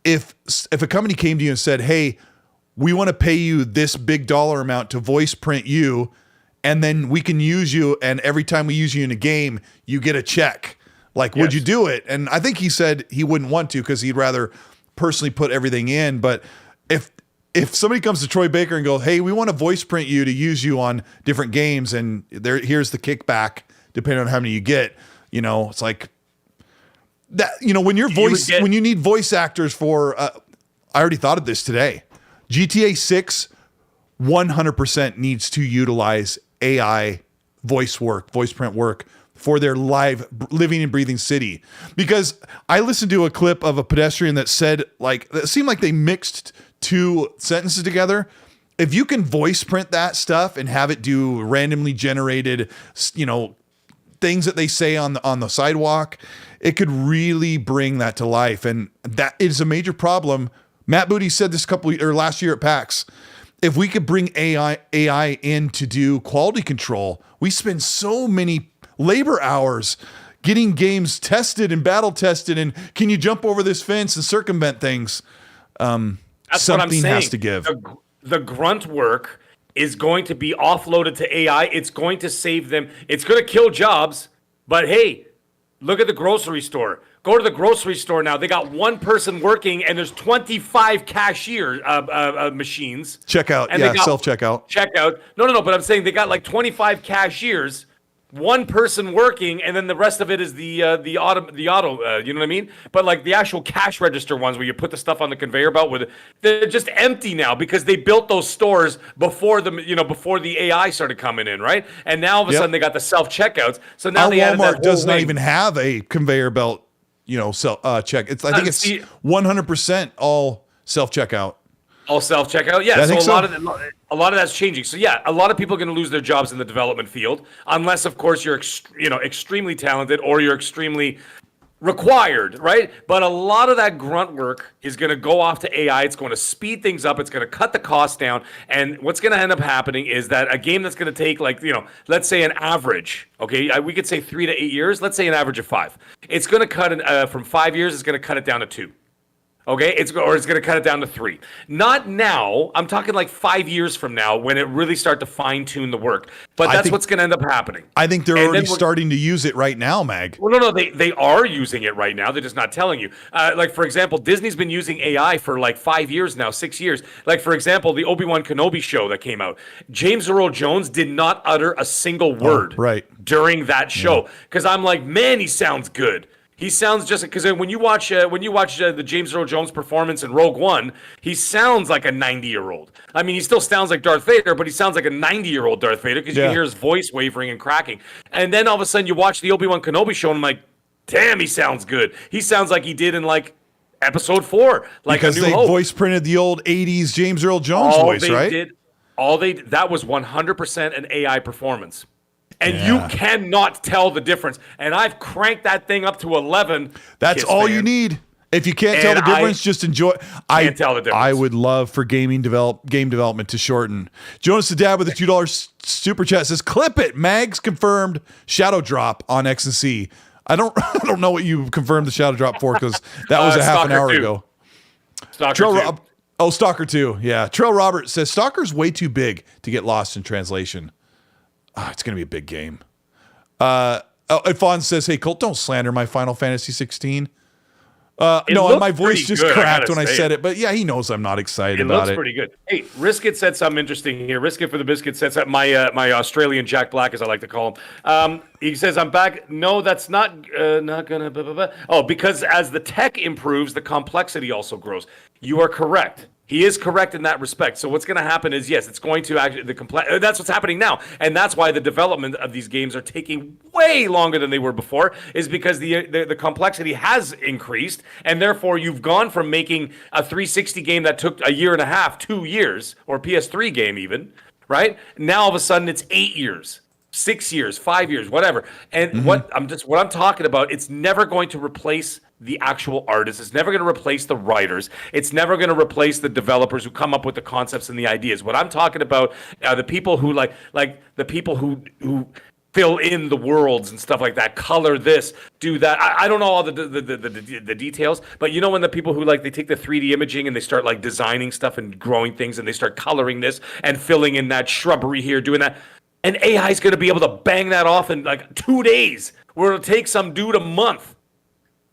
if a company came to you and said, "Hey, we want to pay you this big dollar amount to voice print you, and then we can use you, and every time we use you in a game, you get a check. Like, would you do it?" And I think he said he wouldn't want to because he'd rather personally put everything in, but if somebody comes to Troy Baker and goes, hey, we want to voice print you to use you on different games, and here's the kickback depending on how many you get, it's like that. When when you need voice actors for, I already thought of this today. GTA 6 100% needs to utilize AI voice print work for their live living and breathing city. Because I listened to a clip of a pedestrian that said, it seemed like they mixed two sentences together. If you can voice print that stuff and have it do randomly generated, things that they say on the sidewalk, it could really bring that to life. And that is a major problem. Matt Booty said this last year at PAX. If we could bring AI in to do quality control, we spend so many labor hours getting games tested and battle tested. And can you jump over this fence and circumvent things? That's something what I'm saying. Has to give. The grunt work is going to be offloaded to AI. It's going to save them. It's going to kill jobs. But hey, look at the grocery store. Go to the grocery store now. They got one person working, and there's 25 cashier machines. Checkout, and self-checkout. Checkout. No. But I'm saying they got like 25 cashiers, one person working, and then the rest of it is the auto. You know what I mean? But like the actual cash register ones where you put the stuff on the conveyor belt they're just empty now because they built those stores before the AI started coming in, right? And now all of a sudden they got the self-checkouts. So now Walmart does not even have a conveyor belt. Check. I think it's 100% all self-checkout. All self-checkout? Yeah, a lot of that's changing. So yeah, a lot of people are going to lose their jobs in the development field, unless of course you're extremely talented or you're extremely required, right? But a lot of that grunt work is going to go off to AI. It's going to speed things up. It's going to cut the cost down. And what's going to end up happening is that a game that's going to take let's say an average, okay, we could say 3 to 8 years. Let's say an average of 5. It's going to cut from 5 years. It's going to cut it down to 2. Okay, it's going to cut it down to 3. Not now. I'm talking like 5 years from now when it really start to fine tune the work. But that's what's going to end up happening. I think they're already starting to use it right now, Mag. Well, no, they are using it right now. They're just not telling you. Like for example, Disney's been using AI for like 5 years now, 6 years. Like for example, the Obi-Wan Kenobi show that came out. James Earl Jones did not utter a single word during that show because I'm like, man, he sounds good. He sounds just because when you watch the James Earl Jones performance in Rogue One, he sounds like a 90-year-old. I mean, he still sounds like Darth Vader, but he sounds like a 90-year-old Darth Vader because you can hear his voice wavering and cracking. And then all of a sudden, you watch the Obi-Wan Kenobi show, and I'm like, damn, he sounds good. He sounds like he did in like Episode 4, like because they voice printed the old '80s James Earl Jones voice, right? That was 100% an AI performance. And you cannot tell the difference. And I've cranked that thing up to 11. That's all you need. If you can't tell the difference, just enjoy. Can't tell the difference. I would love for game development to shorten. Jonas the Dad with a $2 super chat says, "Clip it. Mags confirmed shadow drop on X&C." I don't know what you confirmed the shadow drop for because that was a half an hour ago. Stalker 2. Stalker 2. Yeah. Trail Robert says Stalker's way too big to get lost in translation. It's going to be a big game. Alphonse says, "Hey, Colt, don't slander my Final Fantasy 16. No, my voice just cracked when I said it. But yeah, he knows I'm not excited about it. It looks pretty good. Hey, Risket said something interesting here. Risket for the Biscuit said something. My Australian Jack Black, as I like to call him. He says, "I'm back." No, that's not gonna. Blah, blah, blah. Oh, because as the tech improves, the complexity also grows. You are correct. He is correct in that respect. So what's going to happen is, yes, it's going to actually that's what's happening now, and that's why the development of these games are taking way longer than they were before. Is because the complexity has increased, and therefore you've gone from making a 360 game that took a year and a half, 2 years, or PS3 game even, right? Now all of a sudden it's 8 years. 6 years, 5 years, whatever. And what I'm talking about, it's never going to replace the actual artists. It's never going to replace the writers. It's never going to replace the developers who come up with the concepts and the ideas. What I'm talking about are the people who like the people who fill in the worlds and stuff like that, color this, do that. I don't know all the details, but you know when the people who they take the 3D imaging and they start like designing stuff and growing things and they start coloring this and filling in that shrubbery here, doing that. And AI is going to be able to bang that off in like 2 days, where it'll take some dude a month.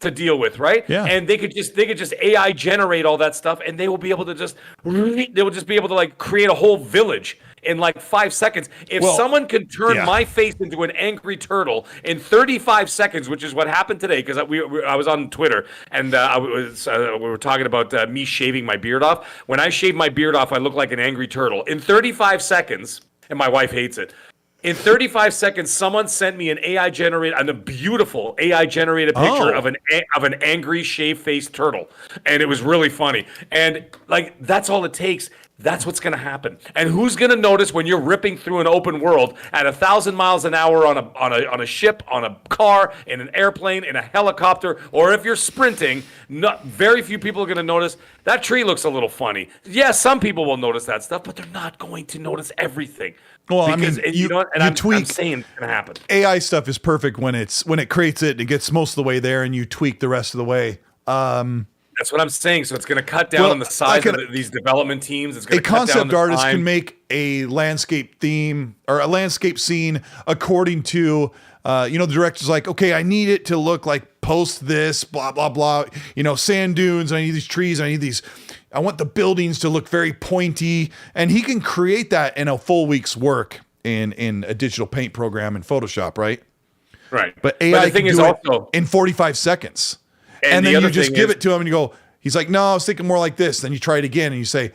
to deal with, right? Yeah. And they could just AI generate all that stuff, and they will be able to just be able to like create a whole village in like 5 seconds. If someone can turn my face into an angry turtle in 35 seconds, which is what happened today, because I was on Twitter and we were talking about me shaving my beard off. When I shave my beard off, I look like an angry turtle in 35 seconds, and my wife hates it. In 35 seconds, someone sent me a beautiful AI generated picture of an angry shave-faced turtle, and it was really funny. And like that's all it takes. That's what's going to happen. And who's going to notice when you're ripping through an open world at 1,000 miles an hour on a ship, on a car, in an airplane, in a helicopter, or if you're sprinting? Very few people are going to notice. That tree looks a little funny. Yeah, some people will notice that stuff, but they're not going to notice everything. Well, because, I mean, I'm saying it's going to happen. AI stuff is perfect when it creates it and it gets most of the way there, and you tweak the rest of the way. That's what I'm saying. So it's going to cut down on the size of these development teams. It's going to cut down the time. A concept artist can make a landscape theme or a landscape scene according to, the director's like, okay, I need it to look like post this, blah, blah, blah. Sand dunes. I need these trees. I want the buildings to look very pointy. And he can create that in a full week's work in a digital paint program in Photoshop, right? Right. But AI can do it in 45 seconds. And then you just give it to him and you go, he's like, no, I was thinking more like this. Then you try it again and you say,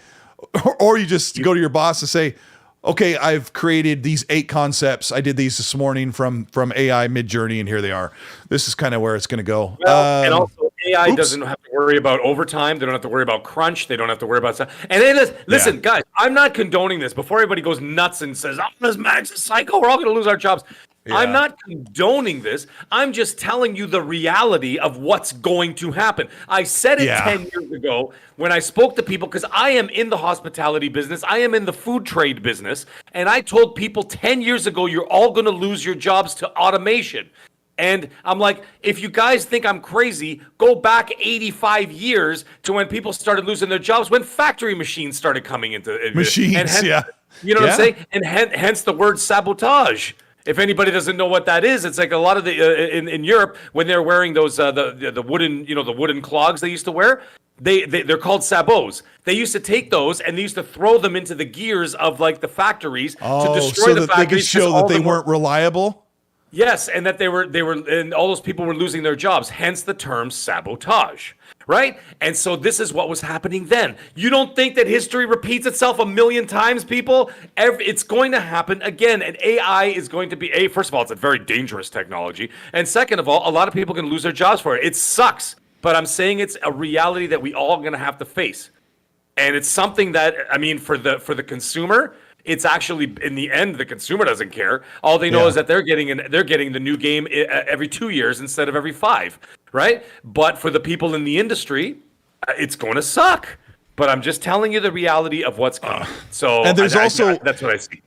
or you just go to your boss and say, okay, I've created these 8 concepts. I did these this morning from AI Midjourney, and here they are. This is kind of where it's going to go. Well, and also AI doesn't have to worry about overtime. They don't have to worry about crunch. They don't have to worry about stuff. And then listen, guys, I'm not condoning this. Before everybody goes nuts and says, this Max is psycho, we're all going to lose our jobs. Yeah. I'm not condoning this. I'm just telling you the reality of what's going to happen. I said it 10 years ago when I spoke to people, because I am in the hospitality business. I am in the food trade business. And I told people 10 years ago, you're all going to lose your jobs to automation. And I'm like, if you guys think I'm crazy, go back 85 years to when people started losing their jobs, when factory machines started coming into machines. And hence, you know what I'm saying? And hence the word sabotage. If anybody doesn't know what that is, it's like a lot of the in Europe when they're wearing those the wooden the wooden clogs they used to wear. They're called sabots. They used to take those and they used to throw them into the gears of like the factories to destroy the factories. They could show that they weren't reliable. Yes, and that they were, and all those people were losing their jobs. Hence the term sabotage, right? And so this is what was happening then. You don't think that history repeats itself a million times, people? It's going to happen again, and AI is going to be first of all, it's a very dangerous technology, and second of all, a lot of people can lose their jobs for it. It sucks, but I'm saying it's a reality that we all going to have to face, and it's something that for the consumer. It's actually, in the end, the consumer doesn't care. All they know is that they're getting the new game every 2 years instead of every 5, right? But for the people in the industry, it's going to suck. But I'm just telling you the reality of what's coming. And there's that's what I see.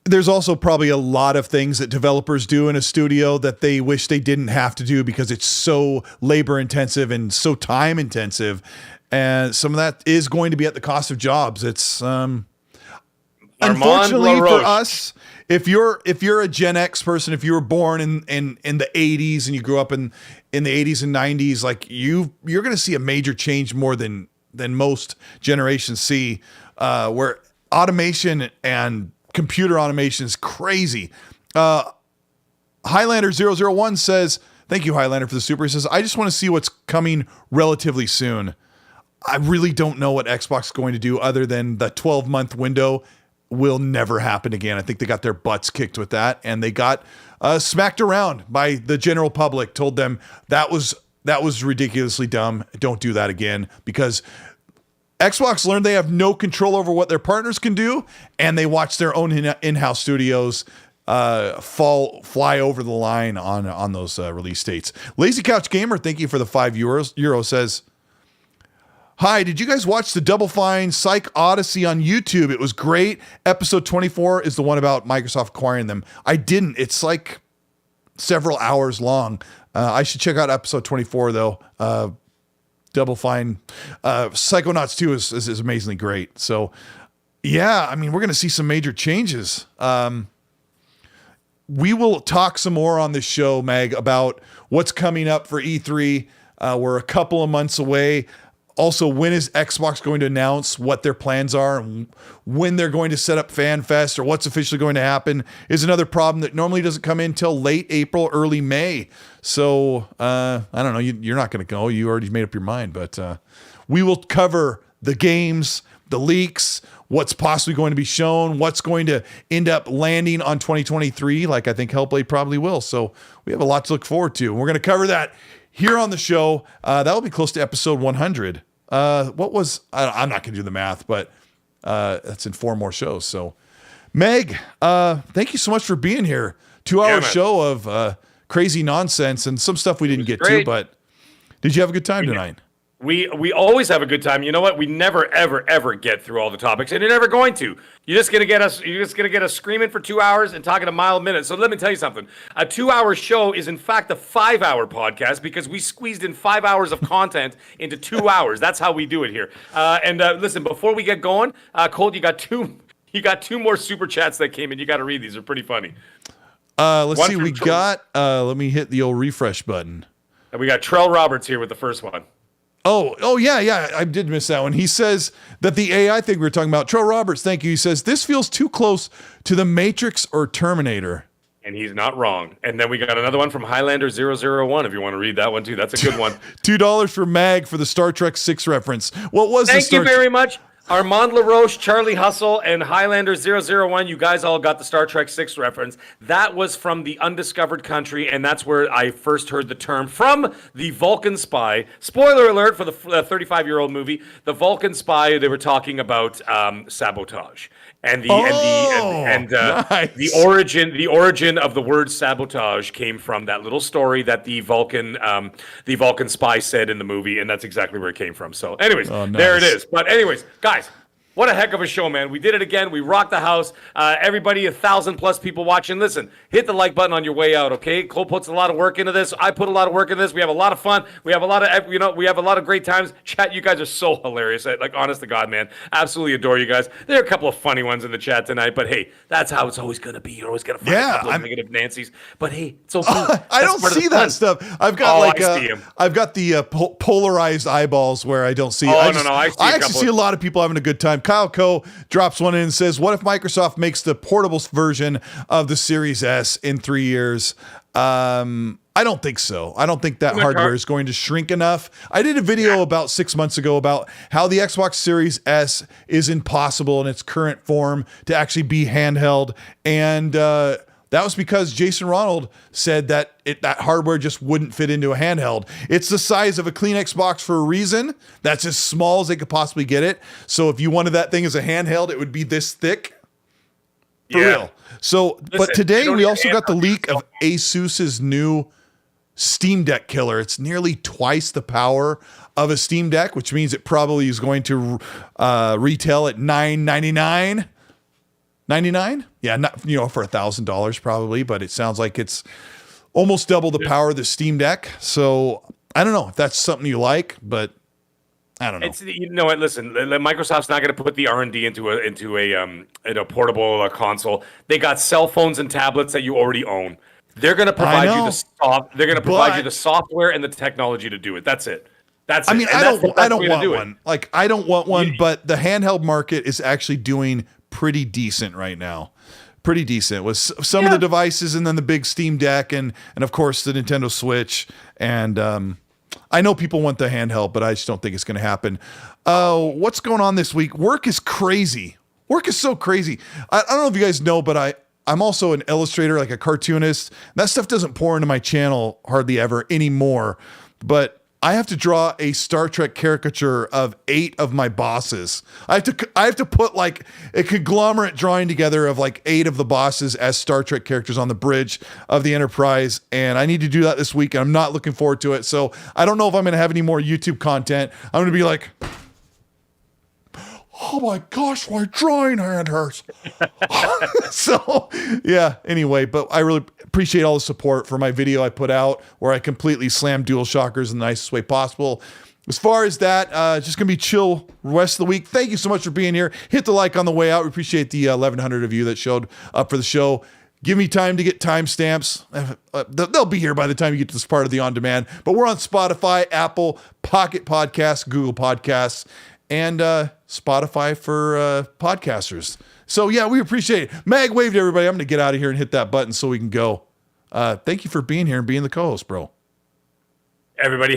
There's also probably a lot of things that developers do in a studio that they wish they didn't have to do because it's so labor intensive and so time intensive. And some of that is going to be at the cost of jobs. It's unfortunately for us, if you're a Gen X person, if you were born in the 80s and you grew up in the 80s and 90s, like you're going to see a major change more than most generations see, where automation and computer automation is crazy. Highlander001 says, thank you, Highlander, for the super. He says, I just want to see what's coming relatively soon. I really don't know what Xbox is going to do other than the 12-month window will never happen again. I think they got their butts kicked with that, and they got smacked around by the general public, told them that was ridiculously dumb. Don't do that again, because Xbox learned they have no control over what their partners can do, and they watch their own in-house studios fly over the line on those release dates. Lazy Couch Gamer, thank you for the €5 says, hi, did you guys watch the Double Fine Psych Odyssey on YouTube? It was great. Episode 24 is the one about Microsoft acquiring them. I didn't. It's like several hours long. I should check out episode 24 though. Double Fine. Psychonauts 2 is amazingly great. So yeah, I mean, we're going to see some major changes. We will talk some more on this show, Meg, about what's coming up for E3. We're a couple of months away. Also, when is Xbox going to announce what their plans are and when they're going to set up Fan Fest or what's officially going to happen is another problem that normally doesn't come in until late April, early May. So, I don't know. You're not going to go. You already made up your mind. But we will cover the games, the leaks, what's possibly going to be shown, what's going to end up landing on 2023, like I think Hellblade probably will. So we have a lot to look forward to. And we're going to cover that here on the show. That will be close to episode 100. I'm not going to do the math, but that's in 4 more shows. So, Meg, thank you so much for being here. 2-hour show of crazy nonsense and some stuff we didn't get to, but did you have a good time tonight? We always have a good time. You know what? We never ever get through all the topics, and you're never going to. You're just gonna get us screaming for 2 hours and talking a mile a minute. So let me tell you something. A 2-hour show is in fact a 5-hour podcast because we squeezed in 5 hours of content into 2 hours. That's how we do it here. Listen, before we get going, Colt, you got two more super chats that came in. You got to read these. They're pretty funny. Let's see. We got. Let me hit the old refresh button. And we got Trell Roberts here with the first one. Oh, yeah. I did miss that one. He says that the AI thing we were talking about, Trell Roberts, thank you. He says, this feels too close to the Matrix or Terminator. And he's not wrong. And then we got another one from Highlander 001, if you want to read that one too. That's a good one. $2 for Mag for the Star Trek 6 reference. What was Thank you very much. Armand LaRoche, Charlie Hustle, and Highlander 001, you guys all got the Star Trek 6 reference. That was from the Undiscovered Country, and that's where I first heard the term from the Vulcan Spy. Spoiler alert for the 35-year-old movie. The Vulcan Spy, they were talking about sabotage. And the origin of the word sabotage came from that little story that the Vulcan spy said in the movie, and that's exactly where it came from. So, anyways, There it is. But anyways, guys, what a heck of a show, man. We did it again. We rocked the house. Everybody, 1,000+ people watching. Listen, hit the like button on your way out, okay? Cole puts a lot of work into this. I put a lot of work into this. We have a lot of fun. We have a lot of great times. Chat, you guys are so hilarious. Like, honest to God, man. Absolutely adore you guys. There are a couple of funny ones in the chat tonight, but hey, that's how it's always going to be. You're always going to find a couple of negative Nancys. But hey, it's okay. I don't see that stuff. I've got I've got the polarized eyeballs where I don't see. I actually see a lot of people having a good time. Kyle Coe drops one in and says, what if Microsoft makes the portable version of the Series S in 3 years? I don't think so. I don't think that hardware is going to shrink enough. I did a video about 6 months ago about how the Xbox Series S is impossible in its current form to actually be handheld. And that was because Jason Ronald said that that hardware just wouldn't fit into a handheld. It's the size of a Kleenex box for a reason. That's as small as they could possibly get it. So if you wanted that thing as a handheld, it would be this thick. For real. So, but today we also got the leak of Asus's new Steam Deck killer. It's nearly twice the power of a Steam Deck, which means it probably is going to retail at $999. $99? Yeah, not for $1,000 probably, but it sounds like it's almost double the power of the Steam Deck. So I don't know if that's something you like, but I don't know. It's listen, Microsoft's not going to put the R&D into a portable console. They got cell phones and tablets that you already own. They're going to provide you the software and the technology to do it. That's it. I mean, I don't want one. Like, I don't want one, but the handheld market is actually doing pretty decent right now. Pretty decent with some of the devices, and then the big Steam Deck, and of course the Nintendo Switch. And I know people want the handheld, but I just don't think it's going to happen. What's going on this week? Work is crazy. Work is so crazy. I don't know if you guys know, but I'm also an illustrator, like a cartoonist. That stuff doesn't pour into my channel hardly ever anymore. But I have to draw a Star Trek caricature of 8 of my bosses. I have to put like a conglomerate drawing together of like 8 of the bosses as Star Trek characters on the bridge of the Enterprise. And I need to do that this week, and I'm not looking forward to it. So I don't know if I'm going to have any more YouTube content. I'm going to be like, oh my gosh, my drawing hand hurts. So yeah, anyway, but I really appreciate all the support for my video I put out where I completely slammed DualShockers in the nicest way possible. As far as that, just going to be chill rest of the week. Thank you so much for being here. Hit the like on the way out. We appreciate the 1,100 of you that showed up for the show. Give me time to get timestamps. They'll be here by the time you get to this part of the on-demand. But we're on Spotify, Apple, Pocket Podcasts, Google Podcasts, and Spotify for podcasters. So, yeah, we appreciate it. Mag wave to everybody. I'm going to get out of here and hit that button so we can go. Thank you for being here and being the co-host, bro. Everybody